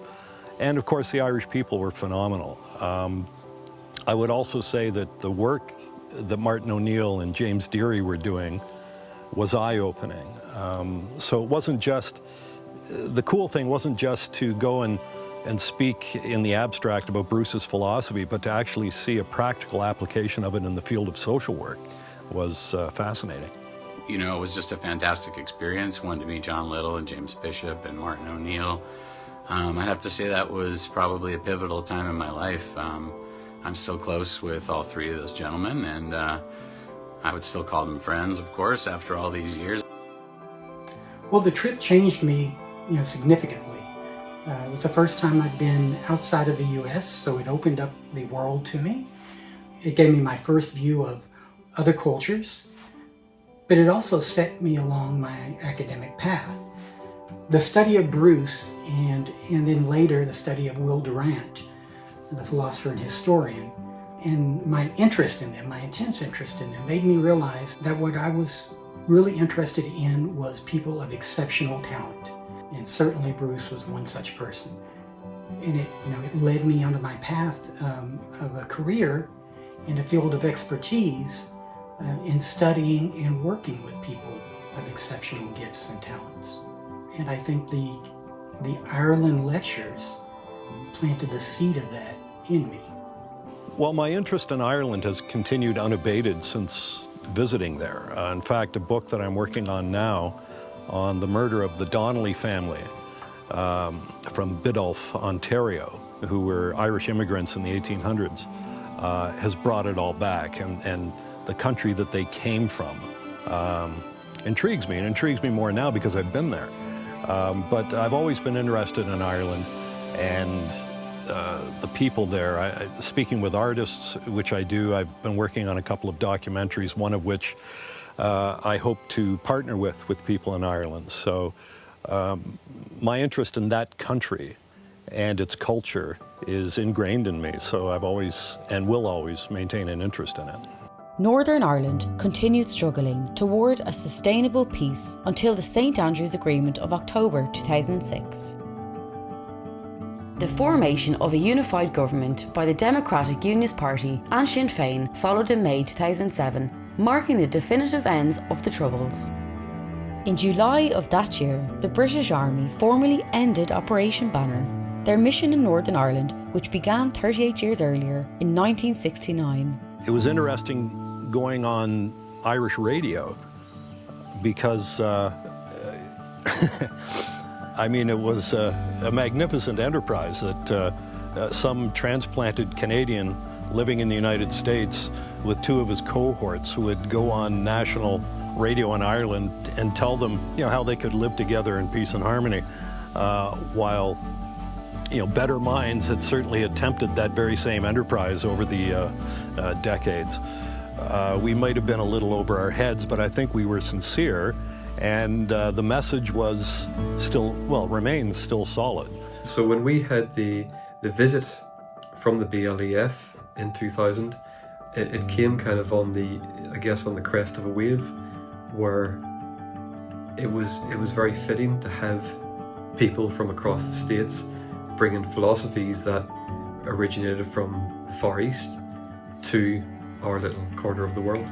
And of course, the Irish people were phenomenal. I would also say that the work that Martin O'Neill and James Deary were doing was eye-opening. So it wasn't just, the cool thing wasn't just to go and and speak in the abstract about Bruce's philosophy, but to actually see a practical application of it in the field of social work was fascinating. You know, it was just a fantastic experience. Wanted to meet John Little and James Bishop and Martin O'Neill. I'd have to say that was probably a pivotal time in my life. I'm still close with all three of those gentlemen, and I would still call them friends, of course, after all these years. Well, the trip changed me, significantly. It was the first time I'd been outside of the U.S., so it opened up the world to me. It gave me my first view of other cultures, but it also set me along my academic path. The study of Bruce and then later the study of Will Durant, the philosopher and historian, and my interest in them, my intense interest in them, made me realize that what I was really interested in was people of exceptional talent. And certainly Bruce was one such person. And it led me onto my path of a career in a field of expertise in studying and working with people of exceptional gifts and talents. And I think the Ireland lectures planted the seed of that in me. Well, my interest in Ireland has continued unabated since visiting there. In fact, a book that I'm working on now on the murder of the Donnelly family from Biddulph, Ontario, who were Irish immigrants in the 1800s, has brought it all back. And the country that they came from intrigues me, and intrigues me more now because I've been there. But I've always been interested in Ireland and the people there. Speaking with artists, which I do, I've been working on a couple of documentaries, one of which I hope to partner with people in Ireland. So my interest in that country and its culture is ingrained in me, so I've always and will always maintain an interest in it. Northern Ireland continued struggling toward a sustainable peace until the St Andrews Agreement of October 2006. The formation of a unified government by the Democratic Unionist Party and Sinn Féin followed in May 2007, marking the definitive ends of the Troubles. In July of that year, the British Army formally ended Operation Banner, their mission in Northern Ireland, which began 38 years earlier in 1969. It was interesting going on Irish radio because I mean, it was a magnificent enterprise that some transplanted Canadian living in the United States with two of his cohorts would go on national radio in Ireland and tell them, how they could live together in peace and harmony, while, better minds had certainly attempted that very same enterprise over the decades. We might have been a little over our heads, but I think we were sincere, and the message was still, remains still solid. So when we had the visit from the BLEF in 2000, it came kind of on the crest of a wave, where it was very fitting to have people from across the States bringing philosophies that originated from the Far East to our little corner of the world.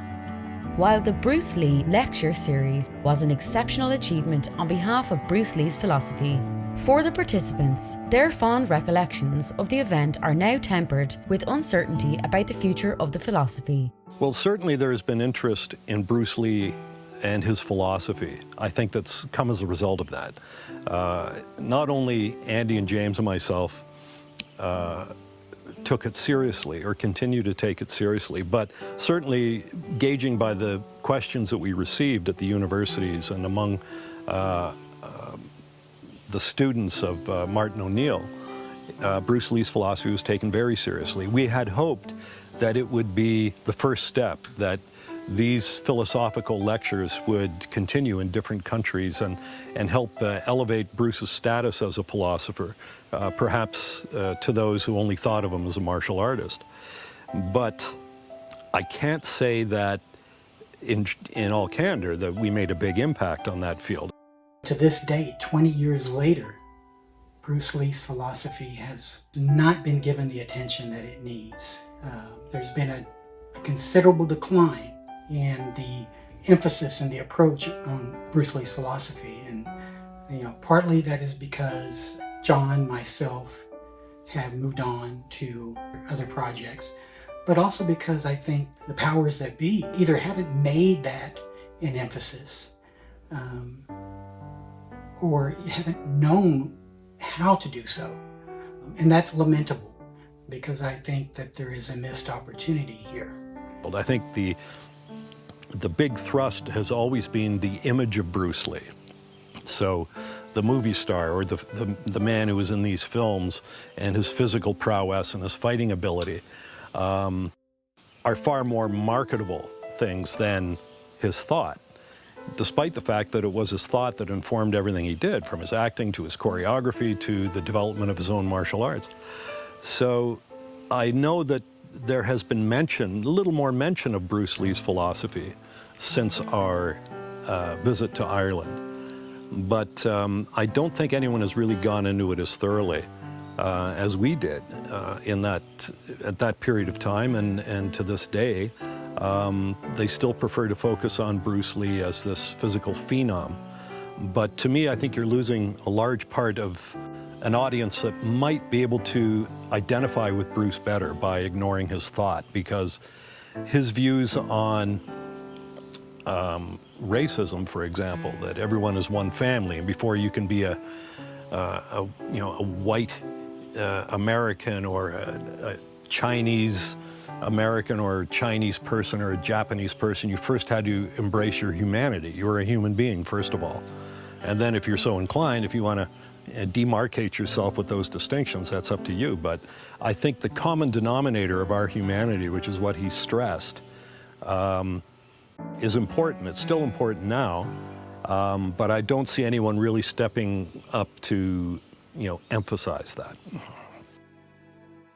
While the Bruce Lee lecture series was an exceptional achievement on behalf of Bruce Lee's philosophy, for the participants, their fond recollections of the event are now tempered with uncertainty about the future of the philosophy. Well, certainly there has been interest in Bruce Lee and his philosophy. I think that's come as a result of that. Not only Andy and James and myself took it seriously or continue to take it seriously, but certainly gauging by the questions that we received at the universities and among the students of Martin O'Neill, Bruce Lee's philosophy was taken very seriously. We had hoped that it would be the first step, that these philosophical lectures would continue in different countries and help elevate Bruce's status as a philosopher, perhaps to those who only thought of him as a martial artist. But I can't say that in all candor that we made a big impact on that field. To this day, 20 years later, Bruce Lee's philosophy has not been given the attention that it needs. There's been a considerable decline in the emphasis and the approach on Bruce Lee's philosophy. And, partly that is because John, myself, have moved on to other projects, but also because I think the powers that be either haven't made that an emphasis or haven't known how to do so. And that's lamentable, because I think that there is a missed opportunity here. I think the big thrust has always been the image of Bruce Lee. So the movie star, or the man who was in these films, and his physical prowess and his fighting ability are far more marketable things than his thought, despite the fact that it was his thought that informed everything he did, from his acting to his choreography to the development of his own martial arts. So I know that there has been mention, a little more mention of Bruce Lee's philosophy since our visit to Ireland. But I don't think anyone has really gone into it as thoroughly as we did at that period of time, and to this day. They still prefer to focus on Bruce Lee as this physical phenom. But to me, I think you're losing a large part of an audience that might be able to identify with Bruce better by ignoring his thought, because his views on racism, for example, that everyone is one family, and before you can be a white American or a Chinese American or Chinese person or a Japanese person, you first had to embrace your humanity. You're a human being, first of all. And then if you're so inclined, if you want to demarcate yourself with those distinctions, that's up to you. But I think the common denominator of our humanity, which is what he stressed, is important. It's still important now, but I don't see anyone really stepping up to, emphasize that.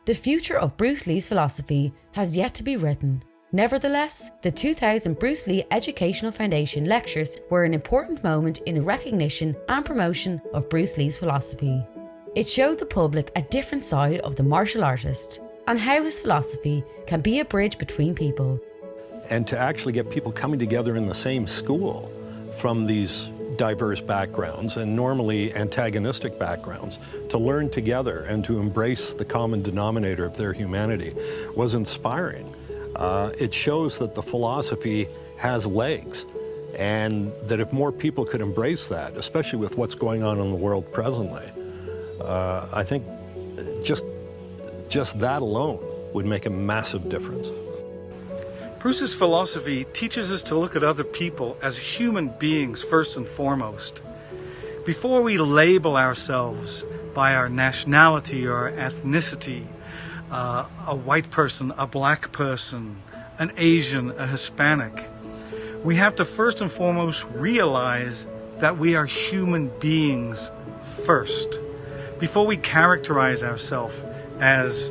The future of Bruce Lee's philosophy has yet to be written. Nevertheless, the 2000 Bruce Lee Educational Foundation lectures were an important moment in the recognition and promotion of Bruce Lee's philosophy. It showed the public a different side of the martial artist and how his philosophy can be a bridge between people. And to actually get people coming together in the same school from these diverse backgrounds, and normally antagonistic backgrounds, to learn together and to embrace the common denominator of their humanity was inspiring. It shows that the philosophy has legs, and that if more people could embrace that, especially with what's going on in the world presently, I think just that alone would make a massive difference. Bruce's philosophy teaches us to look at other people as human beings first and foremost. Before we label ourselves by our nationality or ethnicity, a white person, a black person, an Asian, a Hispanic, we have to first and foremost realize that we are human beings first. Before we characterize ourselves as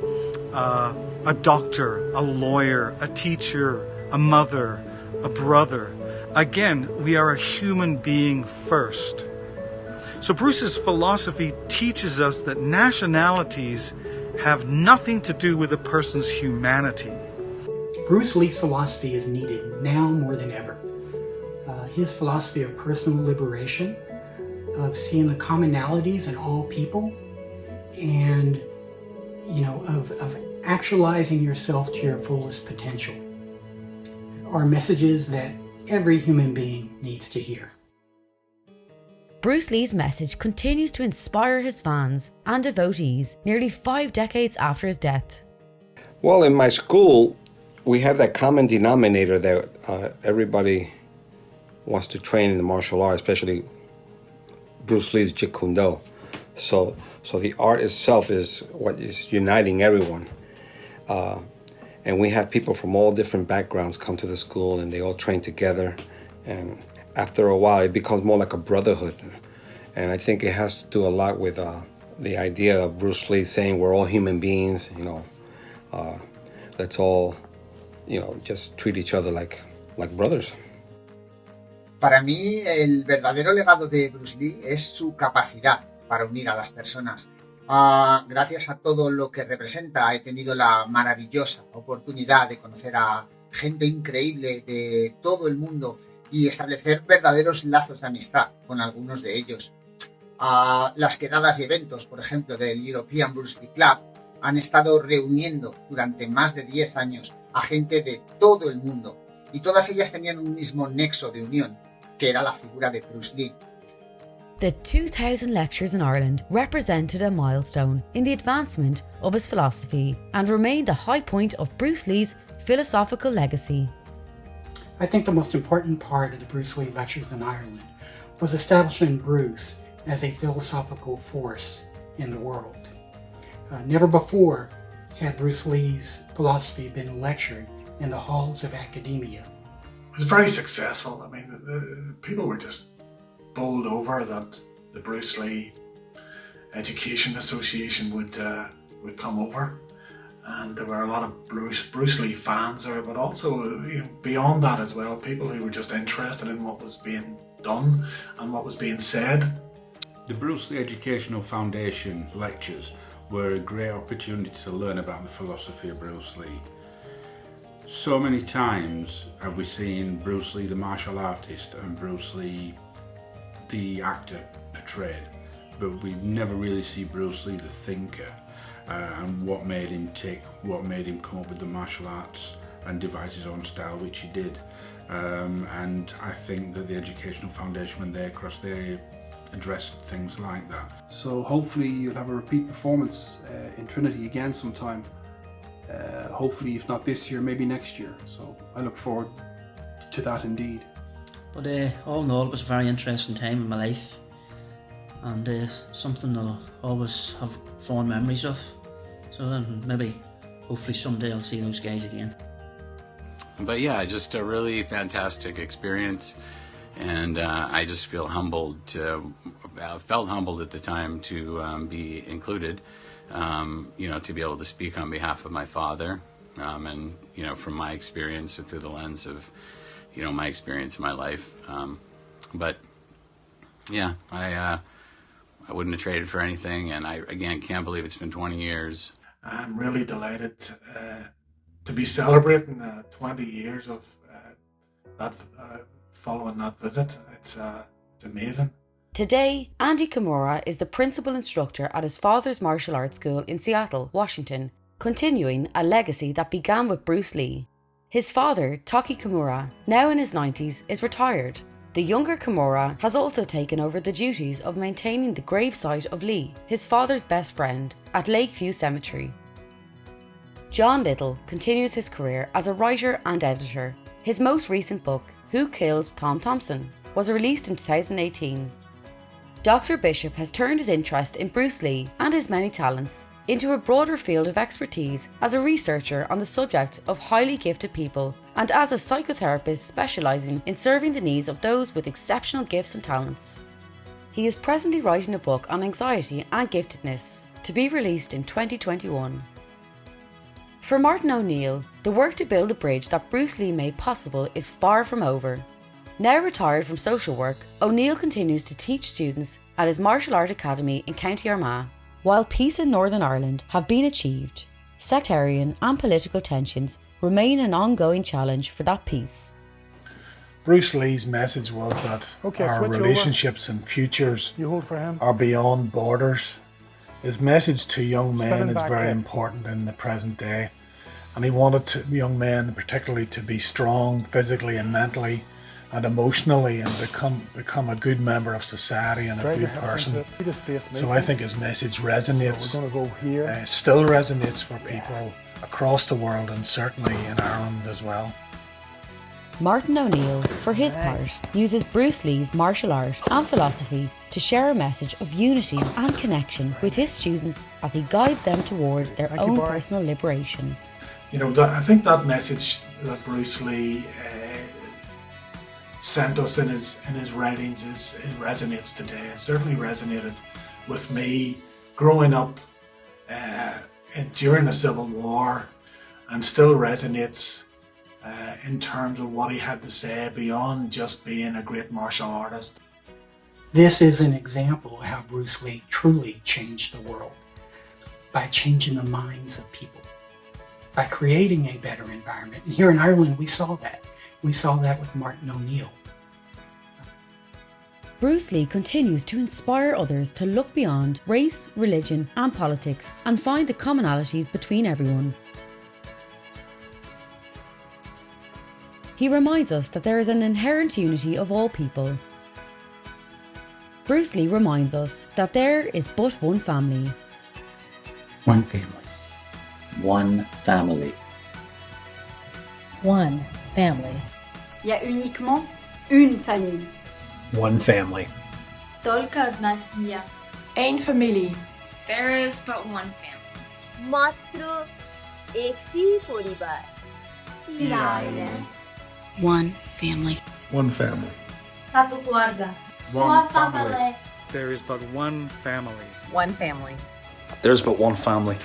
a doctor, a lawyer, a teacher, a mother, a brother. Again, we are a human being first. So Bruce's philosophy teaches us that nationalities have nothing to do with a person's humanity. Bruce Lee's philosophy is needed now more than ever. His philosophy of personal liberation, of seeing the commonalities in all people, and of actualizing yourself to your fullest potential, are messages that every human being needs to hear. Bruce Lee's message continues to inspire his fans and devotees nearly 5 decades after his death. Well, in my school, we have that common denominator that everybody wants to train in the martial arts, especially Bruce Lee's Jeet Kune Do. So the art itself is what is uniting everyone. And we have people from all different backgrounds come to the school, and they all train together. And after a while, it becomes more like a brotherhood. And I think it has to do a lot with the idea of Bruce Lee saying we're all human beings, let's all, just treat each other like brothers. Para mí, el verdadero legado de Bruce Lee es su capacidad para unir a las personas. Gracias a todo lo que representa, he tenido la maravillosa oportunidad de conocer a gente increíble de todo el mundo y establecer verdaderos lazos de amistad con algunos de ellos. Las quedadas y eventos, por ejemplo, del European Bruce Lee Club, han estado reuniendo durante más de 10 años a gente de todo el mundo y todas ellas tenían un mismo nexo de unión, que era la figura de Bruce Lee. The 2000 lectures in Ireland represented a milestone in the advancement of his philosophy and remained the high point of Bruce Lee's philosophical legacy. I think the most important part of the Bruce Lee lectures in Ireland was establishing Bruce as a philosophical force in the world. Never before had Bruce Lee's philosophy been lectured in the halls of academia. It was very successful. I mean, the people were just bowled over that the Bruce Lee Education Association would come over, and there were a lot of Bruce Lee fans there, but also beyond that as well, people who were just interested in what was being done and what was being said. The Bruce Lee Educational Foundation lectures were a great opportunity to learn about the philosophy of Bruce Lee. So many times have we seen Bruce Lee the martial artist and Bruce Lee the actor portrayed, but we never really see Bruce Lee the thinker and what made him tick, what made him come up with the martial arts and devise his own style, which he did. And I think that the Educational Foundation, when they addressed things like that. So hopefully you'll have a repeat performance in Trinity again sometime. Hopefully, if not this year, maybe next year. So I look forward to that indeed. But all in all, it was a very interesting time in my life, and something I'll always have fond memories of. So then maybe, hopefully someday I'll see those guys again. But yeah, just a really fantastic experience, and I just feel humbled. Felt humbled at the time to be included. To be able to speak on behalf of my father, and from my experience and through the lens of my experience in my life. But yeah, I wouldn't have traded for anything, and I again can't believe it's been 20 years. I'm really delighted to be celebrating 20 years of that following that visit. It's amazing. Today, Andy Kimura is the principal instructor at his father's martial arts school in Seattle, Washington, continuing a legacy that began with Bruce Lee. His father, Taki Kimura, now in his 90s, is retired. The younger Kimura has also taken over the duties of maintaining the gravesite of Lee, his father's best friend, at Lakeview Cemetery. John Little continues his career as a writer and editor. His most recent book, Who Killed Tom Thompson, was released in 2018. Dr. Bishop has turned his interest in Bruce Lee and his many talents into a broader field of expertise as a researcher on the subject of highly gifted people and as a psychotherapist specialising in serving the needs of those with exceptional gifts and talents. He is presently writing a book on anxiety and giftedness to be released in 2021. For Martin O'Neill, the work to build the bridge that Bruce Lee made possible is far from over. Now retired from social work, O'Neill continues to teach students at his martial art academy in County Armagh. While peace in Northern Ireland have been achieved, sectarian and political tensions remain an ongoing challenge for that peace. Bruce Lee's message was that our relationships and futures are beyond borders. His message to young men is very important in the present day, and he wanted young men particularly to be strong physically and mentally and emotionally, and become a good member of society and a good person. So I think his message resonates, still resonates for people across the world, and certainly in Ireland as well. Martin O'Neill, for his part, uses Bruce Lee's martial art and philosophy to share a message of unity and connection with his students as he guides them toward their own personal liberation. I think that message that Bruce Lee sent us in his writings it resonates today. It certainly resonated with me growing up during the Civil War, and still resonates in terms of what he had to say beyond just being a great martial artist. This is an example of how Bruce Lee truly changed the world, by changing the minds of people, by creating a better environment. And here in Ireland, we saw that. We saw that with Martin O'Neill. Bruce Lee continues to inspire others to look beyond race, religion, and politics and find the commonalities between everyone. He reminds us that there is an inherent unity of all people. Bruce Lee reminds us that there is but one family. One family. One family. One family. Il y a uniquement une famille. One family. Только одна семья. Een familie. There is but one family. মাত্র একটি পরিবার। One family. One family. Satu keluarga. One family. There is but one family. One family. There's but one family.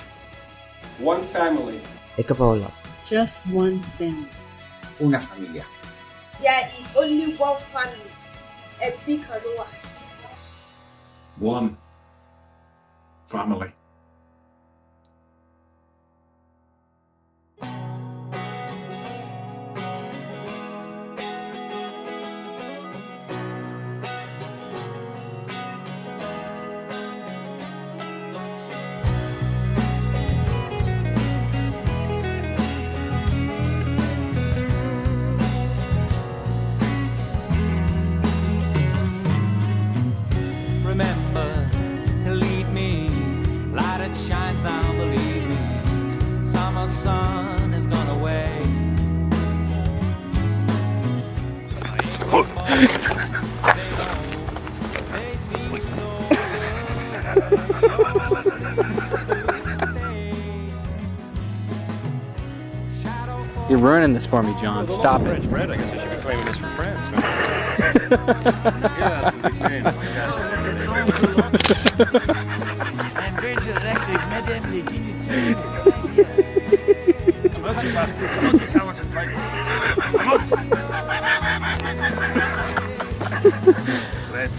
One family. Ikapola. Just one family. Una familia. There is only one family. A big Kanoa. One family. Remember to lead me, light it shines now, believe me. Summer sun has gone away. You're ruining this for me, John. Stop it. Red, I guess I should be claiming this for France.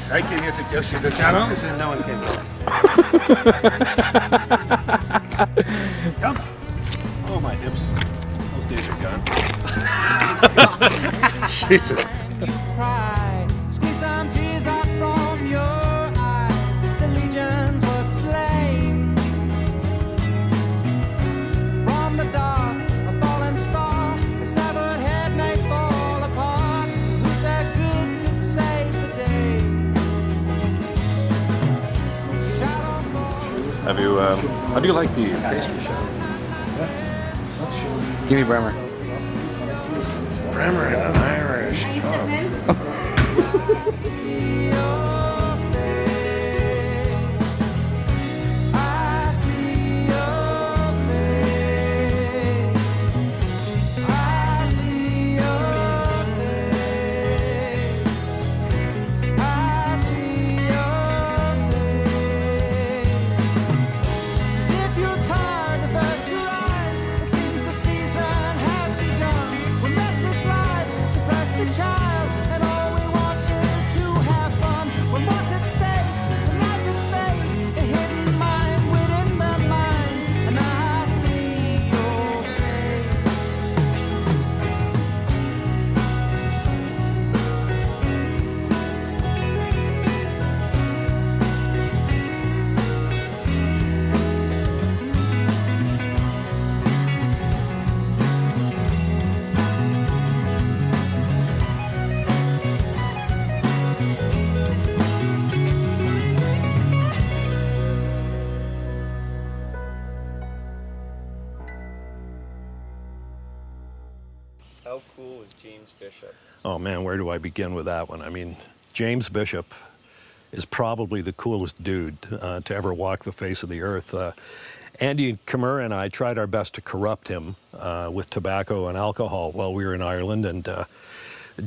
I came here to just use the channel, and no one came. Come. Oh, my hips. Those days are gone. Jesus. Cry, squeeze some tears out from your eyes. The legions were slain. From the dark, a fallen star, a severed head may fall apart. Who's that good could save the day? Have you, how do you like the pastry shop? Give me Bremer. Bremer in an Irish pub. How cool is James Bishop? Oh man, where do I begin with that one? I mean, James Bishop is probably the coolest dude to ever walk the face of the earth. Andy Kimura and I tried our best to corrupt him with tobacco and alcohol while we were in Ireland, and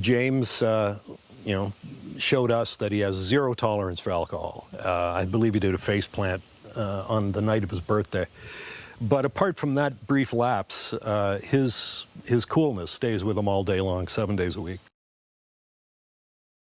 James, you know, showed us that he has zero tolerance for alcohol. I believe he did a face plant on the night of his birthday. But apart from that brief lapse, his coolness stays with him all day long, 7 days a week.